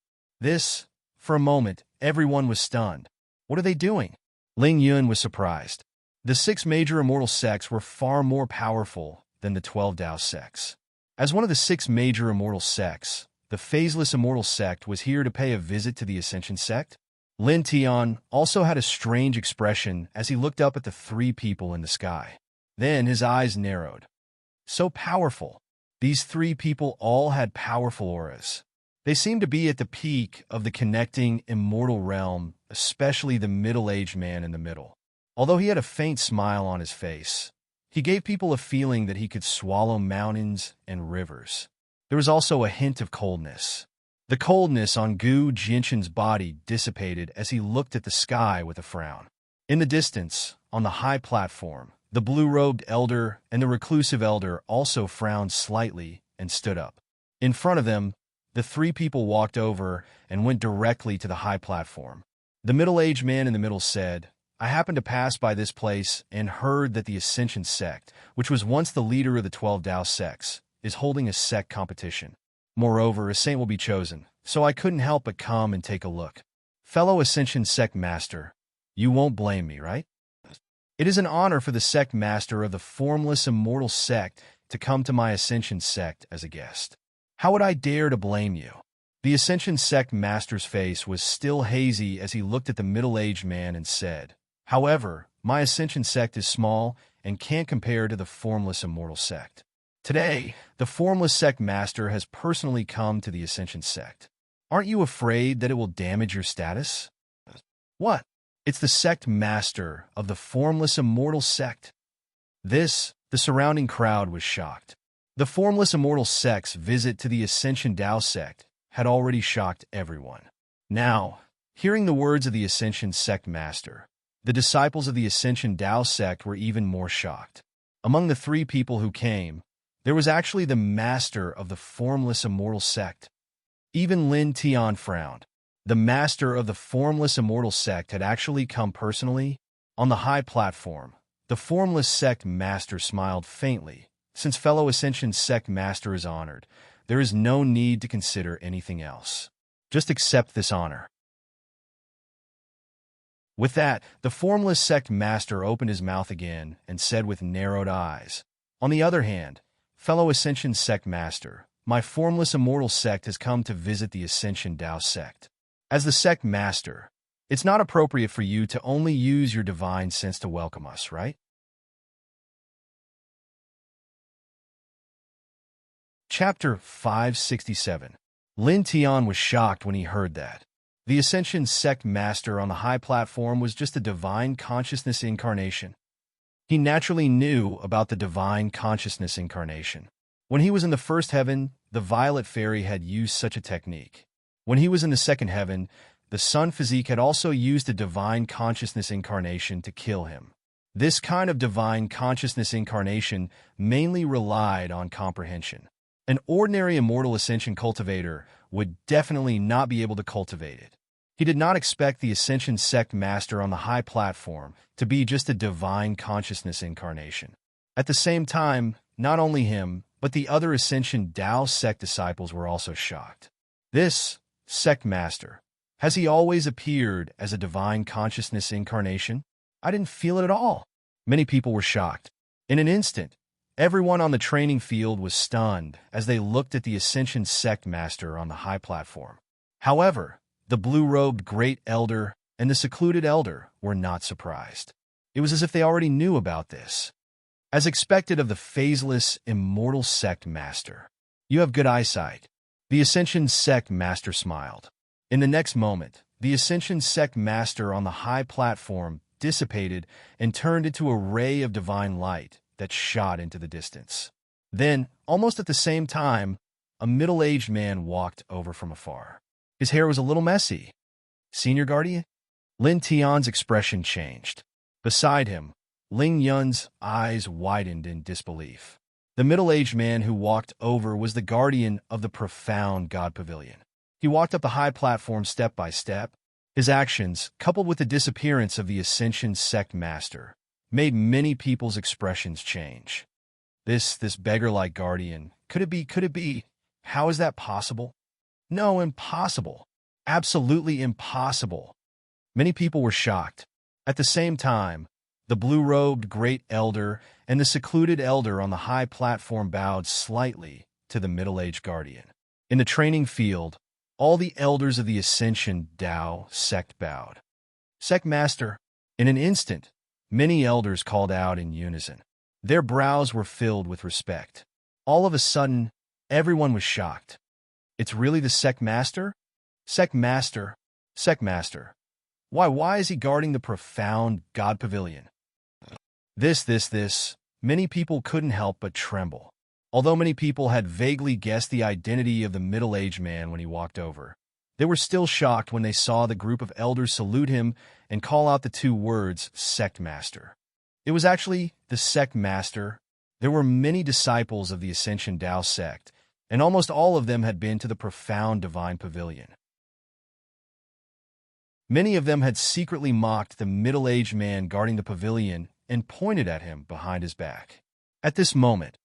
For a moment, everyone was stunned. What are they doing? Ling Yun was surprised. The 6 major immortal sects were far more powerful than the 12 Dao sects. As one of the 6 major immortal sects, the phaseless immortal sect was here to pay a visit to the Ascension sect. Lin Tian also had a strange expression as he looked up at the 3 people in the sky. Then his eyes narrowed. So powerful. These 3 people all had powerful auras. They seemed to be at the peak of the connecting immortal realm, especially the middle-aged man in the middle. Although he had a faint smile on his face, he gave people a feeling that he could swallow mountains and rivers. There was also a hint of coldness. The coldness on Gu Jinshan's body dissipated as he looked at the sky with a frown. In the distance, on the high platform, the blue-robed elder and the reclusive elder also frowned slightly and stood up. In front of them, the 3 people walked over and went directly to the high platform. The middle-aged man in the middle said, "I happened to pass by this place and heard that the Ascension sect, which was once the leader of the 12 Dao sects, is holding a sect competition. Moreover, a saint will be chosen, so I couldn't help but come and take a look. Fellow Ascension sect master, you won't blame me, right? It is an honor for the sect master of the formless immortal sect to come to my Ascension sect as a guest. How would I dare to blame you?" The Ascension sect master's face was still hazy as he looked at the middle-aged man and said, "However, my Ascension sect is small and can't compare to the formless immortal sect. Today, the formless sect master has personally come to the Ascension sect. Aren't you afraid that it will damage your status?" "What? It's the sect master of the formless immortal sect." The surrounding crowd was shocked. The formless immortal sect's visit to the Ascension Dao sect had already shocked everyone. Now, hearing the words of the Ascension sect master, the disciples of the Ascension Dao sect were even more shocked. Among the 3 people who came, there was actually the master of the formless immortal sect. Even Lin Tian frowned. The master of the formless immortal sect had actually come personally. On the high platform, the formless sect master smiled faintly. Since fellow Ascension sect master is honored, there is no need to consider anything else. Just accept this honor. With that, the formless sect master opened his mouth again and said with narrowed eyes, "On the other hand, fellow Ascension sect master, my formless immortal sect has come to visit the Ascension Dao sect. As the sect master, it's not appropriate for you to only use your divine sense to welcome us, right?" Chapter 567. Lin Tian was shocked when he heard that. The Ascension sect master on the high platform was just a divine consciousness incarnation. He naturally knew about the divine consciousness incarnation. When he was in the first heaven, the violet fairy had used such a technique. When he was in the second heaven, the sun physique had also used a divine consciousness incarnation to kill him. This kind of divine consciousness incarnation mainly relied on comprehension. An ordinary immortal ascension cultivator would definitely not be able to cultivate it. He did not expect the Ascension sect master on the high platform to be just a divine consciousness incarnation. At the same time, not only him, but the other Ascension Dao sect disciples were also shocked. This sect master, has he always appeared as a divine consciousness incarnation? I didn't feel it at all. Many people were shocked. In an instant, everyone on the training field was stunned as they looked at the Ascension sect master on the high platform. However, the blue-robed great elder and the secluded elder were not surprised. It was as if they already knew about this. As expected of the phaseless, immortal sect master, "You have good eyesight." The Ascension sect master smiled. In the next moment, the Ascension sect master on the high platform dissipated and turned into a ray of divine light that shot into the distance. Then, almost at the same time, a middle-aged man walked over from afar. His hair was a little messy. Senior Guardian? Lin Tian's expression changed. Beside him, Ling Yun's eyes widened in disbelief. The middle-aged man who walked over was the guardian of the profound God Pavilion. He walked up the high platform step by step. His actions, coupled with the disappearance of the Ascension sect master, made many people's expressions change. This beggar-like guardian, could it be? How is that possible? No, impossible. Absolutely impossible. Many people were shocked. At the same time, the blue-robed great elder and the secluded elder on the high platform bowed slightly to the middle-aged guardian. In the training field, all the elders of the Ascension Dao sect bowed. Sect Master, in an instant, many elders called out in unison. Their brows were filled with respect. All of a sudden, everyone was shocked. It's really the Sect Master? Sect Master. Sect Master. Why is he guarding the profound God Pavilion? Many people couldn't help but tremble. Although many people had vaguely guessed the identity of the middle-aged man when he walked over, they were still shocked when they saw the group of elders salute him and call out the two words, Sect Master. It was actually the Sect Master. There were many disciples of the Ascension Dao sect, and almost all of them had been to the profound divine pavilion. Many of them had secretly mocked the middle-aged man guarding the pavilion and pointed at him behind his back. At this moment,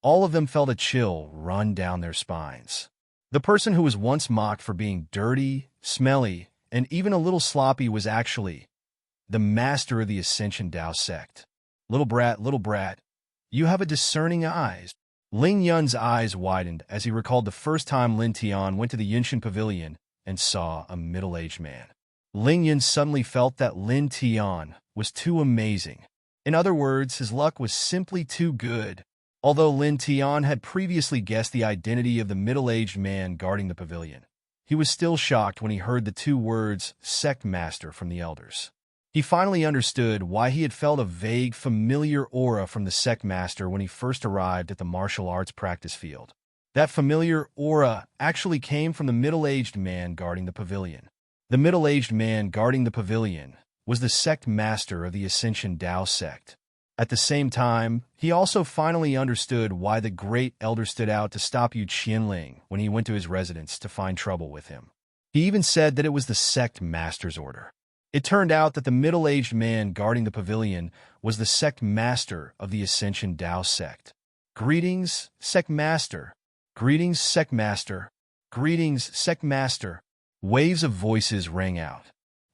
all of them felt a chill run down their spines. The person who was once mocked for being dirty, smelly, and even a little sloppy was actually the master of the Ascension Dao sect. Little brat, you have a discerning eyes. Ling Yun's eyes widened as he recalled the first time Lin Tian went to the Yunshan Pavilion and saw a middle-aged man. Ling Yun suddenly felt that Lin Tian was too amazing. In other words, his luck was simply too good. Although Lin Tian had previously guessed the identity of the middle-aged man guarding the pavilion, he was still shocked when he heard the two words, Sect Master, from the elders. He finally understood why he had felt a vague, familiar aura from the Sect Master when he first arrived at the martial arts practice field. That familiar aura actually came from the middle-aged man guarding the pavilion. The middle-aged man guarding the pavilion was the Sect Master of the Ascension Dao sect. At the same time, he also finally understood why the great elder stood out to stop Yu Qianling when he went to his residence to find trouble with him. He even said that it was the Sect Master's order. It turned out that the middle-aged man guarding the pavilion was the Sect Master of the Ascension Dao sect. Greetings, Sect Master. Greetings, Sect Master. Greetings, Sect Master. Waves of voices rang out.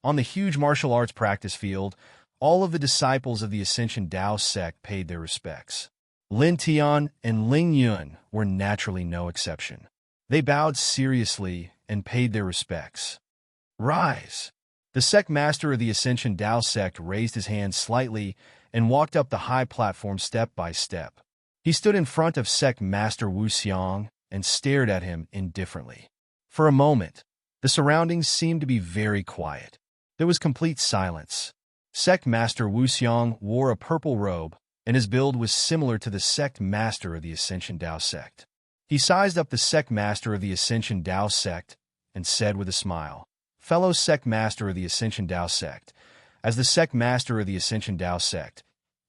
On the huge martial arts practice field, all of the disciples of the Ascension Dao sect paid their respects. Lin Tian and Ling Yun were naturally no exception. They bowed seriously and paid their respects. Rise! The Sect Master of the Ascension Dao sect raised his hand slightly and walked up the high platform step by step. He stood in front of Sect Master Wu Xiang and stared at him indifferently. For a moment, the surroundings seemed to be very quiet. There was complete silence. Sect Master Wu Xiang wore a purple robe, and his build was similar to the Sect Master of the Ascension Dao sect. He sized up the Sect Master of the Ascension Dao sect and said with a smile, "Fellow Sect Master of the Ascension Dao sect, as the Sect Master of the Ascension Dao sect,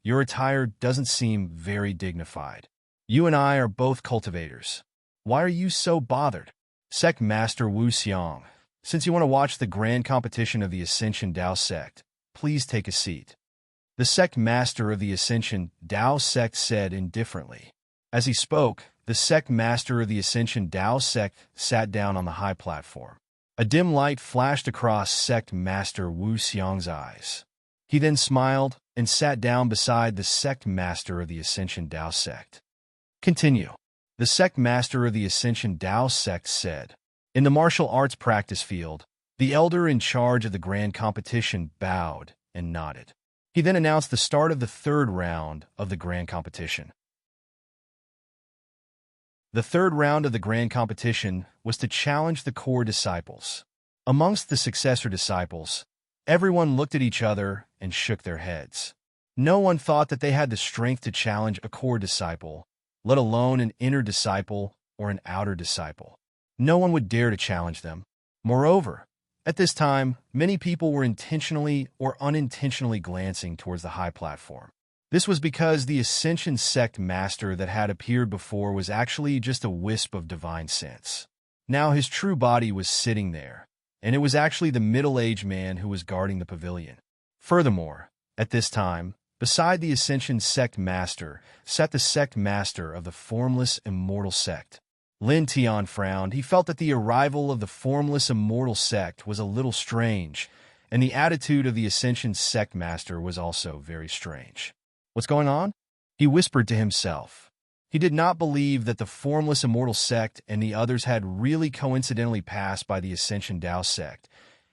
your attire doesn't seem very dignified. You and I are both cultivators. Why are you so bothered?" Sect Master Wu Xiang, since you want to watch the grand competition of the Ascension Dao sect, please take a seat. The Sect Master of the Ascension Dao sect said indifferently. As he spoke, the Sect Master of the Ascension Dao sect sat down on the high platform. A dim light flashed across Sect Master Wu Xiang's eyes. He then smiled and sat down beside the Sect Master of the Ascension Dao sect. Continue. The Sect Master of the Ascension Dao sect said. In the martial arts practice field, the elder in charge of the grand competition bowed and nodded. He then announced the start of the third round of the grand competition. The third round of the grand competition was to challenge the core disciples. Amongst the successor disciples, everyone looked at each other and shook their heads. No one thought that they had the strength to challenge a core disciple, let alone an inner disciple or an outer disciple. No one would dare to challenge them. Moreover, at this time, many people were intentionally or unintentionally glancing towards the high platform. This was because the Ascension sect master that had appeared before was actually just a wisp of divine sense. Now his true body was sitting there, and it was actually the middle-aged man who was guarding the pavilion. Furthermore, at this time, beside the Ascension sect master sat the sect master of the formless immortal sect. Lin Tian frowned. He felt that the arrival of the formless immortal sect was a little strange, and the attitude of the Ascension sect master was also very strange. What's going on? He whispered to himself. He did not believe that the formless immortal sect and the others had really coincidentally passed by the Ascension Dao sect,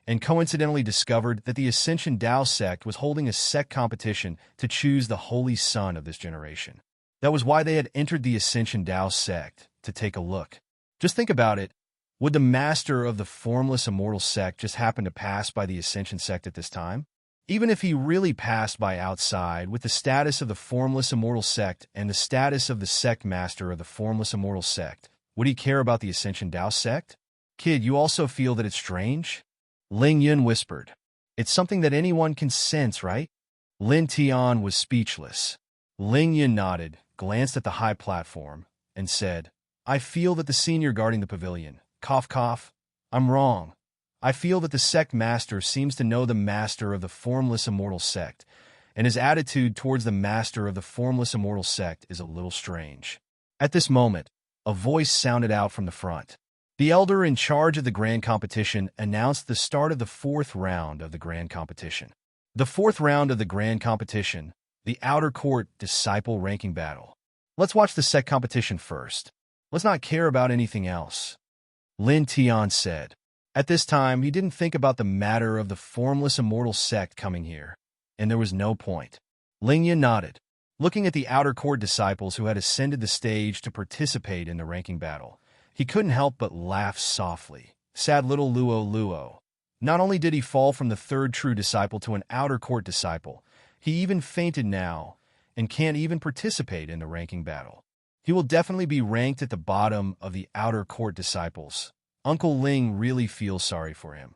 and coincidentally discovered that the Ascension Dao sect was holding a sect competition to choose the holy son of this generation. That was why they had entered the Ascension Dao sect, to take a look. Just think about it. Would the master of the formless immortal sect just happen to pass by the Ascension sect at this time? Even if he really passed by outside, with the status of the formless immortal sect and the status of the sect master of the formless immortal sect, would he care about the Ascension Dao sect? Kid, you also feel that it's strange? Ling Yun whispered. It's something that anyone can sense, right? Lin Tian was speechless. Ling Yun nodded, glanced at the high platform, and said, I feel that the senior guarding the pavilion, cough cough, I'm wrong. I feel that the sect master seems to know the master of the formless immortal sect, and his attitude towards the master of the formless immortal sect is a little strange. At this moment, a voice sounded out from the front. The elder in charge of the grand competition announced the start of the fourth round of the grand competition. The fourth round of the grand competition, the outer court disciple ranking battle. Let's watch the sect competition first. Let's not care about anything else, Lin Tian said. At this time, he didn't think about the matter of the formless immortal sect coming here, and there was no point. Ling Yun nodded, looking at the outer court disciples who had ascended the stage to participate in the ranking battle. He couldn't help but laugh softly. Sad little Luo. Not only did he fall from the third true disciple to an outer court disciple, he even fainted now and can't even participate in the ranking battle. He will definitely be ranked at the bottom of the outer court disciples. Uncle Ling really feels sorry for him.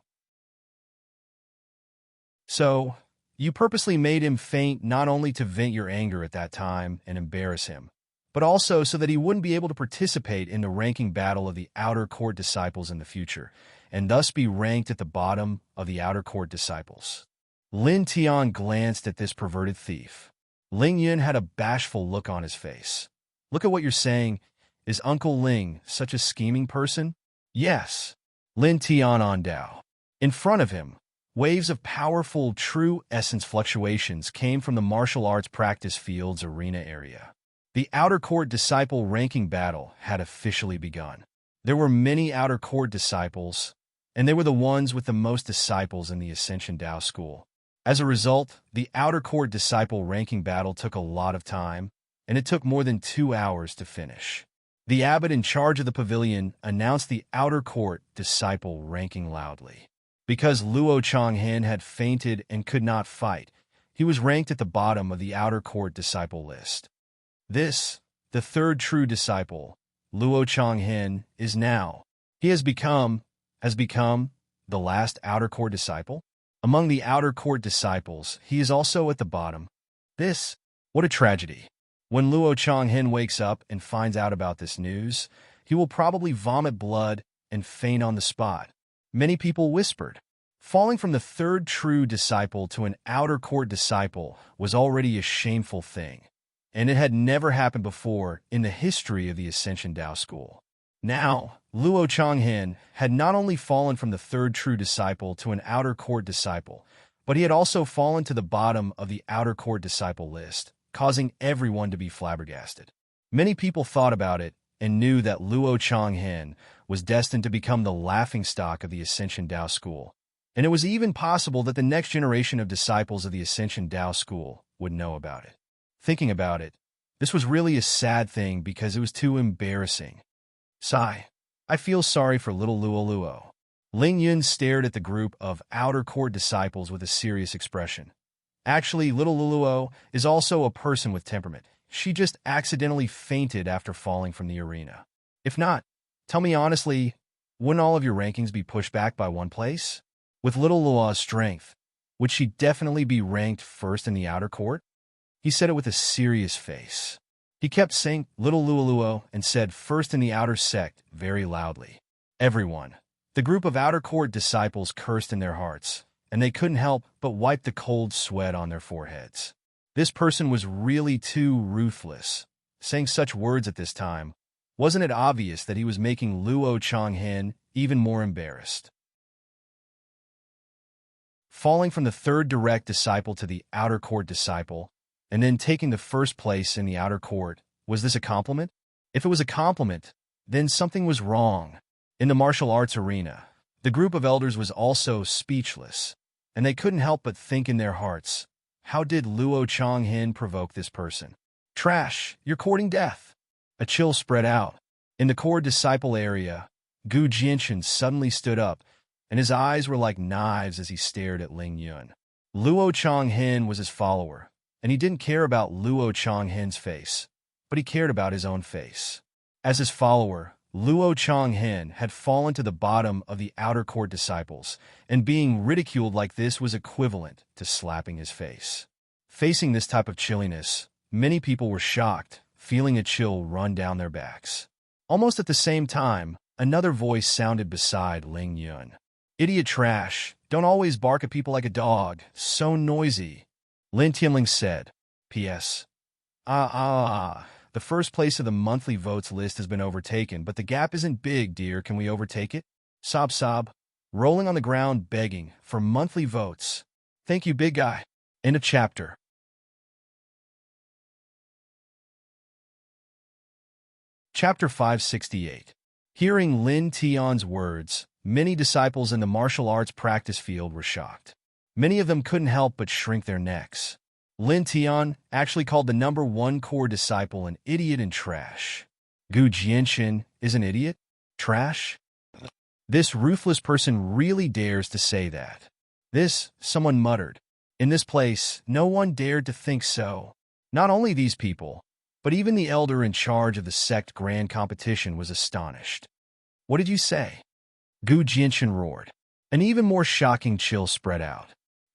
So, you purposely made him faint not only to vent your anger at that time and embarrass him, but also so that he wouldn't be able to participate in the ranking battle of the outer court disciples in the future, and thus be ranked at the bottom of the outer court disciples. Lin Tian glanced at this perverted thief. Ling Yun had a bashful look on his face. Look at what you're saying. Is Uncle Ling such a scheming person? Yes. Lin Tian on Dao. In front of him, waves of powerful true essence fluctuations came from the martial arts practice field's arena area. The outer court disciple ranking battle had officially begun. There were many outer court disciples, and they were the ones with the most disciples in the Ascension Dao school. As a result, the outer court disciple ranking battle took a lot of time, and it took more than 2 hours to finish. The abbot in charge of the pavilion announced the outer court disciple ranking loudly. Because Luo Changhen had fainted and could not fight, he was ranked at the bottom of the outer court disciple list. This, the third true disciple, Luo Changhen, is now. He has become the last outer court disciple. Among the outer court disciples, he is also at the bottom. What a tragedy. When Luo Changhen wakes up and finds out about this news, he will probably vomit blood and faint on the spot. Many people whispered. Falling from the third true disciple to an outer court disciple was already a shameful thing, and it had never happened before in the history of the Ascension Dao School. Now, Luo Changhen had not only fallen from the third true disciple to an outer court disciple, but he had also fallen to the bottom of the outer court disciple list, causing everyone to be flabbergasted. Many people thought about it and knew that Luo Changhen was destined to become the laughingstock of the Ascension Dao School, and it was even possible that the next generation of disciples of the Ascension Dao School would know about it. Thinking about it, this was really a sad thing because it was too embarrassing. Sigh. I feel sorry for little Luo. Ling Yun stared at the group of outer court disciples with a serious expression. Actually, little Luo is also a person with temperament. She just accidentally fainted after falling from the arena. If not, tell me honestly, Wouldn't all of your rankings be pushed back by one place? With little Lua's strength, would she definitely be ranked first in the outer court? He said it with a serious face. He kept saying little Luoluo and said first in the outer sect very loudly. Everyone, the group of outer court disciples cursed in their hearts, and they couldn't help but wipe the cold sweat on their foreheads. This person was really too ruthless. Saying such words at this time, wasn't it obvious that he was making Luo Changhen even more embarrassed? Falling from the third direct disciple to the outer court disciple, and then taking the first place in the outer court, was this a compliment? If it was a compliment, then something was wrong. In the martial arts arena, the group of elders was also speechless, and they couldn't help but think in their hearts, how did Luo Changhen provoke this person? Trash, you're courting death. A chill spread out. In the core disciple area, Gu Jinshan suddenly stood up, and his eyes were like knives as he stared at Ling Yun. Luo Changhen was his follower, and he didn't care about Luo Changhen's face, but he cared about his own face. As his follower, Luo Changhen had fallen to the bottom of the outer court disciples, and being ridiculed like this was equivalent to slapping his face. Facing this type of chilliness, many people were shocked, feeling a chill run down their backs. Almost at the same time, another voice sounded beside Ling Yun. Idiot trash, don't always bark at people like a dog, so noisy. Lin Tianling said. P.S. The first place of the monthly votes list has been overtaken, but the gap isn't big, dear, can we overtake it? Sob sob, rolling on the ground begging for monthly votes. Thank you, big guy. End of chapter. Chapter 568. Hearing Lin Tian's words, many disciples in the martial arts practice field were shocked. Many of them couldn't help but shrink their necks. Lin Tian actually called the #1 core disciple an idiot and trash. Gu Jinshan is an idiot? Trash? This ruthless person really dares to say that. This, someone muttered. In this place, no one dared to think so. Not only these people, but even the elder in charge of the sect grand competition was astonished. What did you say? Gu Jinshan roared. An even more shocking chill spread out.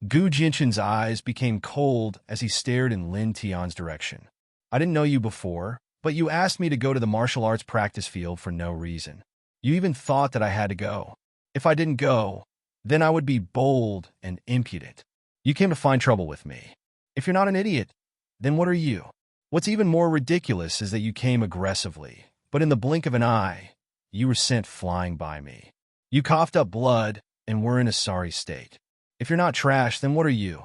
Gu Jinshan's eyes became cold as he stared in Lin Tian's direction. I didn't know you before, but you asked me to go to the martial arts practice field for no reason. You even thought that I had to go. If I didn't go, then I would be bold and impudent. You came to find trouble with me. If you're not an idiot, then what are you? What's even more ridiculous is that you came aggressively, but in the blink of an eye, you were sent flying by me. You coughed up blood and were in a sorry state. If you're not trash, then what are you?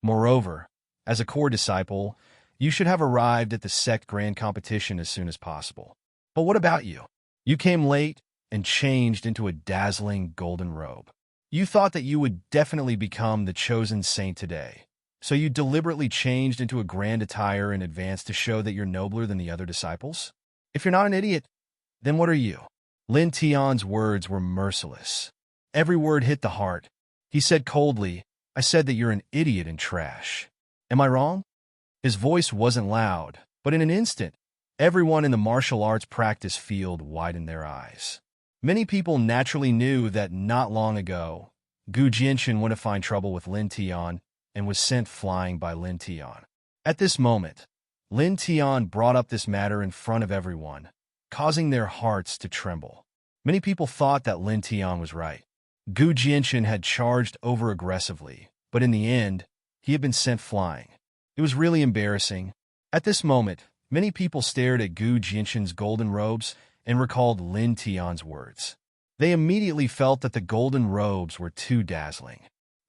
Moreover, as a core disciple, you should have arrived at the sect grand competition as soon as possible. But what about you? You came late and changed into a dazzling golden robe. You thought that you would definitely become the chosen saint today, so you deliberately changed into a grand attire in advance to show that you're nobler than the other disciples? If you're not an idiot, then what are you? Lin Tian's words were merciless. Every word hit the heart. He said coldly, I said that you're an idiot and trash. Am I wrong? His voice wasn't loud, but in an instant, everyone in the martial arts practice field widened their eyes. Many people naturally knew that not long ago, Gu Jinshan went to find trouble with Lin Tian and was sent flying by Lin Tian. At this moment, Lin Tian brought up this matter in front of everyone, causing their hearts to tremble. Many people thought that Lin Tian was right. Gu Jinshan had charged over aggressively, but in the end, he had been sent flying. It was really embarrassing. At this moment, many people stared at Gu Jinshan's golden robes and recalled Lin Tian's words. They immediately felt that the golden robes were too dazzling.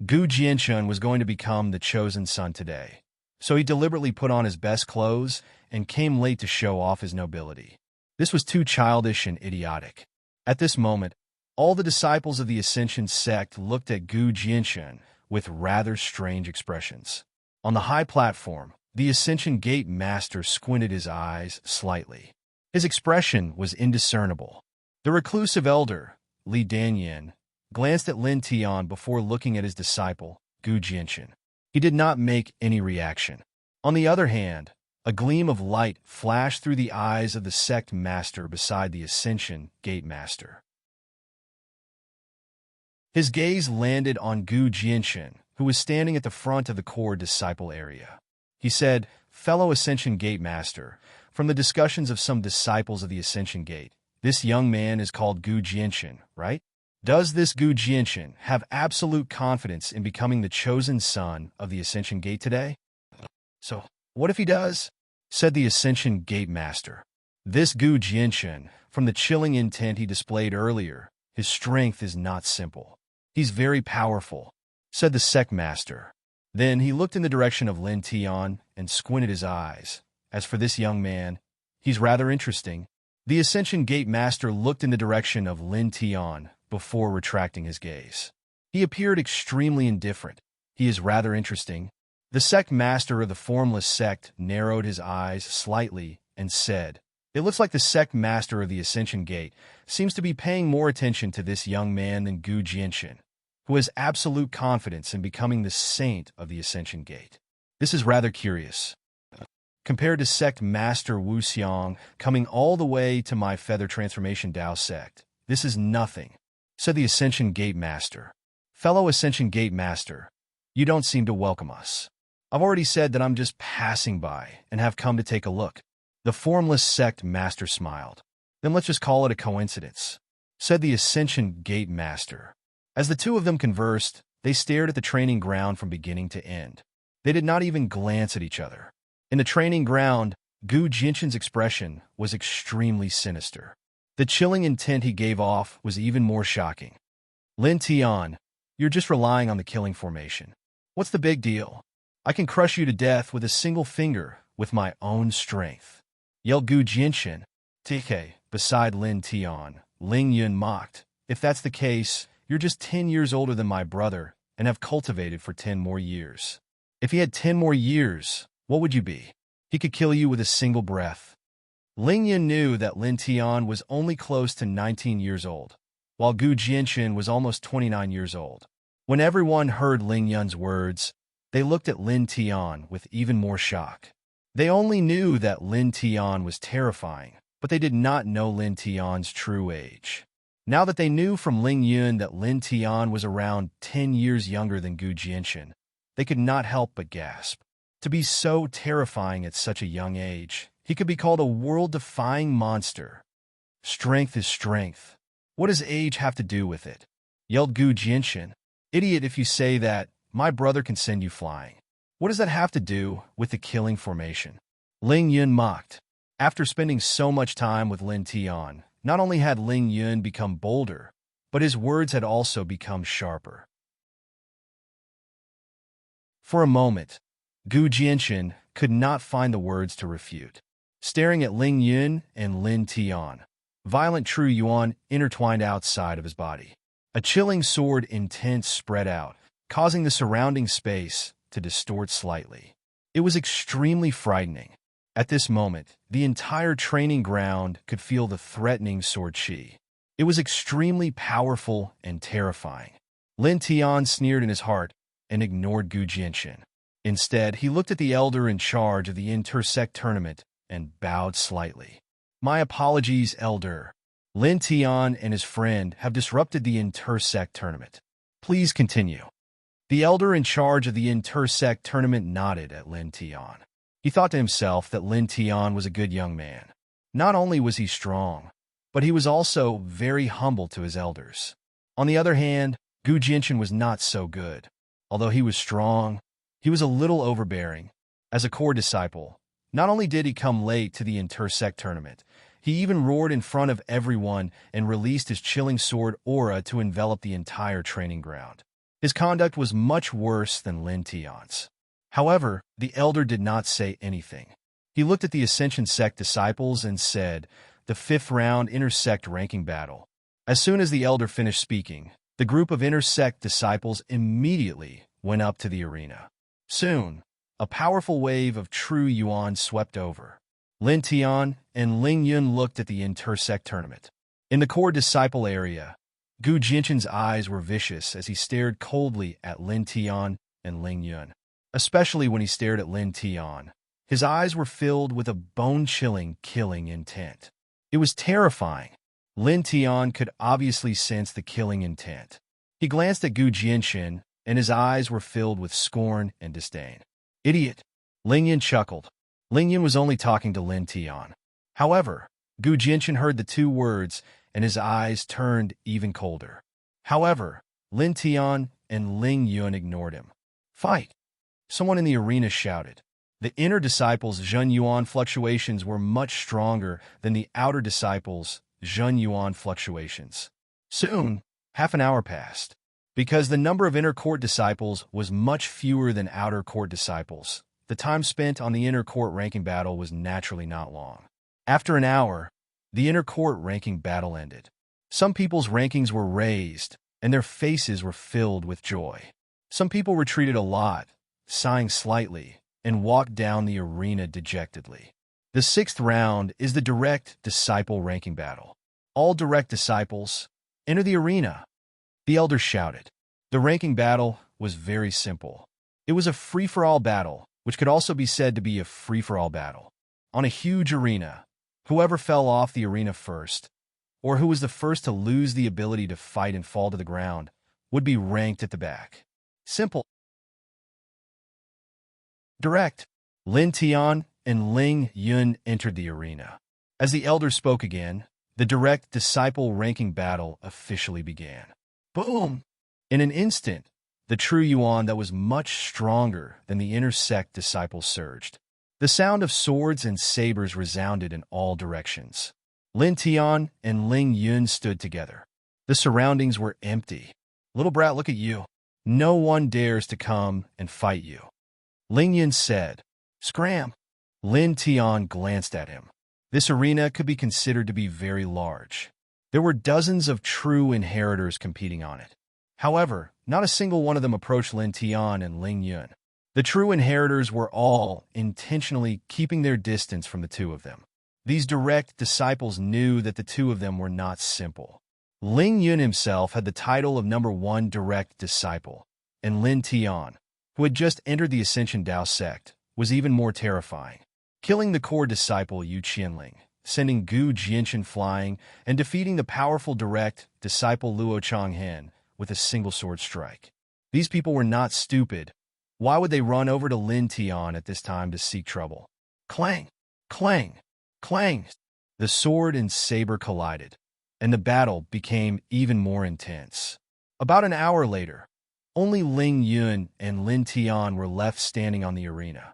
Gu Jinshan was going to become the chosen son today, so he deliberately put on his best clothes and came late to show off his nobility. This was too childish and idiotic. At this moment, all the disciples of the Ascension sect looked at Gu Jinshan with rather strange expressions. On the high platform, the Ascension Gate Master squinted his eyes slightly. His expression was indiscernible. The reclusive elder, Li Danyan, glanced at Lin Tian before looking at his disciple, Gu Jinshan. He did not make any reaction. On the other hand, a gleam of light flashed through the eyes of the sect master beside the Ascension Gate Master. His gaze landed on Gu Jinshin, who was standing at the front of the core disciple area. He said, "Fellow Ascension Gate Master, from the discussions of some disciples of the Ascension Gate, this young man is called Gu Jinshin, right? Does this Gu Jinshin have absolute confidence in becoming the chosen son of the Ascension Gate today?" "So, what if he does?" said the Ascension Gate Master. "This Gu Jinshin, from the chilling intent he displayed earlier, his strength is not simple. He's very powerful," said the Sect Master. Then he looked in the direction of Lin Tian and squinted his eyes. "As for this young man, he's rather interesting." The Ascension Gate Master looked in the direction of Lin Tian before retracting his gaze. He appeared extremely indifferent. "He is rather interesting." The Sect Master of the Formless Sect narrowed his eyes slightly and said, "It looks like the Sect Master of the Ascension Gate seems to be paying more attention to this young man than Gu Jinshin, who has absolute confidence in becoming the saint of the Ascension Gate. This is rather curious. Compared to Sect Master Wu Xiang coming all the way to my Feather Transformation Dao Sect, this is nothing," said the Ascension Gate Master. "Fellow Ascension Gate Master, you don't seem to welcome us. I've already said that I'm just passing by and have come to take a look." The Formless Sect Master smiled. "Then let's just call it a coincidence," said the Ascension Gate Master. As the two of them conversed, they stared at the training ground from beginning to end. They did not even glance at each other. In the training ground, Gu Jinshin's expression was extremely sinister. The chilling intent he gave off was even more shocking. "Lin Tian, you're just relying on the killing formation. What's the big deal? I can crush you to death with a single finger with my own strength," yelled Gu Jinshin. "TK," beside Lin Tian, Ling Yun mocked. "If that's the case, you're just 10 years older than my brother and have cultivated for 10 more years. If he had 10 more years, what would you be? He could kill you with a single breath." Ling Yun knew that Lin Tian was only close to 19 years old, while Gu Jinshin was almost 29 years old. When everyone heard Ling Yun's words, they looked at Lin Tian with even more shock. They only knew that Lin Tian was terrifying, but they did not know Lin Tian's true age. Now that they knew from Ling Yun that Lin Tian was around 10 years younger than Gu Jinshin, they could not help but gasp. To be so terrifying at such a young age, he could be called a world-defying monster. "Strength is strength. What does age have to do with it?" yelled Gu Jinshin. "Idiot if you say that my brother can send you flying. What does that have to do with the killing formation?" Ling Yun mocked. After spending so much time with Lin Tian, not only had Ling Yun become bolder, but his words had also become sharper. For a moment, Gu Jinshin could not find the words to refute. Staring at Ling Yun and Lin Tian, violent true yuan intertwined outside of his body. A chilling sword intent spread out, causing the surrounding space to distort slightly. It was extremely frightening. At this moment, the entire training ground could feel the threatening sword chi. It was extremely powerful and terrifying. Lin Tian sneered in his heart and ignored Gu Jinshin. Instead, he looked at the elder in charge of the Intersect tournament and bowed slightly. "My apologies, elder. Lin Tian and his friend have disrupted the Intersect tournament. Please continue." The elder in charge of the Intersect tournament nodded at Lin Tian. He thought to himself that Lin Tian was a good young man. Not only was he strong, but he was also very humble to his elders. On the other hand, Gu Jinshin was not so good. Although he was strong, he was a little overbearing. As a core disciple, not only did he come late to the Intersect tournament, he even roared in front of everyone and released his chilling sword aura to envelop the entire training ground. His conduct was much worse than Lin Tian's. However, the elder did not say anything. He looked at the Ascension Sect disciples and said, "The 5th round Intersect ranking battle." As soon as the elder finished speaking, the group of Intersect disciples immediately went up to the arena. Soon, a powerful wave of true yuan swept over. Lin Tian and Ling Yun looked at the Intersect tournament. In the core disciple area, Gu Jinshin's eyes were vicious as he stared coldly at Lin Tian and Ling Yun. Especially when he stared at Lin Tian, his eyes were filled with a bone-chilling, killing intent. It was terrifying. Lin Tian could obviously sense the killing intent. He glanced at Gu Jianxin, and his eyes were filled with scorn and disdain. Idiot! Ling Yun chuckled. Ling Yun was only talking to Lin Tian. However, Gu Jianxin heard the two words, and his eyes turned even colder. However, Lin Tian and Ling Yun ignored him. Fight! Someone in the arena shouted. The inner disciples' Zhen Yuan fluctuations were much stronger than the outer disciples' Zhen Yuan fluctuations. Soon, half an hour passed. Because the number of inner court disciples was much fewer than outer court disciples, the time spent on the inner court ranking battle was naturally not long. After an hour, the inner court ranking battle ended. Some people's rankings were raised, and their faces were filled with joy. Some people retreated a lot, sighing slightly, and walked down the arena dejectedly. The sixth round is the direct disciple ranking battle. All direct disciples, enter the arena. The elders shouted. The ranking battle was very simple. It was a free-for-all battle, which could also be said to be a free-for-all battle. On a huge arena, whoever fell off the arena first, or who was the first to lose the ability to fight and fall to the ground, would be ranked at the back. Simple. Direct. Lin Tian and Ling Yun entered the arena. As the elders spoke again, the direct disciple ranking battle officially began. Boom! In an instant, the true Yuan that was much stronger than the inner sect disciples surged. The sound of swords and sabers resounded in all directions. Lin Tian and Ling Yun stood together. The surroundings were empty. Little brat, look at you. No one dares to come and fight you. Ling Yun said. Scram! Lin Tian glanced at him. This arena could be considered to be very large. There were dozens of true inheritors competing on it. However, not a single one of them approached Lin Tian and Ling Yun. The true inheritors were all intentionally keeping their distance from the two of them. These direct disciples knew that the two of them were not simple. Ling Yun himself had the title of #1 direct disciple, and Lin Tian, who had just entered the Ascension Dao sect, was even more terrifying. Killing the core disciple Yu Qianling, sending Gu Jianxin flying, and defeating the powerful direct disciple Luo Changhen with a single sword strike. These people were not stupid. Why would they run over to Lin Tian at this time to seek trouble? Clang! Clang! Clang! The sword and saber collided, and the battle became even more intense. About an hour later, only Ling Yun and Lin Tian were left standing on the arena.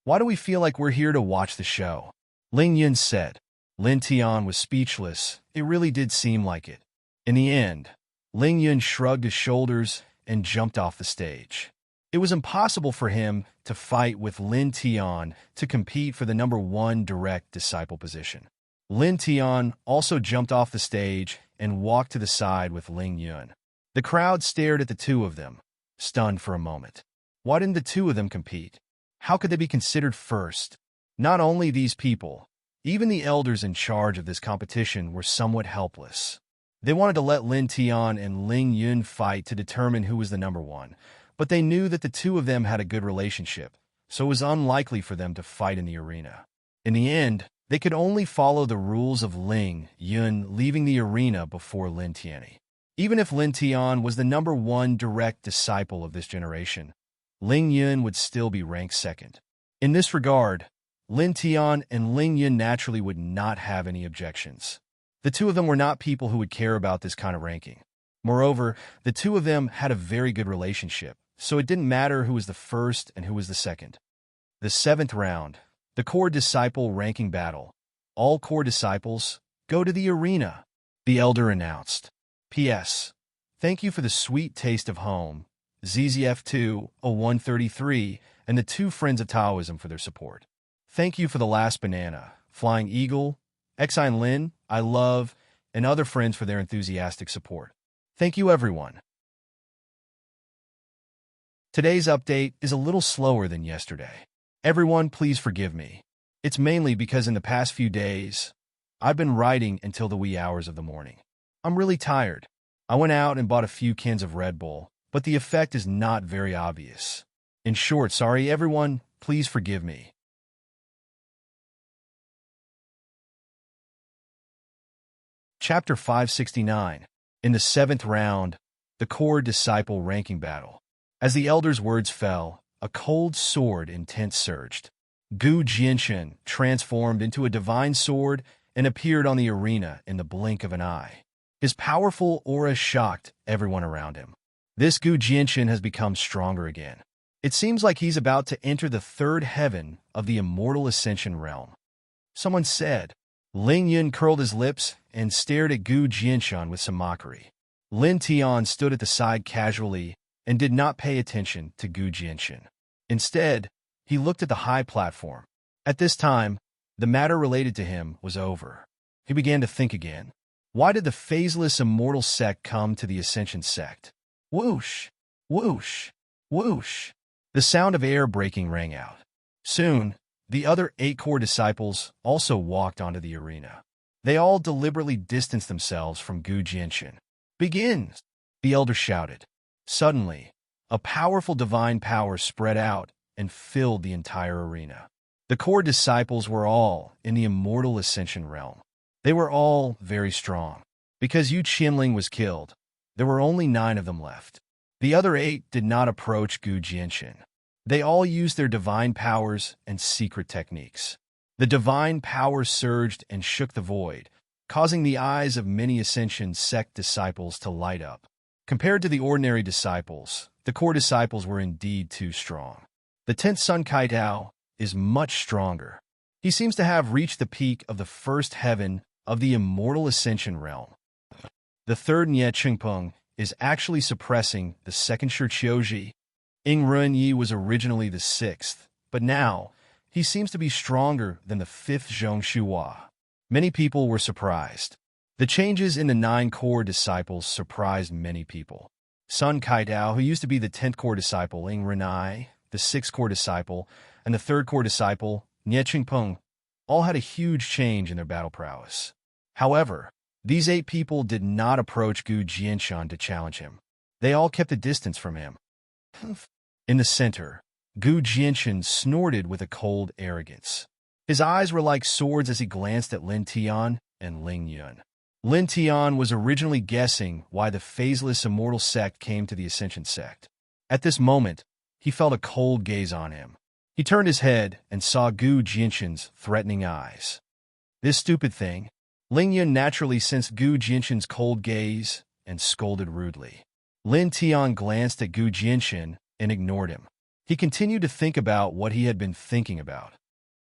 Why do we feel like we're here to watch the show? Ling Yun said. Lin Tian was speechless. It really did seem like it. In the end, Ling Yun shrugged his shoulders and jumped off the stage. It was impossible for him to fight with Lin Tian to compete for the #1 direct disciple position. Lin Tian also jumped off the stage and walked to the side with Ling Yun. The crowd stared at the two of them, stunned for a moment. Why didn't the two of them compete? How could they be considered first? Not only these people, even the elders in charge of this competition were somewhat helpless. They wanted to let Lin Tian and Ling Yun fight to determine who was the #1, but they knew that the two of them had a good relationship, so it was unlikely for them to fight in the arena. In the end, they could only follow the rules of Ling Yun leaving the arena before Lin Tian. Even if Lin Tian was the #1 direct disciple of this generation, Ling Yun would still be ranked second. In this regard, Lin Tian and Ling Yun naturally would not have any objections. The two of them were not people who would care about this kind of ranking. Moreover, the two of them had a very good relationship, so it didn't matter who was the first and who was the second. The 7th round, the core disciple ranking battle. All core disciples, go to the arena, the elder announced. P.S. Thank you for the sweet taste of home, ZZF2, 0133, and the two friends of Taoism for their support. Thank you for the last banana, Flying Eagle, Exine Lin, I Love, and other friends for their enthusiastic support. Thank you, everyone. Today's update is a little slower than yesterday. Everyone, please forgive me. It's mainly because in the past few days, I've been writing until the wee hours of the morning. I'm really tired. I went out and bought a few cans of Red Bull, but the effect is not very obvious. In short, sorry everyone, please forgive me. Chapter 569. In the 7th round, the core disciple ranking battle. As the elder's words fell, a cold sword intent surged. Gu Jinshin transformed into a divine sword and appeared on the arena in the blink of an eye. His powerful aura shocked everyone around him. This Gu Jinshin has become stronger again. It seems like he's about to enter the third heaven of the immortal ascension realm. Someone said. Ling Yun curled his lips and stared at Gu Jinshan with some mockery. Lin Tian stood at the side casually and did not pay attention to Gu Jinshan. Instead, he looked at the high platform. At this time, the matter related to him was over. He began to think again. Why did the phaseless immortal sect come to the Ascension sect? Whoosh! Whoosh! Whoosh! The sound of air breaking rang out. Soon, the other 8 core disciples also walked onto the arena. They all deliberately distanced themselves from Gu Jinshin. Begins! The elder shouted. Suddenly, a powerful divine power spread out and filled the entire arena. The core disciples were all in the immortal ascension realm. They were all very strong. Because Yu Qianling was killed, there were only 9 of them left. The other 8 did not approach Gu Jinshin. They all used their divine powers and secret techniques. The divine power surged and shook the void, causing the eyes of many Ascension sect disciples to light up. Compared to the ordinary disciples, the core disciples were indeed too strong. The 10th Sun Kaitao is much stronger. He seems to have reached the peak of the first heaven of the immortal Ascension realm. The 3rd Nye Chengpeng is actually suppressing the 2nd Shirqiuji. Ying Renyi was originally the 6th, but now he seems to be stronger than the 5th Zhong Shuhua. Many people were surprised. The changes in the 9 core disciples surprised many people. Sun Kaitao, who used to be the 10th core disciple, Ying Renai, the 6th core disciple, and the 3rd core disciple, Nye Chengpeng, all had a huge change in their battle prowess. However, these 8 people did not approach Gu Jinshan to challenge him. They all kept a distance from him. In the center, Gu Jinshan snorted with a cold arrogance. His eyes were like swords as he glanced at Lin Tian and Ling Yun. Lin Tian was originally guessing why the phaseless immortal sect came to the Ascension sect. At this moment, he felt a cold gaze on him. He turned his head and saw Gu Jinshan's threatening eyes. This stupid thing. Ling Yun naturally sensed Gu Jinshan's cold gaze and scolded rudely. Lin Tian glanced at Gu Jinshan and ignored him. He continued to think about what he had been thinking about.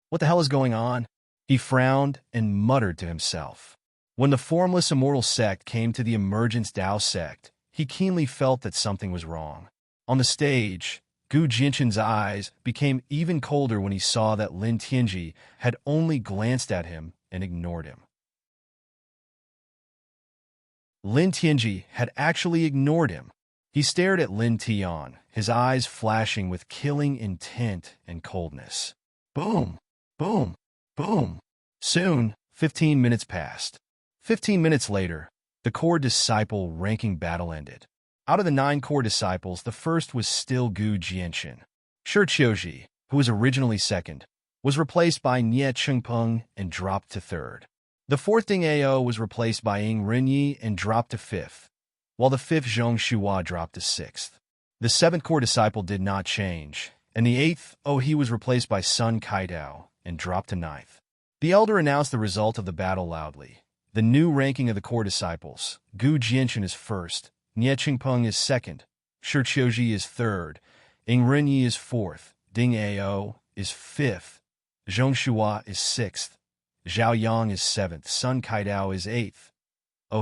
What the hell is going on? He frowned and muttered to himself. When the formless immortal sect came to the Emergence Dao sect, he keenly felt that something was wrong. On the stage, Gu Jinshan's eyes became even colder when he saw that Lin Tianji had only glanced at him and ignored him. Lin Tianji had actually ignored him. He stared at Lin Tian, his eyes flashing with killing intent and coldness. Boom! Boom! Boom! Soon, 15 minutes passed. 15 minutes later, the core disciple ranking battle ended. Out of the 9 core disciples, the first was still Gu Jinshan. Shirqiuji, who was originally 2nd, was replaced by Nye Chengpeng and dropped to 3rd. The 4th Ding Ao was replaced by Ying Renyi and dropped to 5th, while the 5th Zhong Shuhua dropped to 6th. The 7th core disciple did not change, and the 8th He was replaced by Sun Kaitao and dropped to 9th. The elder announced the result of the battle loudly. The new ranking of the core disciples: Gu Jinshan is 1st, Nye Chengpeng is 2nd, Shirqiuji is 3rd, Ying Renyi is 4th, Ding Ao is 5th, Zhong Shuhua is 6th, Zhao Yang is 7th, Sun Kaitao is 8th,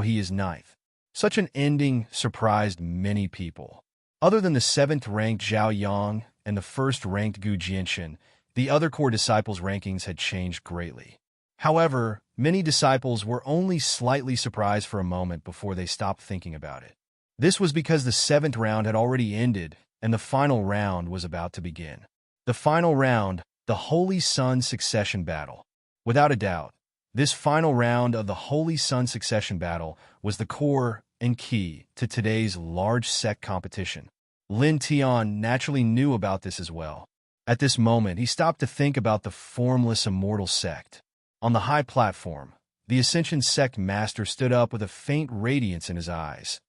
He is 9th. Such an ending surprised many people. Other than the 7th-ranked Zhao Yang and the 1st-ranked Gu Jinshan, the other core disciples' rankings had changed greatly. However, many disciples were only slightly surprised for a moment before they stopped thinking about it. This was because the 7th round had already ended and the final round was about to begin. The final round, the Holy Sun Succession Battle. Without a doubt, this final round of the Holy Sun Succession Battle was the core and key to today's large sect competition. Lin Tian naturally knew about this as well. At this moment, he stopped to think about the formless immortal sect. On the high platform, the Ascension sect master stood up with a faint radiance in his eyes.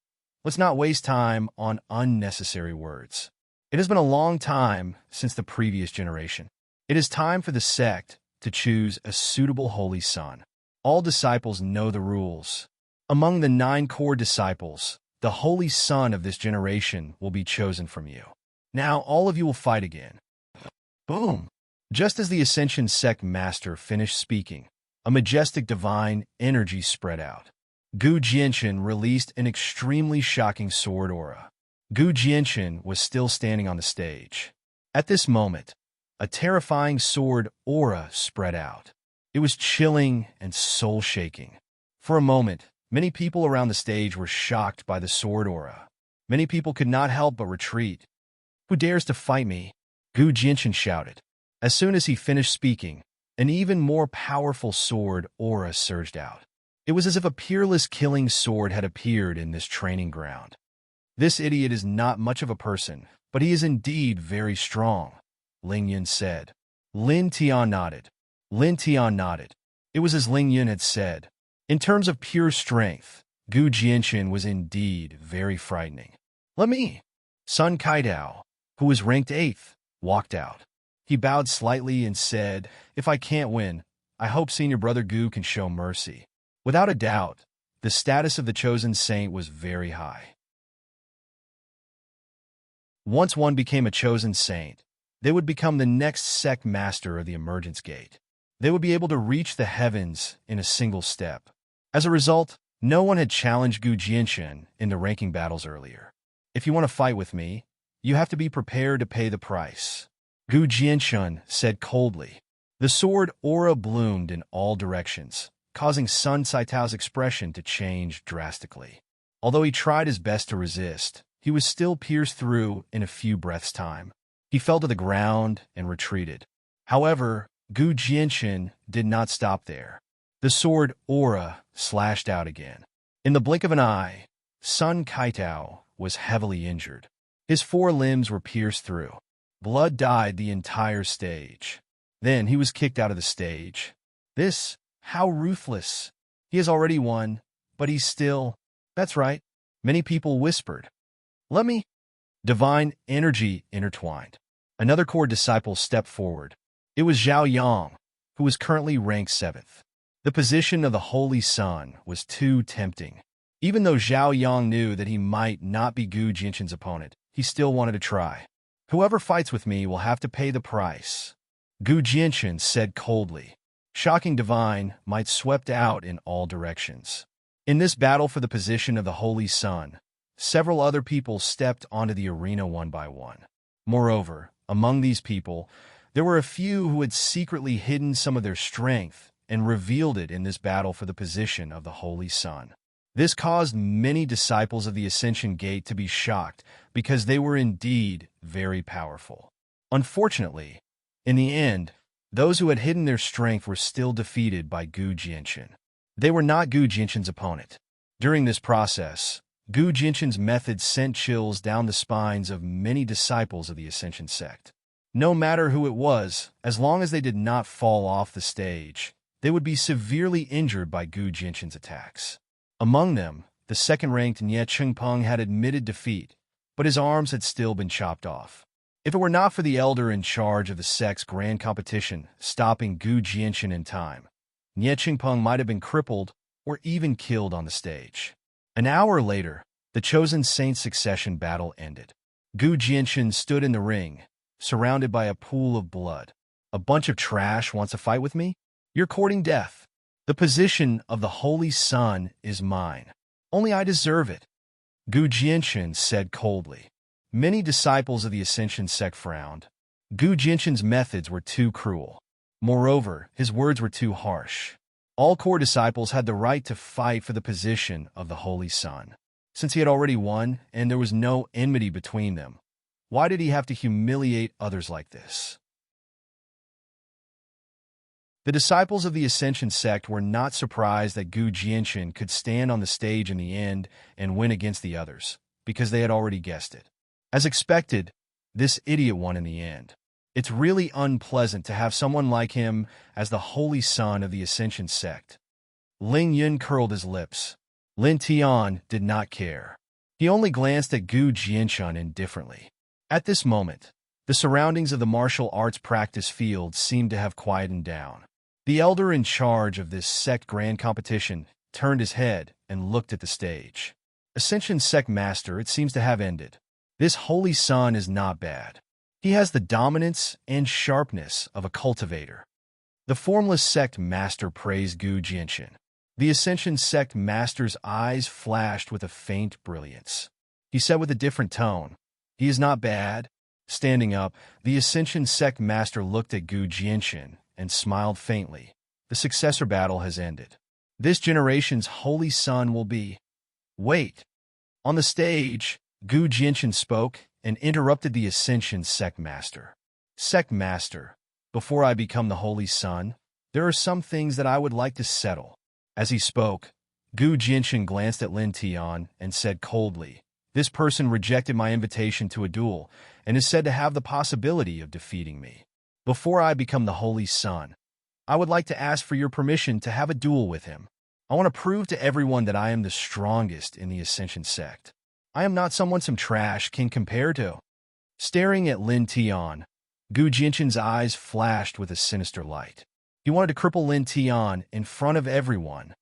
Let's not waste time on unnecessary words. It has been a long time since the previous generation. It is time for the sect to choose a suitable holy son. All disciples know the rules. Among the 9 core disciples, the holy son of this generation will be chosen from you. Now all of you will fight again. Boom! Just as the Ascension sect master finished speaking, a majestic divine energy spread out. Gu Jianchen released an extremely shocking sword aura. Gu Jianchen was still standing on the stage. At this moment, a terrifying sword aura spread out. It was chilling and soul-shaking. For a moment, many people around the stage were shocked by the sword aura. Many people could not help but retreat. "Who dares to fight me?" Gu Jianchen shouted. As soon as he finished speaking, an even more powerful sword aura surged out. It was as if a peerless killing sword had appeared in this training ground. "This idiot is not much of a person, but he is indeed very strong," Ling Yun said. Lin Tian nodded. Lin Tian nodded. It was as Ling Yun had said. In terms of pure strength, Gu Jianchen was indeed very frightening. "Let me." Sun Kaidao, who was ranked 8th, walked out. He bowed slightly and said, "If I can't win, I hope senior brother Gu can show mercy." Without a doubt, the status of the chosen saint was very high. Once one became a chosen saint, they would become the next sect master of the emergence gate. They would be able to reach the heavens in a single step. As a result, no one had challenged Gu Jianchen in the ranking battles earlier. "If you want to fight with me, you have to be prepared to pay the price," Gu Jianchen said coldly. The sword aura bloomed in all directions, causing Sun Caitao's expression to change drastically. Although he tried his best to resist, he was still pierced through in a few breaths' time. He fell to the ground and retreated. However, Gu Jianchen did not stop there. The sword aura slashed out again. In the blink of an eye, Sun Caitao was heavily injured. His 4 limbs were pierced through. Blood dyed the entire stage. Then he was kicked out of the stage. How ruthless. He has already won, but he's still... That's right. Many people whispered. "Let me..." Divine energy intertwined. Another core disciple stepped forward. It was Zhao Yang, who was currently ranked 7th. The position of the Holy Son was too tempting. Even though Zhao Yang knew that he might not be Gu Jianchen's opponent, he still wanted to try. "Whoever fights with me will have to pay the price," Gu Jianchen said coldly. Shocking divine might swept out in all directions. In this battle for the position of the Holy Son, several other people stepped onto the arena one by one. Moreover, among these people, there were a few who had secretly hidden some of their strength and revealed it in this battle for the position of the Holy Son. This caused many disciples of the Ascension Gate to be shocked because they were indeed very powerful. Unfortunately, in the end, those who had hidden their strength were still defeated by Gu Jianchen. They were not Gu Jianchen's opponent. During this process, Gu Jianchen's method sent chills down the spines of many disciples of the Ascension sect. No matter who it was, as long as they did not fall off the stage, they would be severely injured by Gu Jianchen's attacks. Among them, the second-ranked Nie Chengpeng had admitted defeat, but his arms had still been chopped off. If it were not for the elder in charge of the sect's grand competition stopping Gu Jianchen in time, Nie Chengpeng might have been crippled or even killed on the stage. An hour later, the chosen saint succession battle ended. Gu Jianchen stood in the ring, surrounded by a pool of blood. "A bunch of trash wants to fight with me? You're courting death. The position of the Holy Son is mine. Only I deserve it," Gu Jianchen said coldly. Many disciples of the Ascension sect frowned. Gu Jianchen's methods were too cruel. Moreover, his words were too harsh. All core disciples had the right to fight for the position of the Holy Son. Since he had already won and there was no enmity between them, why did he have to humiliate others like this? The disciples of the Ascension sect were not surprised that Gu Jianchen could stand on the stage in the end and win against the others, because they had already guessed it. As expected, this idiot won in the end. It's really unpleasant to have someone like him as the Holy Son of the Ascension sect. Ling Yun curled his lips. Lin Tian did not care. He only glanced at Gu Jianchun indifferently. At this moment, the surroundings of the martial arts practice field seemed to have quietened down. The elder in charge of this sect grand competition turned his head and looked at the stage. Ascension Sect Master, it seems to have ended. This holy son is not bad. He has the dominance and sharpness of a cultivator. The Formless Sect Master praised Gu Jianchun. The Ascension Sect Master's eyes flashed with a faint brilliance. He said with a different tone, "He is not bad." Standing up, the Ascension Sect Master looked at Gu Jianchun and smiled faintly. The successor battle has ended. This generation's holy son will be... Wait. On the stage, Gu Jianchun spoke and interrupted the Ascension Sect Master. Sect Master, before I become the holy son, there are some things that I would like to settle. As he spoke, Gu Jianchun glanced at Lin Tian and said coldly, "This person rejected my invitation to a duel and is said to have the possibility of defeating me. Before I become the holy son, I would like to ask for your permission to have a duel with him. I want to prove to everyone that I am the strongest in the Ascension Sect. I am not someone some trash can compare to." Staring at Lin Tian, Gu Jianchun's eyes flashed with a sinister light. He wanted to cripple Lin Tian in front of everyone.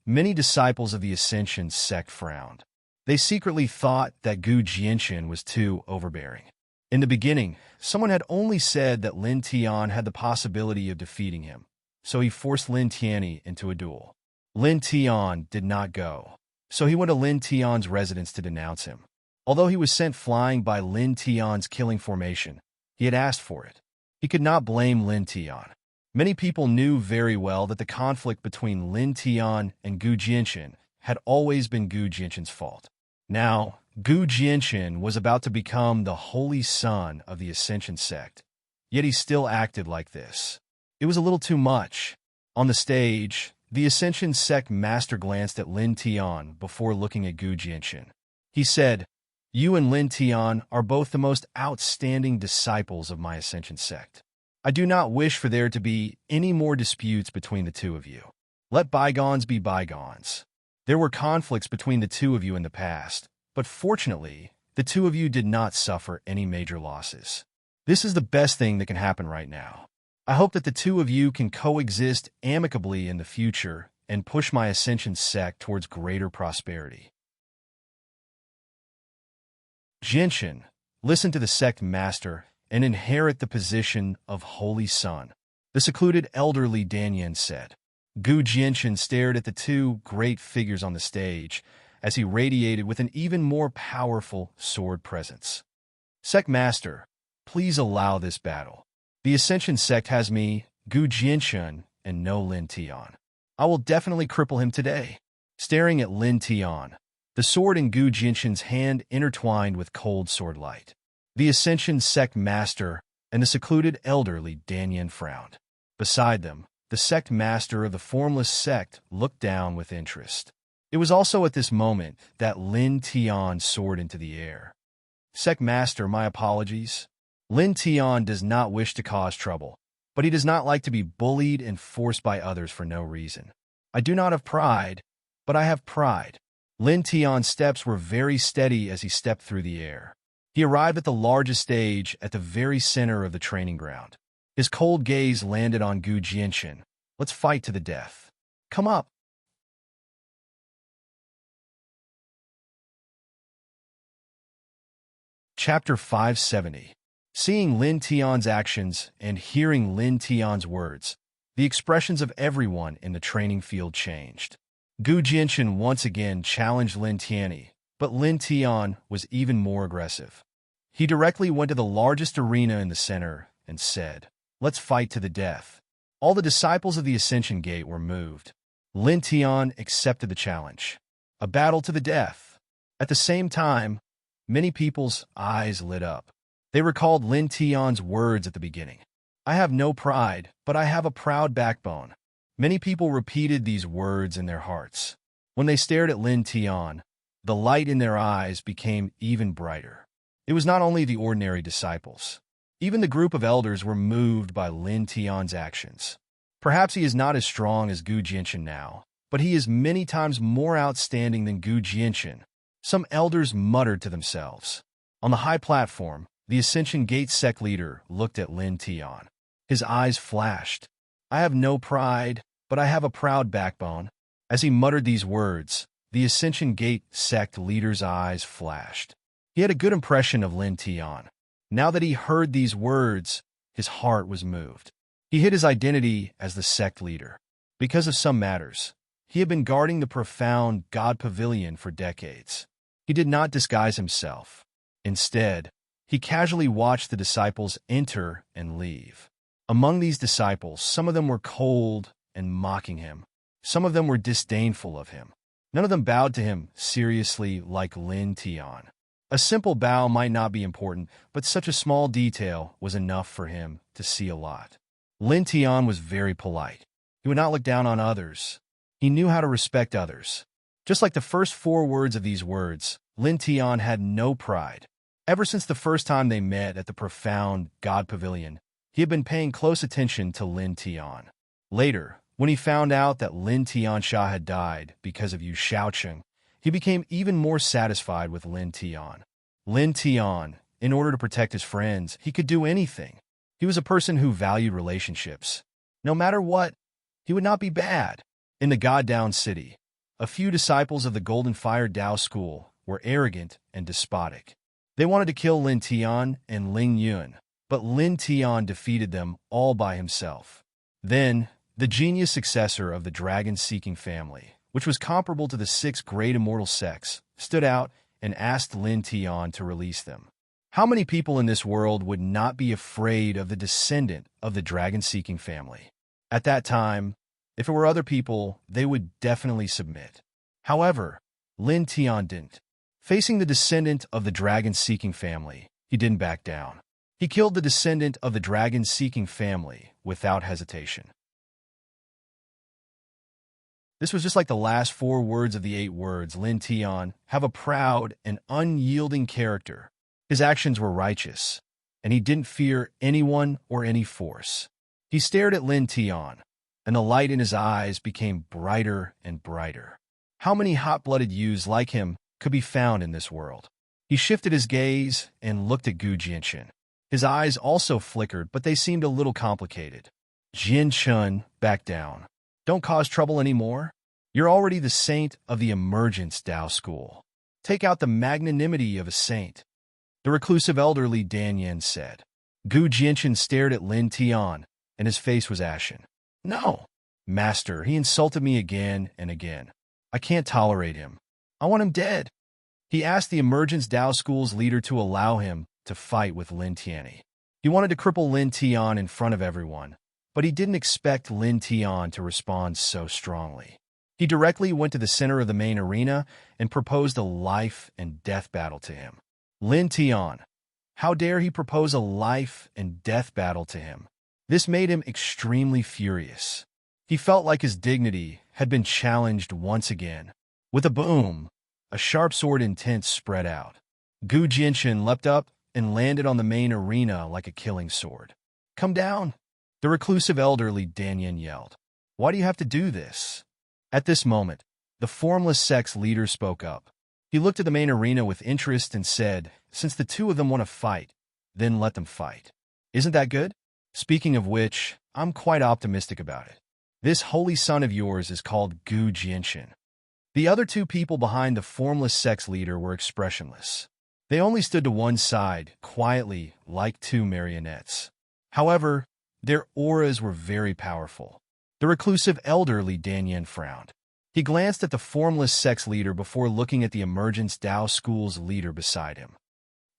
Many disciples of the Ascension Sect frowned. They secretly thought that Gu Jianchun was too overbearing. In the beginning, someone had only said that Lin Tian had the possibility of defeating him, so he forced Lin Tianyi into a duel. Lin Tian did not go, so he went to Lin Tian's residence to denounce him. Although he was sent flying by Lin Tian's killing formation, he had asked for it. He could not blame Lin Tian. Many people knew very well that the conflict between Lin Tian and Gu Jianchun had always been Gu Jianchun's fault. Now, Gu Jianchun was about to become the holy son of the Ascension Sect, yet he still acted like this. It was a little too much. On the stage, the Ascension Sect Master glanced at Lin Tian before looking at Gu Jianchun. He said, "You and Lin Tian are both the most outstanding disciples of my Ascension Sect. I do not wish for there to be any more disputes between the two of you. Let bygones be bygones. There were conflicts between the two of you in the past, but fortunately, the two of you did not suffer any major losses. This is the best thing that can happen right now. I hope that the two of you can coexist amicably in the future and push my Ascension Sect towards greater prosperity." Jianchun, listen to the Sect Master and inherit the position of Holy Son, the secluded elderly Danyan said. Gu Jianchun stared at the two great figures on the stage as he radiated with an even more powerful sword presence. "Sect Master, please allow this battle. The Ascension Sect has me, Gu Jianchun, and no Lin Tian. I will definitely cripple him today." Staring at Lin Tian, the sword in Gu Jianchun's hand intertwined with cold sword light. The Ascension Sect Master and the secluded elderly Danyan frowned. Beside them, the Sect Master of the Formless Sect looked down with interest. It was also at this moment that Lin Tian soared into the air. "Sect Master, my apologies. Lin Tian does not wish to cause trouble, but he does not like to be bullied and forced by others for no reason. I do not have pride, but I have pride." Lin Tian's steps were very steady as he stepped through the air. He arrived at the largest stage at the very center of the training ground. His cold gaze landed on Gu Jianchun. "Let's fight to the death. Come up." Chapter 570. Seeing Lin Tian's actions and hearing Lin Tian's words, the expressions of everyone in the training field changed. Gu Jianchun once again challenged Lin Tianyi, but Lin Tian was even more aggressive. He directly went to the largest arena in the center and said, "Let's fight to the death." All the disciples of the Ascension Gate were moved. Lin Tian accepted the challenge. A battle to the death. At the same time, many people's eyes lit up. They recalled Lin Tian's words at the beginning. "I have no pride, but I have a proud backbone." Many people repeated these words in their hearts. When they stared at Lin Tian, the light in their eyes became even brighter. It was not only the ordinary disciples. Even the group of elders were moved by Lin Tian's actions. Perhaps he is not as strong as Gu Jianchun now, but he is many times more outstanding than Gu Jianchun. Some elders muttered to themselves. On the high platform, the Ascension Gate sect leader looked at Lin Tian. His eyes flashed. "I have no pride, but I have a proud backbone." As he muttered these words, the Ascension Gate sect leader's eyes flashed. He had a good impression of Lin Tian. Now that he heard these words, his heart was moved. He hid his identity as the sect leader. Because of some matters, he had been guarding the profound God Pavilion for decades. He did not disguise himself. Instead, he casually watched the disciples enter and leave. Among these disciples, some of them were cold and mocking him. Some of them were disdainful of him. None of them bowed to him seriously like Lin Tian. A simple bow might not be important, but such a small detail was enough for him to see a lot. Lin Tian was very polite. He would not look down on others. He knew how to respect others. Just like the first 4 words of these words, Lin Tian had no pride. Ever since the first time they met at the profound God Pavilion, he had been paying close attention to Lin Tian. Later, when he found out that Lin Tiansha had died because of Yu Shaocheng, he became even more satisfied with Lin Tian. Lin Tian, in order to protect his friends, he could do anything. He was a person who valued relationships. No matter what, he would not be bad. In the God-Down City, a few disciples of the Golden Fire Dao School were arrogant and despotic. They wanted to kill Lin Tian and Ling Yun, but Lin Tian defeated them all by himself. Then, the genius successor of the dragon-seeking family, which was comparable to the 6 great immortal sects, stood out and asked Lin Tian to release them. How many people in this world would not be afraid of the descendant of the dragon-seeking family? At that time, if it were other people, they would definitely submit. However, Lin Tian didn't. Facing the descendant of the dragon-seeking family, he didn't back down. He killed the descendant of the dragon-seeking family without hesitation. This was just like the last 4 words of the 8 words. Lin Tian, have a proud and unyielding character. His actions were righteous, and he didn't fear anyone or any force. He stared at Lin Tian, and the light in his eyes became brighter and brighter. How many hot-blooded youths like him could be found in this world? He shifted his gaze and looked at Gu Jianchen. His eyes also flickered, but they seemed a little complicated. Jianchen, back down. Don't cause trouble anymore. You're already the saint of the Emergence Dao School. Take out the magnanimity of a saint. The reclusive elderly Dan Yen said. Gu Jianchen stared at Lin Tian, and his face was ashen. No, master, he insulted me again and again. I can't tolerate him. I want him dead. He asked the Emergence Dao School's leader to allow him to fight with Lin Tian. He wanted to cripple Lin Tian in front of everyone, but he didn't expect Lin Tian to respond so strongly. He directly went to the center of the main arena and proposed a life and death battle to him. Lin Tian, how dare he propose a life and death battle to him? This made him extremely furious. He felt like his dignity had been challenged once again. With a boom, a sharp sword intent spread out. Gu Jianchen leapt up and landed on the main arena like a killing sword. Come down. The reclusive elderly Dan Yen yelled. Why do you have to do this? At this moment, the formless sect's leader spoke up. He looked at the main arena with interest and said, since the 2 of them want to fight, then let them fight. Isn't that good? Speaking of which, I'm quite optimistic about it. This holy son of yours is called Gu Jianchen. The other 2 people behind the formless sect's leader were expressionless. They only stood to one side, quietly, like 2 marionettes. However, their auras were very powerful. The reclusive elderly Dan Yen frowned. He glanced at the formless sect's leader before looking at the Emergence Dao School's leader beside him.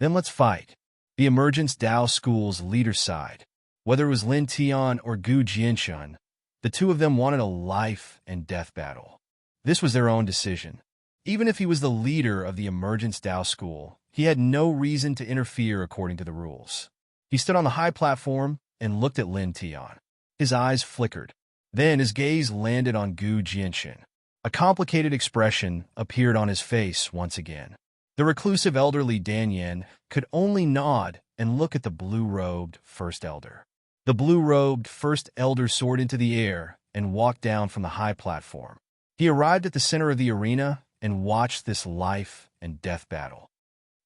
Then let's fight. The Emergence Dao School's leader sighed. Whether it was Lin Tian or Gu Jianchen, the 2 of them wanted a life and death battle. This was their own decision. Even if he was the leader of the Emergence Dao School, he had no reason to interfere according to the rules. He stood on the high platform and looked at Lin Tian. His eyes flickered. Then his gaze landed on Gu Jianchen. A complicated expression appeared on his face once again. The reclusive elderly Dan Yen could only nod and look at the blue-robed first elder. The blue-robed first elder soared into the air and walked down from the high platform. He arrived at the center of the arena and watch this life and death battle.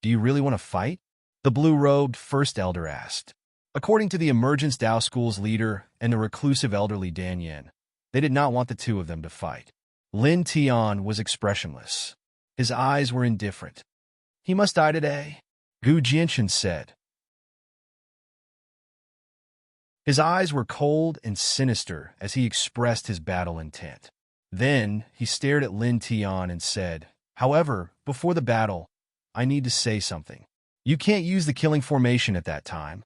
Do you really want to fight? The blue-robed First Elder asked. According to the Emergence Dao School's leader and the reclusive elderly Dan Yin, they did not want the two of them to fight. Lin Tian was expressionless. His eyes were indifferent. He must die today, Gu Jinshan said. His eyes were cold and sinister as he expressed his battle intent. Then he stared at Lin Tian and said, "However, before the battle, I need to say something. You can't use the killing formation at that time."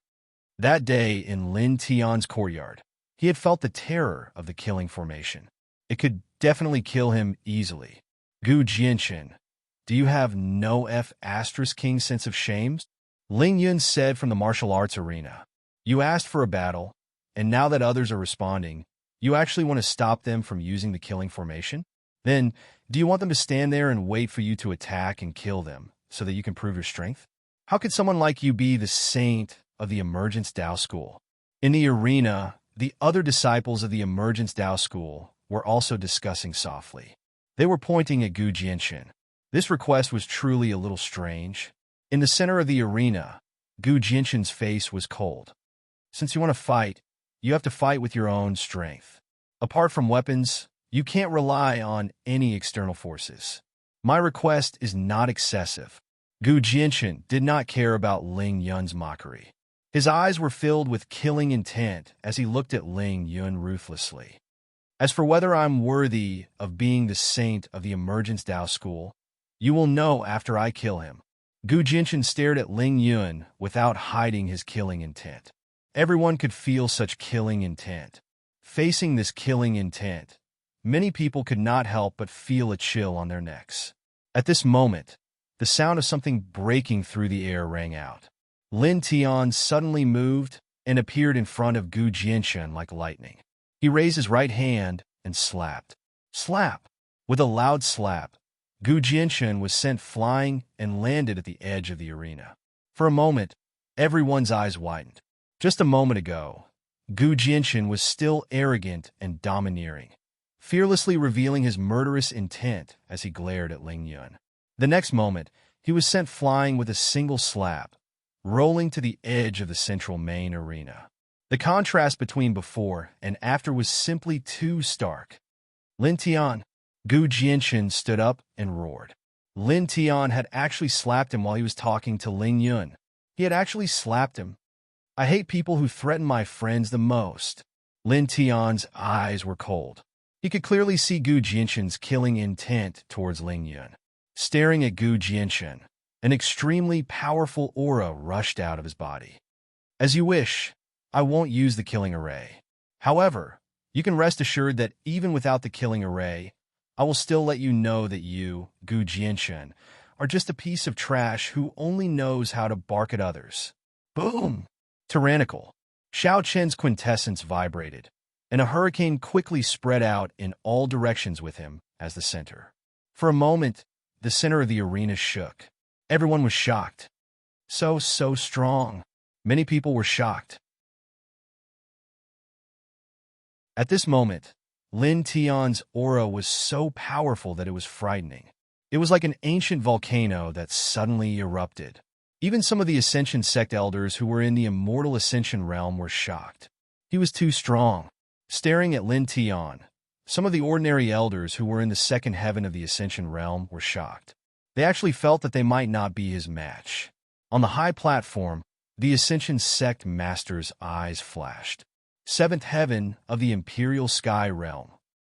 That day in Lin Tian's courtyard, he had felt the terror of the killing formation. It could definitely kill him easily. Gu Jinshan, do you have no F***king sense of shame? Ling Yun said from the martial arts arena. You asked for a battle, and now that others are responding, you actually want to stop them from using the killing formation? Then, do you want them to stand there and wait for you to attack and kill them so that you can prove your strength? How could someone like you be the saint of the Emergence Dao School? In the arena, the other disciples of the Emergence Dao School were also discussing softly. They were pointing at Gu Jinshan. This request was truly a little strange. In the center of the arena, Gu Jinshan's face was cold. Since you want to fight, you have to fight with your own strength. Apart from weapons, you can't rely on any external forces. My request is not excessive. Gu Jinshan did not care about Ling Yun's mockery. His eyes were filled with killing intent as he looked at Ling Yun ruthlessly. As for whether I'm worthy of being the saint of the Emergence Dao School, you will know after I kill him. Gu Jinshan stared at Ling Yun without hiding his killing intent. Everyone could feel such killing intent. Facing this killing intent, many people could not help but feel a chill on their necks. At this moment, the sound of something breaking through the air rang out. Lin Tian suddenly moved and appeared in front of Gu Jinshan like lightning. He raised his right hand and slapped. Slap! With a loud slap, Gu Jinshan was sent flying and landed at the edge of the arena. For a moment, everyone's eyes widened. Just a moment ago, Gu Jinshan was still arrogant and domineering, fearlessly revealing his murderous intent as he glared at Ling Yun. The next moment, he was sent flying with a single slap, rolling to the edge of the central main arena. The contrast between before and after was simply too stark. Lin Tian, Gu Jinshan stood up and roared. Lin Tian had actually slapped him while he was talking to Ling Yun. He had actually slapped him. I hate people who threaten my friends the most. Lin Tian's eyes were cold. He could clearly see Gu Jinshan's killing intent towards Ling Yun. Staring at Gu Jinshan, an extremely powerful aura rushed out of his body. As you wish, I won't use the killing array. However, you can rest assured that even without the killing array, I will still let you know that you, Gu Jinshan, are just a piece of trash who only knows how to bark at others. Boom! Tyrannical. Xiao Chen's quintessence vibrated, and a hurricane quickly spread out in all directions with him as the center. For a moment, the center of the arena shook. Everyone was shocked. So strong. Many people were shocked. At this moment, Lin Tian's aura was so powerful that it was frightening. It was like an ancient volcano that suddenly erupted. Even some of the Ascension sect elders who were in the immortal Ascension realm were shocked. He was too strong. Staring at Lin Tian, some of the ordinary elders who were in the second heaven of the Ascension realm were shocked. They actually felt that they might not be his match. On the high platform, the Ascension sect master's eyes flashed. Seventh heaven of the Imperial Sky realm.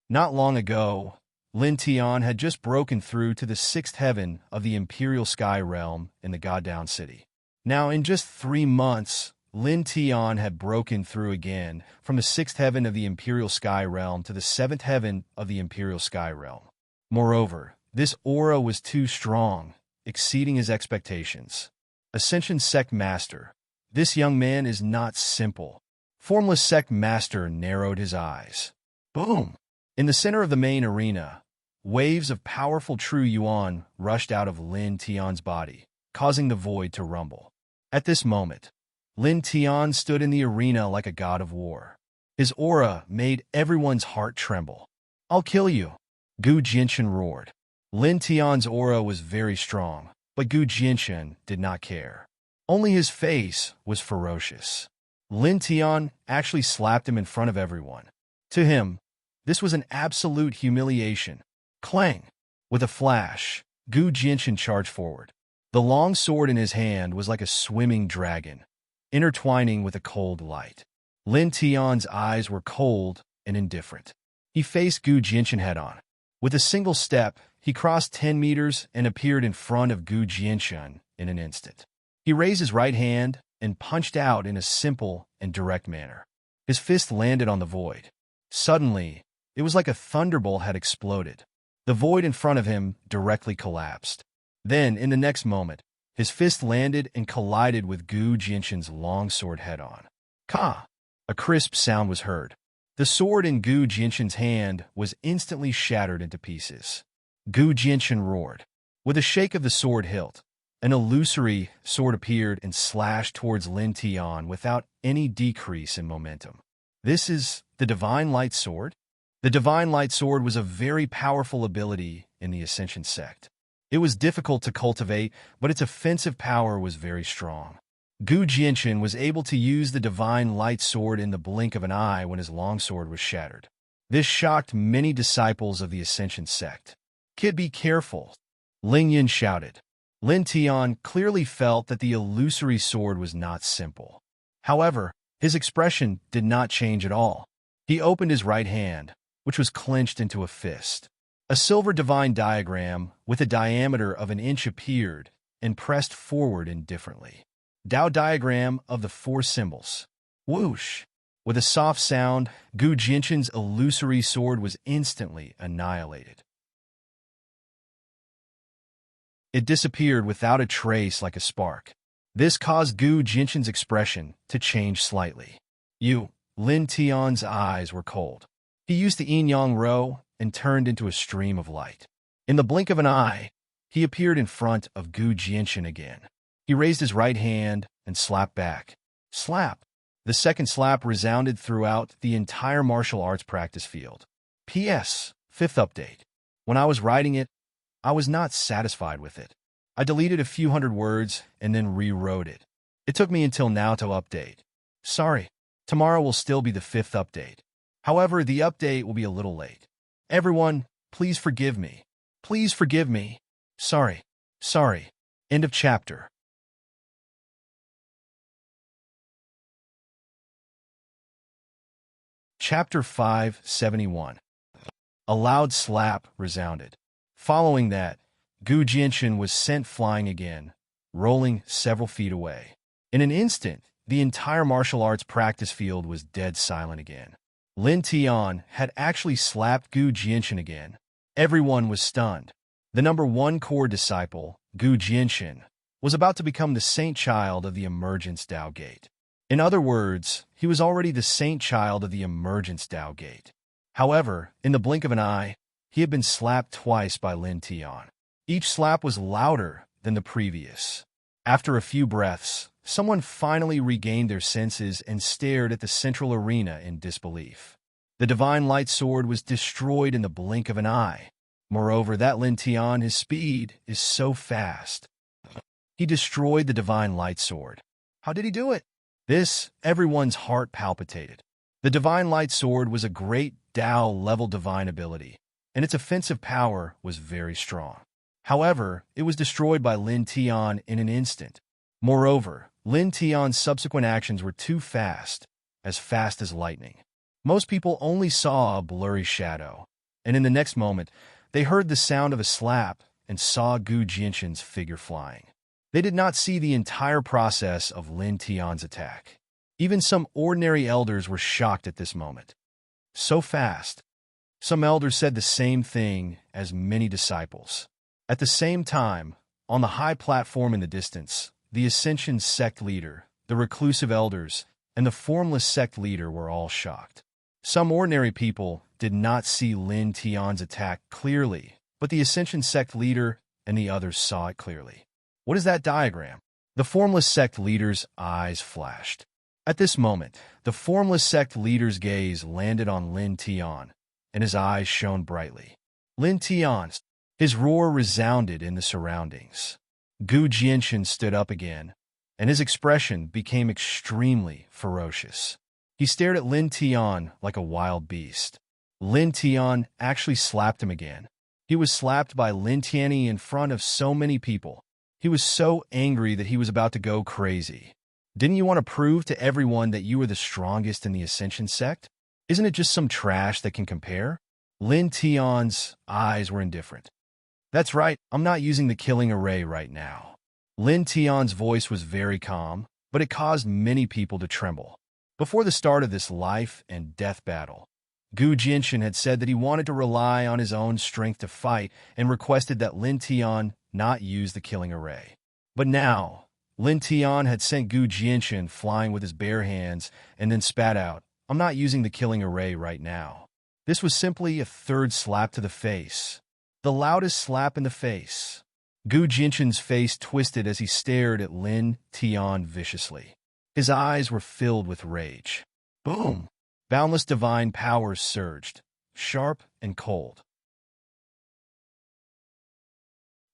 Not long ago, Lin Tian had just broken through to the sixth heaven of the Imperial Sky realm in the Goddown City. Now, in just 3 months, Lin Tian had broken through again from the sixth heaven of the Imperial Sky realm to the seventh heaven of the Imperial Sky realm. Moreover, this aura was too strong, exceeding his expectations. Ascension Sect Master, this young man is not simple. Formless Sect Master narrowed his eyes. Boom! In the center of the main arena, waves of powerful True Yuan rushed out of Lin Tian's body, causing the void to rumble. At this moment, Lin Tian stood in the arena like a god of war. His aura made everyone's heart tremble. I'll kill you, Gu Jinshan roared. Lin Tian's aura was very strong, but Gu Jinshan did not care. Only his face was ferocious. Lin Tian actually slapped him in front of everyone. To him, this was an absolute humiliation. Clang! With a flash, Gu Jinshan charged forward. The long sword in his hand was like a swimming dragon, intertwining with a cold light. Lin Tian's eyes were cold and indifferent. He faced Gu Jinshan head-on. With a single step, he crossed 10 meters and appeared in front of Gu Jinshan in an instant. He raised his right hand and punched out in a simple and direct manner. His fist landed on the void. Suddenly, it was like a thunderbolt had exploded. The void in front of him directly collapsed. Then, in the next moment, his fist landed and collided with Gu Jinshan's long sword head-on. Ka! A crisp sound was heard. The sword in Gu Jinshan's hand was instantly shattered into pieces. Gu Jinshan roared. With a shake of the sword hilt, an illusory sword appeared and slashed towards Lin Tian without any decrease in momentum. This is the Divine Light Sword? The Divine Light Sword was a very powerful ability in the Ascension sect. It was difficult to cultivate, but its offensive power was very strong. Gu Jinshan was able to use the Divine Light Sword in the blink of an eye when his longsword was shattered. This shocked many disciples of the Ascension sect. "Kid, be careful," Ling Yin shouted. Lin Tian clearly felt that the illusory sword was not simple. However, his expression did not change at all. He opened his right hand, which was clenched into a fist. A silver divine diagram with a diameter of an inch appeared and pressed forward indifferently. Dao diagram of the four symbols. Whoosh! With a soft sound, Gu Jinshan's illusory sword was instantly annihilated. It disappeared without a trace like a spark. This caused Gu Jinshan's expression to change slightly. Lin Tian's eyes were cold. He used the yin-yang row and turned into a stream of light. In the blink of an eye, he appeared in front of Gu Jinshan again. He raised his right hand and slapped back. Slap! The second slap resounded throughout the entire martial arts practice field. P.S. 5th update. When I was writing it, I was not satisfied with it. I deleted a few hundred words and then rewrote it. It took me until now to update. Sorry, tomorrow will still be the 5th update. However, the update will be a little late. Everyone, please forgive me. Please forgive me. Sorry. End of chapter. Chapter 571. A loud slap resounded. Following that, Gu Jinshan was sent flying again, rolling several feet away. In an instant, the entire martial arts practice field was dead silent again. Lin Tian had actually slapped Gu Jinshan again. Everyone was stunned. The number 1 core disciple, Gu Jinshan, was about to become the saint child of the Emergence Dao Gate. In other words, he was already the saint child of the Emergence Dao Gate. However, in the blink of an eye, he had been slapped twice by Lin Tian. Each slap was louder than the previous. After a few breaths, someone finally regained their senses and stared at the central arena in disbelief. The Divine Light Sword was destroyed in the blink of an eye. Moreover, that Lin Tian, his speed is so fast. He destroyed the Divine Light Sword. How did he do it? This, everyone's heart palpitated. The Divine Light Sword was a great Dao-level divine ability, and its offensive power was very strong. However, it was destroyed by Lin Tian in an instant. Moreover, Lin Tian's subsequent actions were too fast as lightning. Most people only saw a blurry shadow, and in the next moment, they heard the sound of a slap and saw Gu Jinshan's figure flying. They did not see the entire process of Lin Tian's attack. Even some ordinary elders were shocked at this moment. So fast. Some elders said the same thing as many disciples. At the same time, on the high platform in the distance, the Ascension sect leader, the reclusive elders, and the formless sect leader were all shocked. Some ordinary people did not see Lin Tian's attack clearly, but the Ascension sect leader and the others saw it clearly. What is that diagram? The formless sect leader's eyes flashed. At this moment, the formless sect leader's gaze landed on Lin Tian, and his eyes shone brightly. Lin Tian, His roar resounded in the surroundings. Gu Jinshin stood up again, and his expression became extremely ferocious. He stared at Lin Tian like a wild beast. Lin Tian actually slapped him again. He was slapped by Lin Tianyi in front of so many people. He was so angry that he was about to go crazy. Didn't you want to prove to everyone that you were the strongest in the Ascension sect? Isn't it just some trash that can compare? Lin Tian's eyes were indifferent. That's right, I'm not using the killing array right now. Lin Tian's voice was very calm, but it caused many people to tremble. Before the start of this life and death battle, Gu Jinshin had said that he wanted to rely on his own strength to fight and requested that Lin Tian not use the killing array. But now, Lin Tian had sent Gu Jinshin flying with his bare hands and then spat out, "I'm not using the killing array right now." This was simply a third slap to the face. The loudest slap in the face. Gu Jinshin's face twisted as he stared at Lin Tian viciously. His eyes were filled with rage. Boom! Boundless divine powers surged, sharp and cold.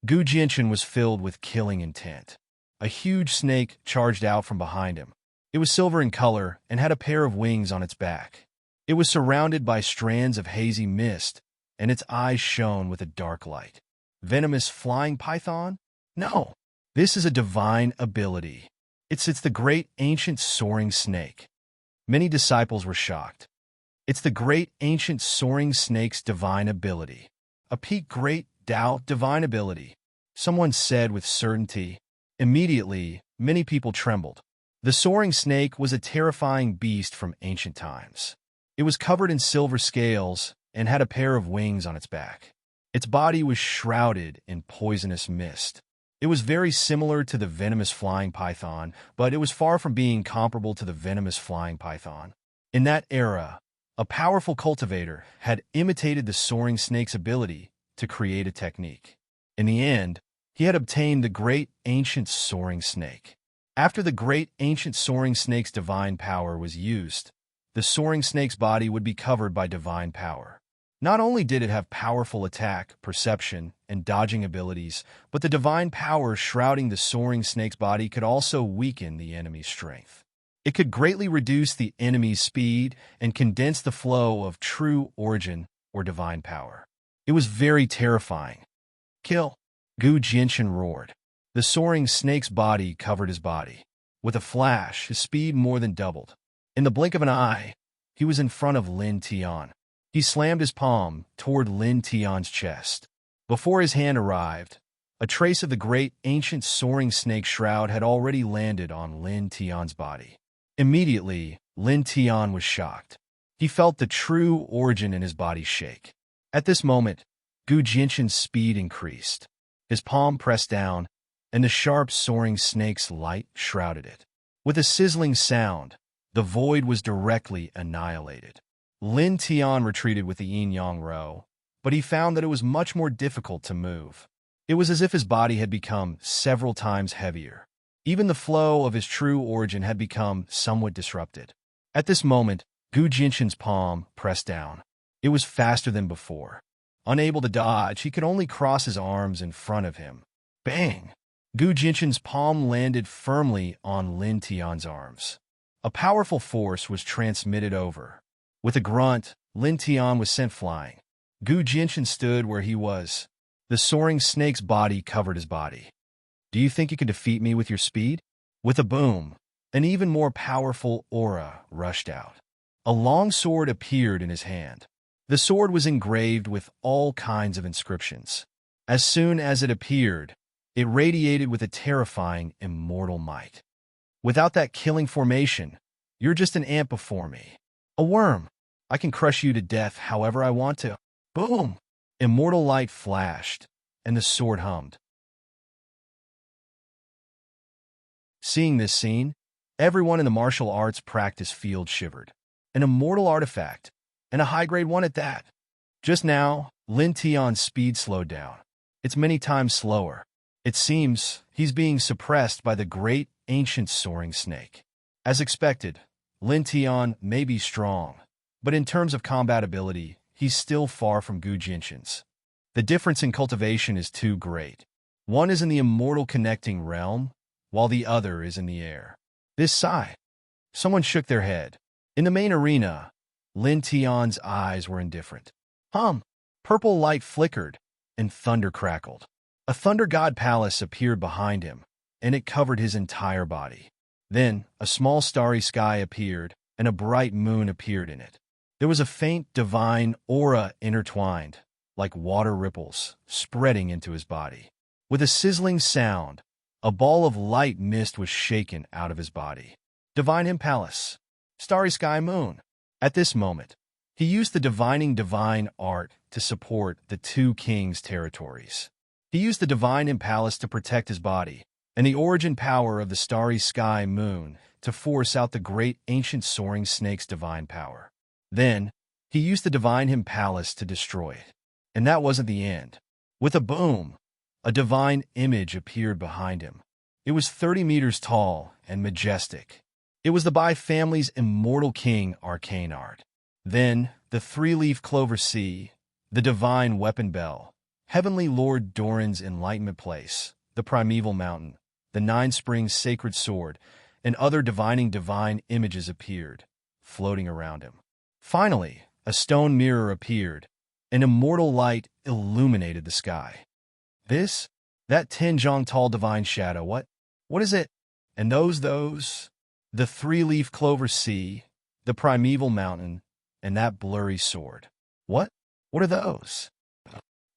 Gu Jinshin was filled with killing intent. A huge snake charged out from behind him. It was silver in color and had a pair of wings on its back. It was surrounded by strands of hazy mist, and its eyes shone with a dark light. Venomous flying python? No, this is a divine ability. It's the great ancient soaring snake. Many disciples were shocked. It's the great ancient soaring snake's divine ability. A peak great Tao divine ability, someone said with certainty. Immediately, many people trembled. The soaring snake was a terrifying beast from ancient times. It was covered in silver scales and had a pair of wings on its back. Its body was shrouded in poisonous mist. It was very similar to the venomous flying python, but it was far from being comparable to the venomous flying python. In that era, a powerful cultivator had imitated the soaring snake's ability to create a technique. In the end, he had obtained the great ancient soaring snake. After the great ancient soaring snake's divine power was used, the soaring snake's body would be covered by divine power. Not only did it have powerful attack, perception, and dodging abilities, but the divine power shrouding the soaring snake's body could also weaken the enemy's strength. It could greatly reduce the enemy's speed and condense the flow of true origin or divine power. It was very terrifying. Kill! Gu Jinshin roared. The soaring snake's body covered his body. With a flash, his speed more than doubled. In the blink of an eye, he was in front of Lin Tian. He slammed his palm toward Lin Tian's chest. Before his hand arrived, a trace of the great ancient soaring snake shroud had already landed on Lin Tian's body. Immediately, Lin Tian was shocked. He felt the true origin in his body shake. At this moment, Gu Jinshin's speed increased. His palm pressed down, and the sharp soaring snake's light shrouded it. With a sizzling sound, the void was directly annihilated. Lin Tian retreated with the yin-yang row, but he found that it was much more difficult to move. It was as if his body had become several times heavier. Even the flow of his true origin had become somewhat disrupted. At this moment, Gu Jinshin's palm pressed down. It was faster than before. Unable to dodge, he could only cross his arms in front of him. Bang! Gu Jinshin's palm landed firmly on Lin Tian's arms. A powerful force was transmitted over. With a grunt, Lin Tian was sent flying. Gu Jinshin stood where he was. The soaring snake's body covered his body. Do you think you can defeat me with your speed? With a boom, an even more powerful aura rushed out. A long sword appeared in his hand. The sword was engraved with all kinds of inscriptions. As soon as it appeared, it radiated with a terrifying, immortal might. Without that killing formation, you're just an ant before me. A worm. I can crush you to death however I want to. Boom! Immortal light flashed, and the sword hummed. Seeing this scene, everyone in the martial arts practice field shivered. An immortal artifact, and a high-grade one at that. Just now, Lin Tian's speed slowed down. It's many times slower. It seems he's being suppressed by the great ancient soaring snake. As expected, Lin Tian may be strong, but in terms of combat ability, he's still far from Gu Jinshin's. The difference in cultivation is too great. One is in the immortal connecting realm, while the other is in the air. This sigh. Someone shook their head. In the main arena, Lin Tian's eyes were indifferent. Purple light flickered, and thunder crackled. A thunder god palace appeared behind him, and it covered his entire body. Then, a small starry sky appeared, and a bright moon appeared in it. There was a faint, divine aura intertwined, like water ripples, spreading into his body. With a sizzling sound, a ball of light mist was shaken out of his body. Divine Him Palace. Starry Sky Moon. At this moment, he used the divining divine art to support the two kings' territories. He used the divine Him Palace to protect his body, and the origin power of the starry sky moon to force out the great ancient soaring snake's divine power. Then, he used the divine Him Palace to destroy it. And that wasn't the end. With a boom, a divine image appeared behind him. It was 30 meters tall and majestic. It was the Bai family's immortal king arcane art. Then, the three-leaf clover sea, the divine weapon bell, Heavenly Lord Doran's enlightenment place, the primeval mountain, the nine springs sacred sword, and other divining divine images appeared, floating around him. Finally, a stone mirror appeared. An immortal light illuminated the sky. That 10 jong tall divine shadow, what is it? And those, the three-leaf clover sea, the primeval mountain, and that blurry sword. What are those?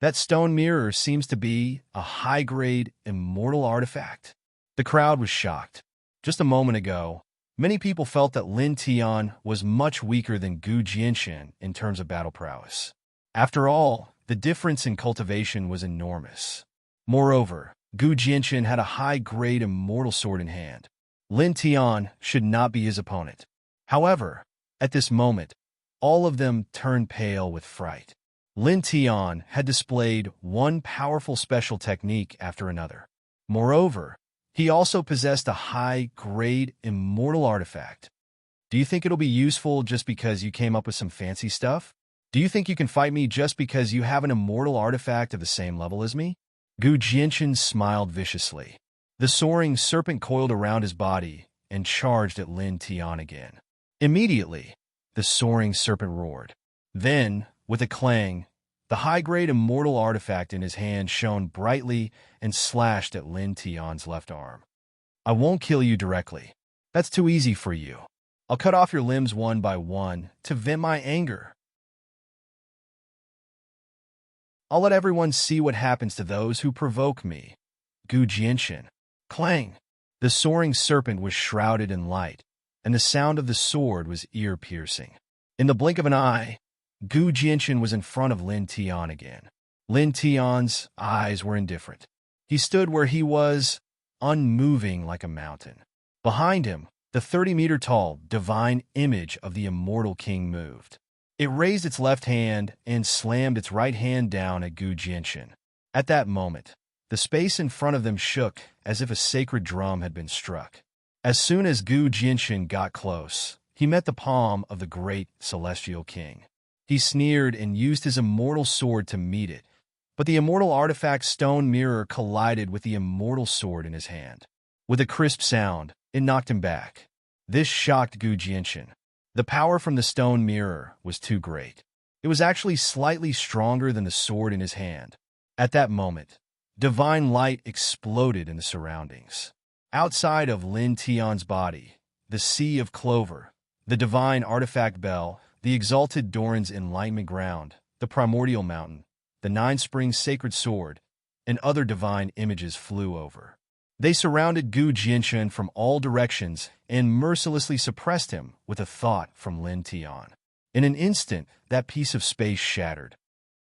That stone mirror seems to be a high-grade immortal artifact. The crowd was shocked. Just a moment ago, many people felt that Lin Tian was much weaker than Gu Jianxin in terms of battle prowess. After all, the difference in cultivation was enormous. Moreover, Gu Jianxin had a high-grade immortal sword in hand. Lin Tian should not be his opponent. However, at this moment, all of them turned pale with fright. Lin Tian had displayed one powerful special technique after another. Moreover, he also possessed a high-grade immortal artifact. Do you think it'll be useful just because you came up with some fancy stuff? Do you think you can fight me just because you have an immortal artifact of the same level as me? Gu Jianxin smiled viciously. The soaring serpent coiled around his body and charged at Lin Tian again. Immediately, the soaring serpent roared. Then, with a clang, the high-grade immortal artifact in his hand shone brightly and slashed at Lin Tian's left arm. I won't kill you directly. That's too easy for you. I'll cut off your limbs one by one to vent my anger. I'll let everyone see what happens to those who provoke me. Gu Jianxin. Clang! The soaring serpent was shrouded in light, and the sound of the sword was ear-piercing. In the blink of an eye, Gu Jianxin was in front of Lin Tian again. Lin Tian's eyes were indifferent. He stood where he was, unmoving like a mountain. Behind him, the 30-meter-tall divine image of the immortal king moved. It raised its left hand and slammed its right hand down at Gu Jianxin. At that moment, the space in front of them shook as if a sacred drum had been struck. As soon as Gu Jianxin got close, he met the palm of the great celestial king. He sneered and used his immortal sword to meet it, but the immortal artifact's stone mirror collided with the immortal sword in his hand. With a crisp sound, it knocked him back. This shocked Gu Jianxin. The power from the stone mirror was too great. It was actually slightly stronger than the sword in his hand. At that moment, divine light exploded in the surroundings. Outside of Lin Tian's body, the sea of clover, the divine artifact bell, the exalted Doran's enlightenment ground, the primordial mountain, the nine springs sacred sword, and other divine images flew over. They surrounded Gu Jianxin from all directions and mercilessly suppressed him with a thought from Lin Tian. In an instant, that piece of space shattered.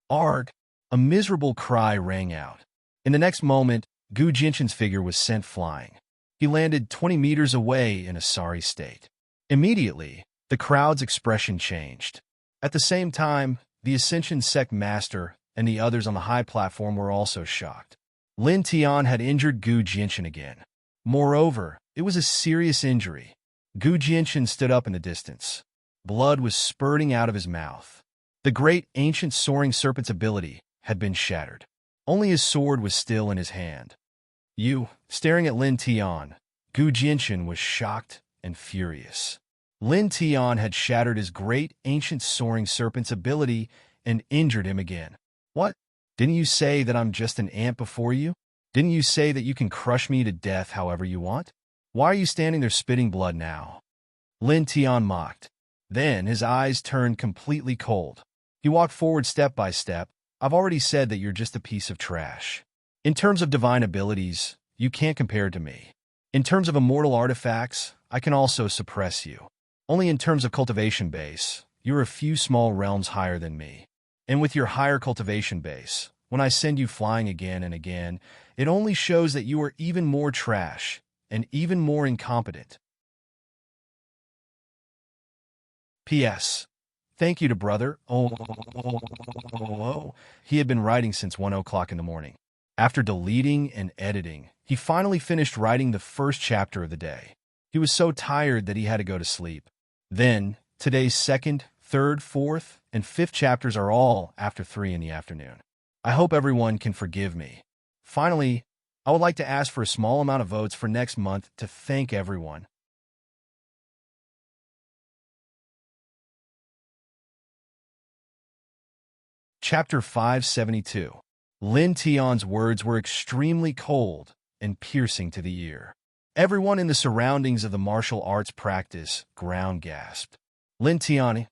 Arg! A miserable cry rang out. In the next moment, Gu Jianxin's figure was sent flying. He landed 20 meters away in a sorry state. Immediately, the crowd's expression changed. At the same time, the Ascension Sect Master and the others on the high platform were also shocked. Lin Tian had injured Gu Jianxin again. Moreover, it was a serious injury. Gu Jianxin stood up in the distance. Blood was spurting out of his mouth. The great ancient soaring serpent's ability had been shattered. Only his sword was still in his hand. Staring at Lin Tian, Gu Jinshan was shocked and furious. Lin Tian had shattered his great ancient soaring serpent's ability and injured him again. What? Didn't you say that I'm just an ant before you? Didn't you say that you can crush me to death however you want? Why are you standing there spitting blood now? Lin Tian mocked. Then his eyes turned completely cold. He walked forward step by step. I've already said that you're just a piece of trash. In terms of divine abilities, you can't compare to me. In terms of immortal artifacts, I can also suppress you. Only in terms of cultivation base, you're a few small realms higher than me. And with your higher cultivation base, when I send you flying again and again, it only shows that you are even more trash and even more incompetent. P.S. Thank you to brother. He had been writing since 1 o'clock in the morning. After deleting and editing, he finally finished writing the first chapter of the day. He was so tired that he had to go to sleep. Then, today's second, third, fourth, and fifth chapters are all after 3 in the afternoon. I hope everyone can forgive me. Finally, I would like to ask for a small amount of votes for next month to thank everyone. Chapter 572. Lin Tian's words were extremely cold and piercing to the ear. Everyone in the surroundings of the martial arts practice ground gasped. Lin Tian,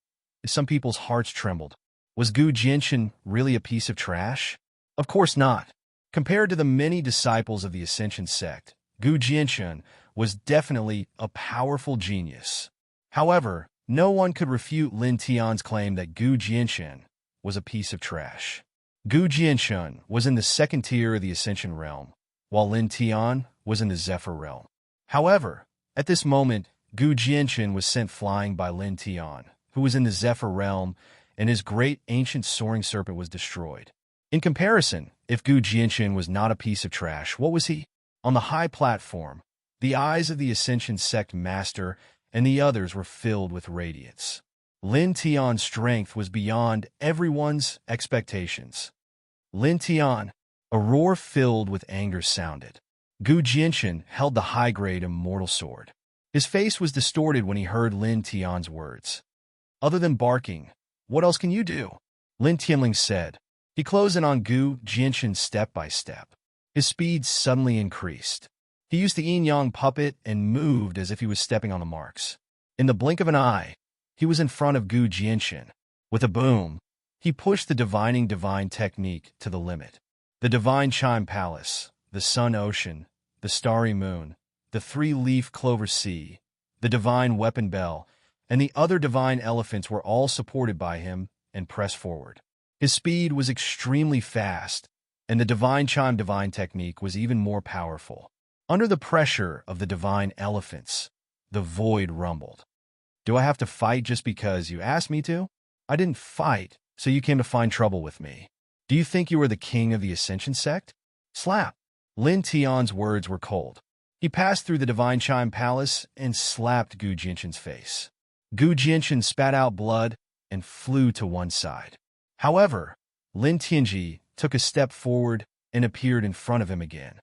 some people's hearts trembled. Was Gu Jinshan really a piece of trash? Of course not. Compared to the many disciples of the Ascension sect, Gu Jinshan was definitely a powerful genius. However, no one could refute Lin Tian's claim that Gu Jinshan was a piece of trash. Gu Jinshan was in the second tier of the Ascension realm, while Lin Tian was in the Zephyr realm. However, at this moment, Gu Jinshan was sent flying by Lin Tian, who was in the Zephyr realm, and his great ancient soaring serpent was destroyed. In comparison, if Gu Jinshan was not a piece of trash, what was he? On the high platform, the eyes of the Ascension sect master and the others were filled with radiance. Lin Tian's strength was beyond everyone's expectations. Lin Tian, a roar filled with anger sounded. Gu Jinshan held the high-grade immortal sword. His face was distorted when he heard Lin Tian's words. Other than barking, what else can you do? Lin Tianling said. He closed in on Gu Jinshan step by step. His speed suddenly increased. He used the yin-yang puppet and moved as if he was stepping on the marks. In the blink of an eye, he was in front of Gu Jinshan. With a boom, he pushed the divining divine technique to the limit. The divine chime palace, the sun ocean, the starry moon, the three-leaf clover sea, the divine weapon bell, and the other divine elephants were all supported by him and pressed forward. His speed was extremely fast, and the divine chime divine technique was even more powerful. Under the pressure of the divine elephants, the void rumbled. Do I have to fight just because you asked me to? I didn't fight, so you came to find trouble with me. Do you think you are the king of the Ascension sect? Slap! Lin Tian's words were cold. He passed through the divine chime palace and slapped Gu Jinshan's face. Gu Jinshan spat out blood and flew to one side. However, Lin Tianji took a step forward and appeared in front of him again.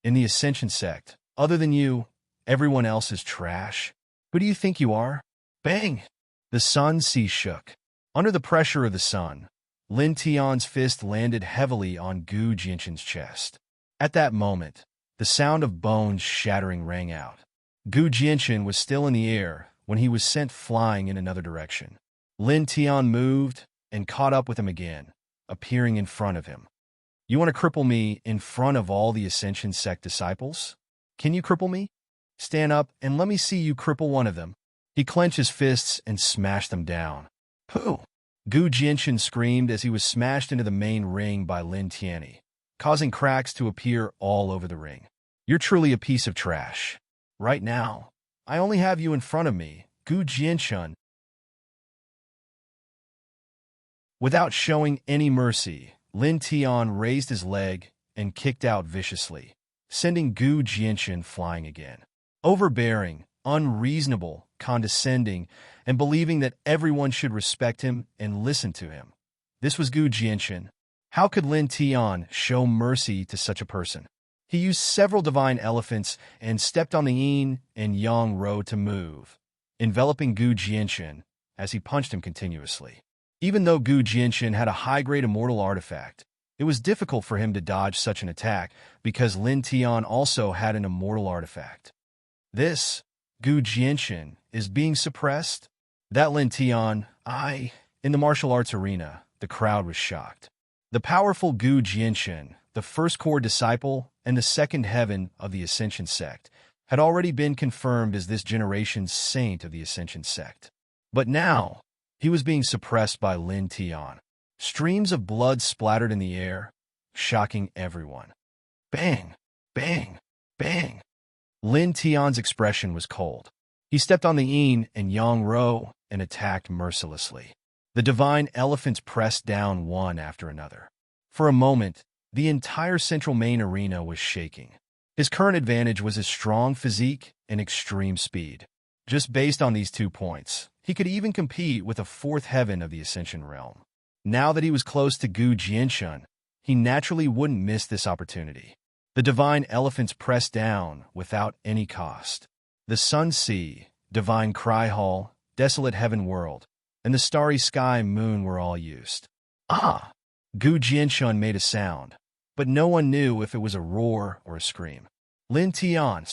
In the Ascension sect, other than you, everyone else is trash. Who do you think you are? Bang! The sun sea shook. Under the pressure of the sun, Lin Tian's fist landed heavily on Gu Jinshan's chest. At that moment, the sound of bones shattering rang out. Gu Jinshan was still in the air when he was sent flying in another direction. Lin Tian moved and caught up with him again, appearing in front of him. You want to cripple me in front of all the Ascension sect disciples? Can you cripple me? Stand up and let me see you cripple one of them. He clenched his fists and smashed them down. Pooh! Gu Jinshan screamed as he was smashed into the main ring by Lin Tianyi, causing cracks to appear all over the ring. You're truly a piece of trash. Right now, I only have you in front of me, Gu Jinshan. Without showing any mercy, Lin Tian raised his leg and kicked out viciously, sending Gu Jinshan flying again. Overbearing, unreasonable, condescending, and believing that everyone should respect him and listen to him. This was Gu Jinshan. How could Lin Tian show mercy to such a person? He used several divine elephants and stepped on the yin and yang road to move, enveloping Gu Jianxin as he punched him continuously. Even though Gu Jianxin had a high-grade immortal artifact, it was difficult for him to dodge such an attack because Lin Tian also had an immortal artifact. This, Gu Jianxin, is being suppressed? That Lin Tian, in the martial arts arena, the crowd was shocked. The powerful Gu Jianxin, the first core disciple and the second heaven of the Ascension sect, had already been confirmed as this generation's saint of the Ascension sect. But now, he was being suppressed by Lin Tian. Streams of blood splattered in the air, shocking everyone. Bang! Bang! Bang! Lin Tian's expression was cold. He stepped on the yin and yang row and attacked mercilessly. The divine elephants pressed down one after another. For a moment, the entire central main arena was shaking. His current advantage was his strong physique and extreme speed. Just based on these 2 points, he could even compete with a fourth heaven of the Ascension realm. Now that he was close to Gu Jianxin, he naturally wouldn't miss this opportunity. The divine elephants pressed down without any cost. The Sun Sea, divine Cry Hall, desolate heaven world, and the starry sky moon were all used. Gu Jianxin made a sound, but no one knew if it was a roar or a scream. Lin Tian,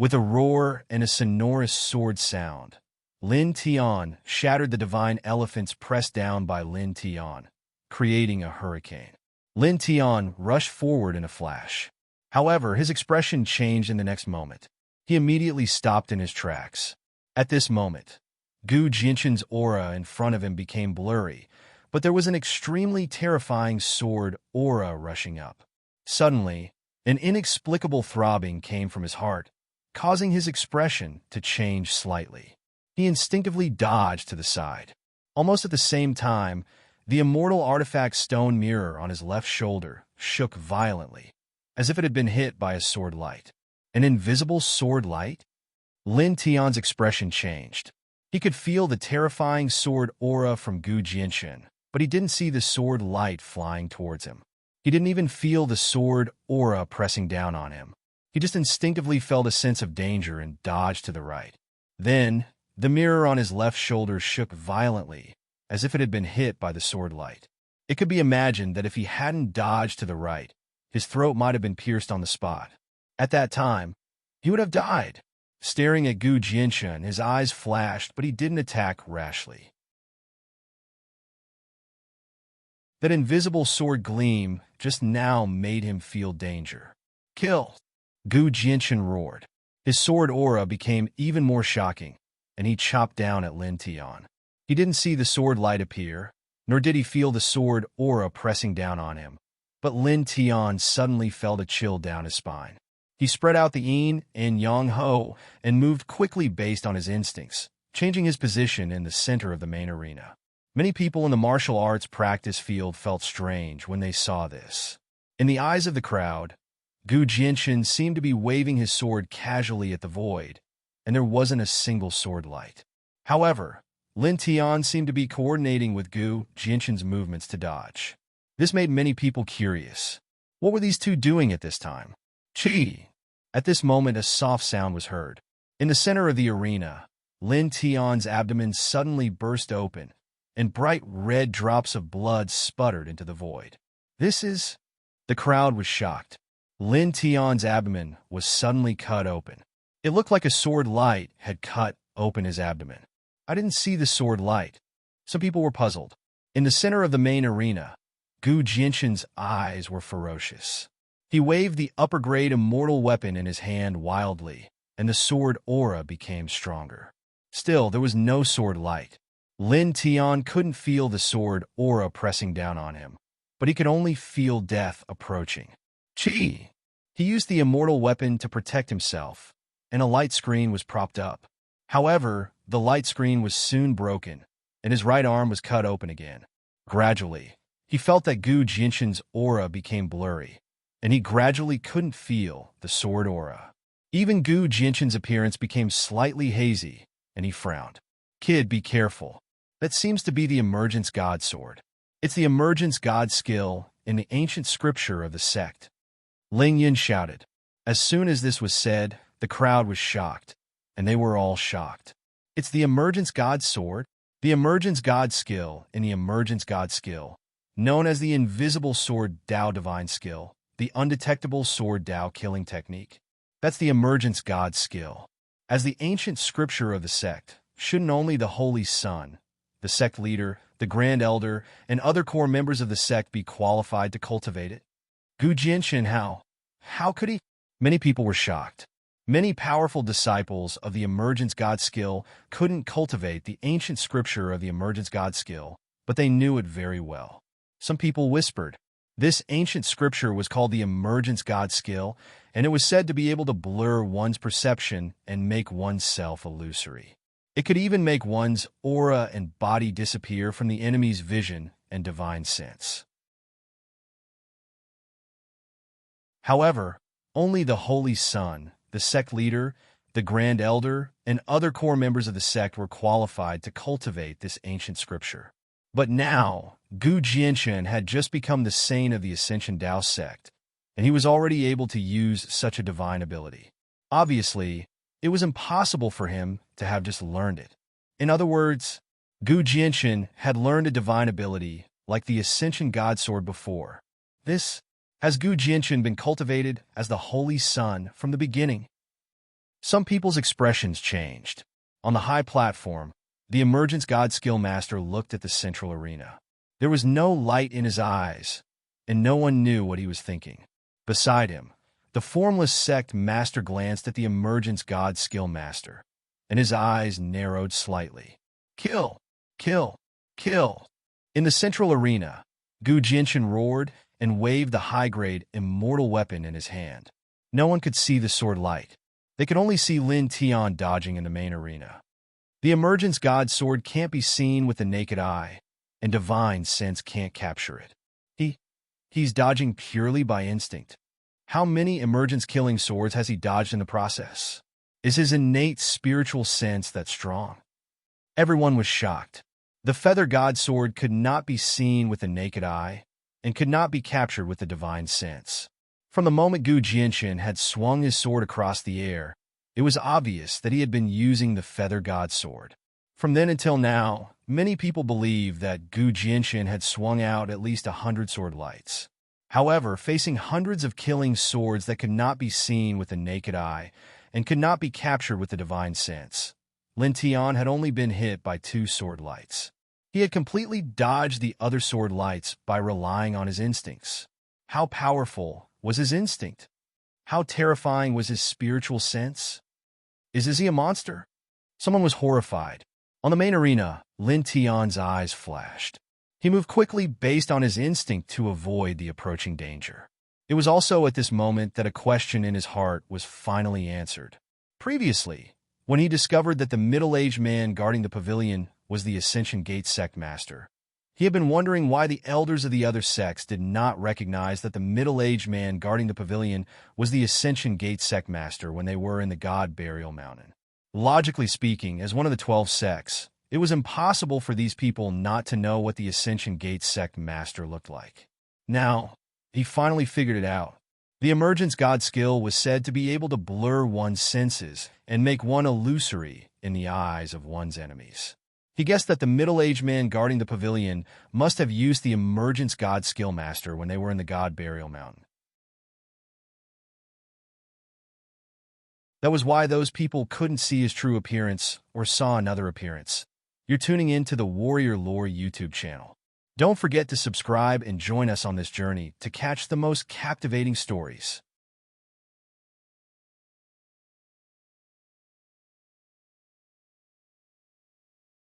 with a roar and a sonorous sword sound, Lin Tian shattered the divine elephants pressed down by Lin Tian, creating a hurricane. Lin Tian rushed forward in a flash. However, his expression changed in the next moment. He immediately stopped in his tracks. At this moment, Gu Jianxin's aura in front of him became blurry, but there was an extremely terrifying sword aura rushing up. Suddenly, an inexplicable throbbing came from his heart, causing his expression to change slightly. He instinctively dodged to the side. Almost at the same time, the immortal artifact stone mirror on his left shoulder shook violently, as if it had been hit by a sword light. An invisible sword light? Lin Tian's expression changed. He could feel the terrifying sword aura from Gu Jianxin, but he didn't see the sword light flying towards him. He didn't even feel the sword aura pressing down on him. He just instinctively felt a sense of danger and dodged to the right. Then, the mirror on his left shoulder shook violently, as if it had been hit by the sword light. It could be imagined that if he hadn't dodged to the right, his throat might have been pierced on the spot. At that time, he would have died. Staring at Gu Jianxin, his eyes flashed, but he didn't attack rashly. That invisible sword gleam just now made him feel danger. Kill! Gu Jianxin roared. His sword aura became even more shocking, and he chopped down at Lin Tian. He didn't see the sword light appear, nor did he feel the sword aura pressing down on him. But Lin Tian suddenly felt a chill down his spine. He spread out the yin and yang ho and moved quickly based on his instincts, changing his position in the center of the main arena. Many people in the martial arts practice field felt strange when they saw this. In the eyes of the crowd, Gu Jianxin seemed to be waving his sword casually at the void, and there wasn't a single sword light. However, Lin Tian seemed to be coordinating with Gu Jianxin's movements to dodge. This made many people curious. What were these two doing at this time? Chi! At this moment, a soft sound was heard. In the center of the arena, Lin Tian's abdomen suddenly burst open, and bright red drops of blood sputtered into the void. This is... The crowd was shocked. Lin Tian's abdomen was suddenly cut open. It looked like a sword light had cut open his abdomen. I didn't see the sword light. Some people were puzzled. In the center of the main arena, Gu Jianxin's eyes were ferocious. He waved the upper-grade immortal weapon in his hand wildly, and the sword aura became stronger. Still, there was no sword light. Lin Tian couldn't feel the sword aura pressing down on him, but he could only feel death approaching. Chi! He used the immortal weapon to protect himself, and a light screen was propped up. However, the light screen was soon broken, and his right arm was cut open again. Gradually, he felt that Gu Jianxin's aura became blurry, and he gradually couldn't feel the sword aura. Even Gu Jianxin's appearance became slightly hazy, and he frowned. Kid, be careful. That seems to be the Emergence God sword. It's the Emergence God skill, in the ancient scripture of the sect. Ling Yin shouted. As soon as this was said, the crowd was shocked, and they were all shocked. It's the Emergence God Sword, the Emergence God Skill, and the Emergence God Skill, known as the Invisible Sword Dao Divine Skill, the Undetectable Sword Dao Killing Technique. That's the Emergence God Skill. As the ancient scripture of the sect, shouldn't only the Holy Son, the sect leader, the Grand Elder, and other core members of the sect be qualified to cultivate it? Gu Jinshin, how? How could he? Many people were shocked. Many powerful disciples of the Emergence God Skill couldn't cultivate the ancient scripture of the Emergence God Skill, but they knew it very well. Some people whispered. This ancient scripture was called the Emergence God Skill, and it was said to be able to blur one's perception and make one's self illusory. It could even make one's aura and body disappear from the enemy's vision and divine sense. However, only the Holy Son, the sect leader, the Grand Elder, and other core members of the sect were qualified to cultivate this ancient scripture. But now, Gu Jinshin had just become the saint of the Ascension Dao sect, and he was already able to use such a divine ability. Obviously, it was impossible for him to have just learned it. In other words, Gu Jinshin had learned a divine ability like the Ascension God Sword before. This has Gu Jinshin been cultivated as the Holy Son from the beginning? Some people's expressions changed. On the high platform, the Emergence God Skill Master looked at the central arena. There was no light in his eyes, and no one knew what he was thinking. Beside him, the Formless Sect Master glanced at the Emergence God Skill Master, and his eyes narrowed slightly. Kill! Kill! Kill! In the central arena, Gu Jinshin roared and waved the high-grade immortal weapon in his hand. No one could see the sword light. They could only see Lin Tian dodging in the main arena. The Emergence God Sword can't be seen with the naked eye, and divine sense can't capture it. He's dodging purely by instinct. How many Emergence killing swords has he dodged in the process? Is his innate spiritual sense that strong? Everyone was shocked. The Feather God Sword could not be seen with the naked eye, and could not be captured with the divine sense. From the moment Gu Jinshin had swung his sword across the air, it was obvious that he had been using the Feather God Sword. From then until now, many people believe that Gu Jinshin had swung out at least 100 sword lights. However, facing hundreds of killing swords that could not be seen with the naked eye and could not be captured with the divine sense, Lin Tian had only been hit by 2 sword lights. He had completely dodged the other sword lights by relying on his instincts. How powerful was his instinct? How terrifying was his spiritual sense? Is he a monster? Someone was horrified. On the main arena, Lin Tian's eyes flashed. He moved quickly based on his instinct to avoid the approaching danger. It was also at this moment that a question in his heart was finally answered. Previously, when he discovered that the middle-aged man guarding the pavilion was the Ascension Gate sect master, he had been wondering why the elders of the other sects did not recognize that the middle-aged man guarding the pavilion was the Ascension Gate sect master when they were in the God Burial Mountain. Logically speaking, as one of the 12 sects, it was impossible for these people not to know what the Ascension Gate sect master looked like. Now, he finally figured it out. The Emergence God skill was said to be able to blur one's senses and make one illusory in the eyes of one's enemies. He guessed that the middle-aged man guarding the pavilion must have used the Emergence God skill master when they were in the God Burial Mountain. That was why those people couldn't see his true appearance or saw another appearance. You're tuning in to the Warrior Lore YouTube channel. Don't forget to subscribe and join us on this journey to catch the most captivating stories.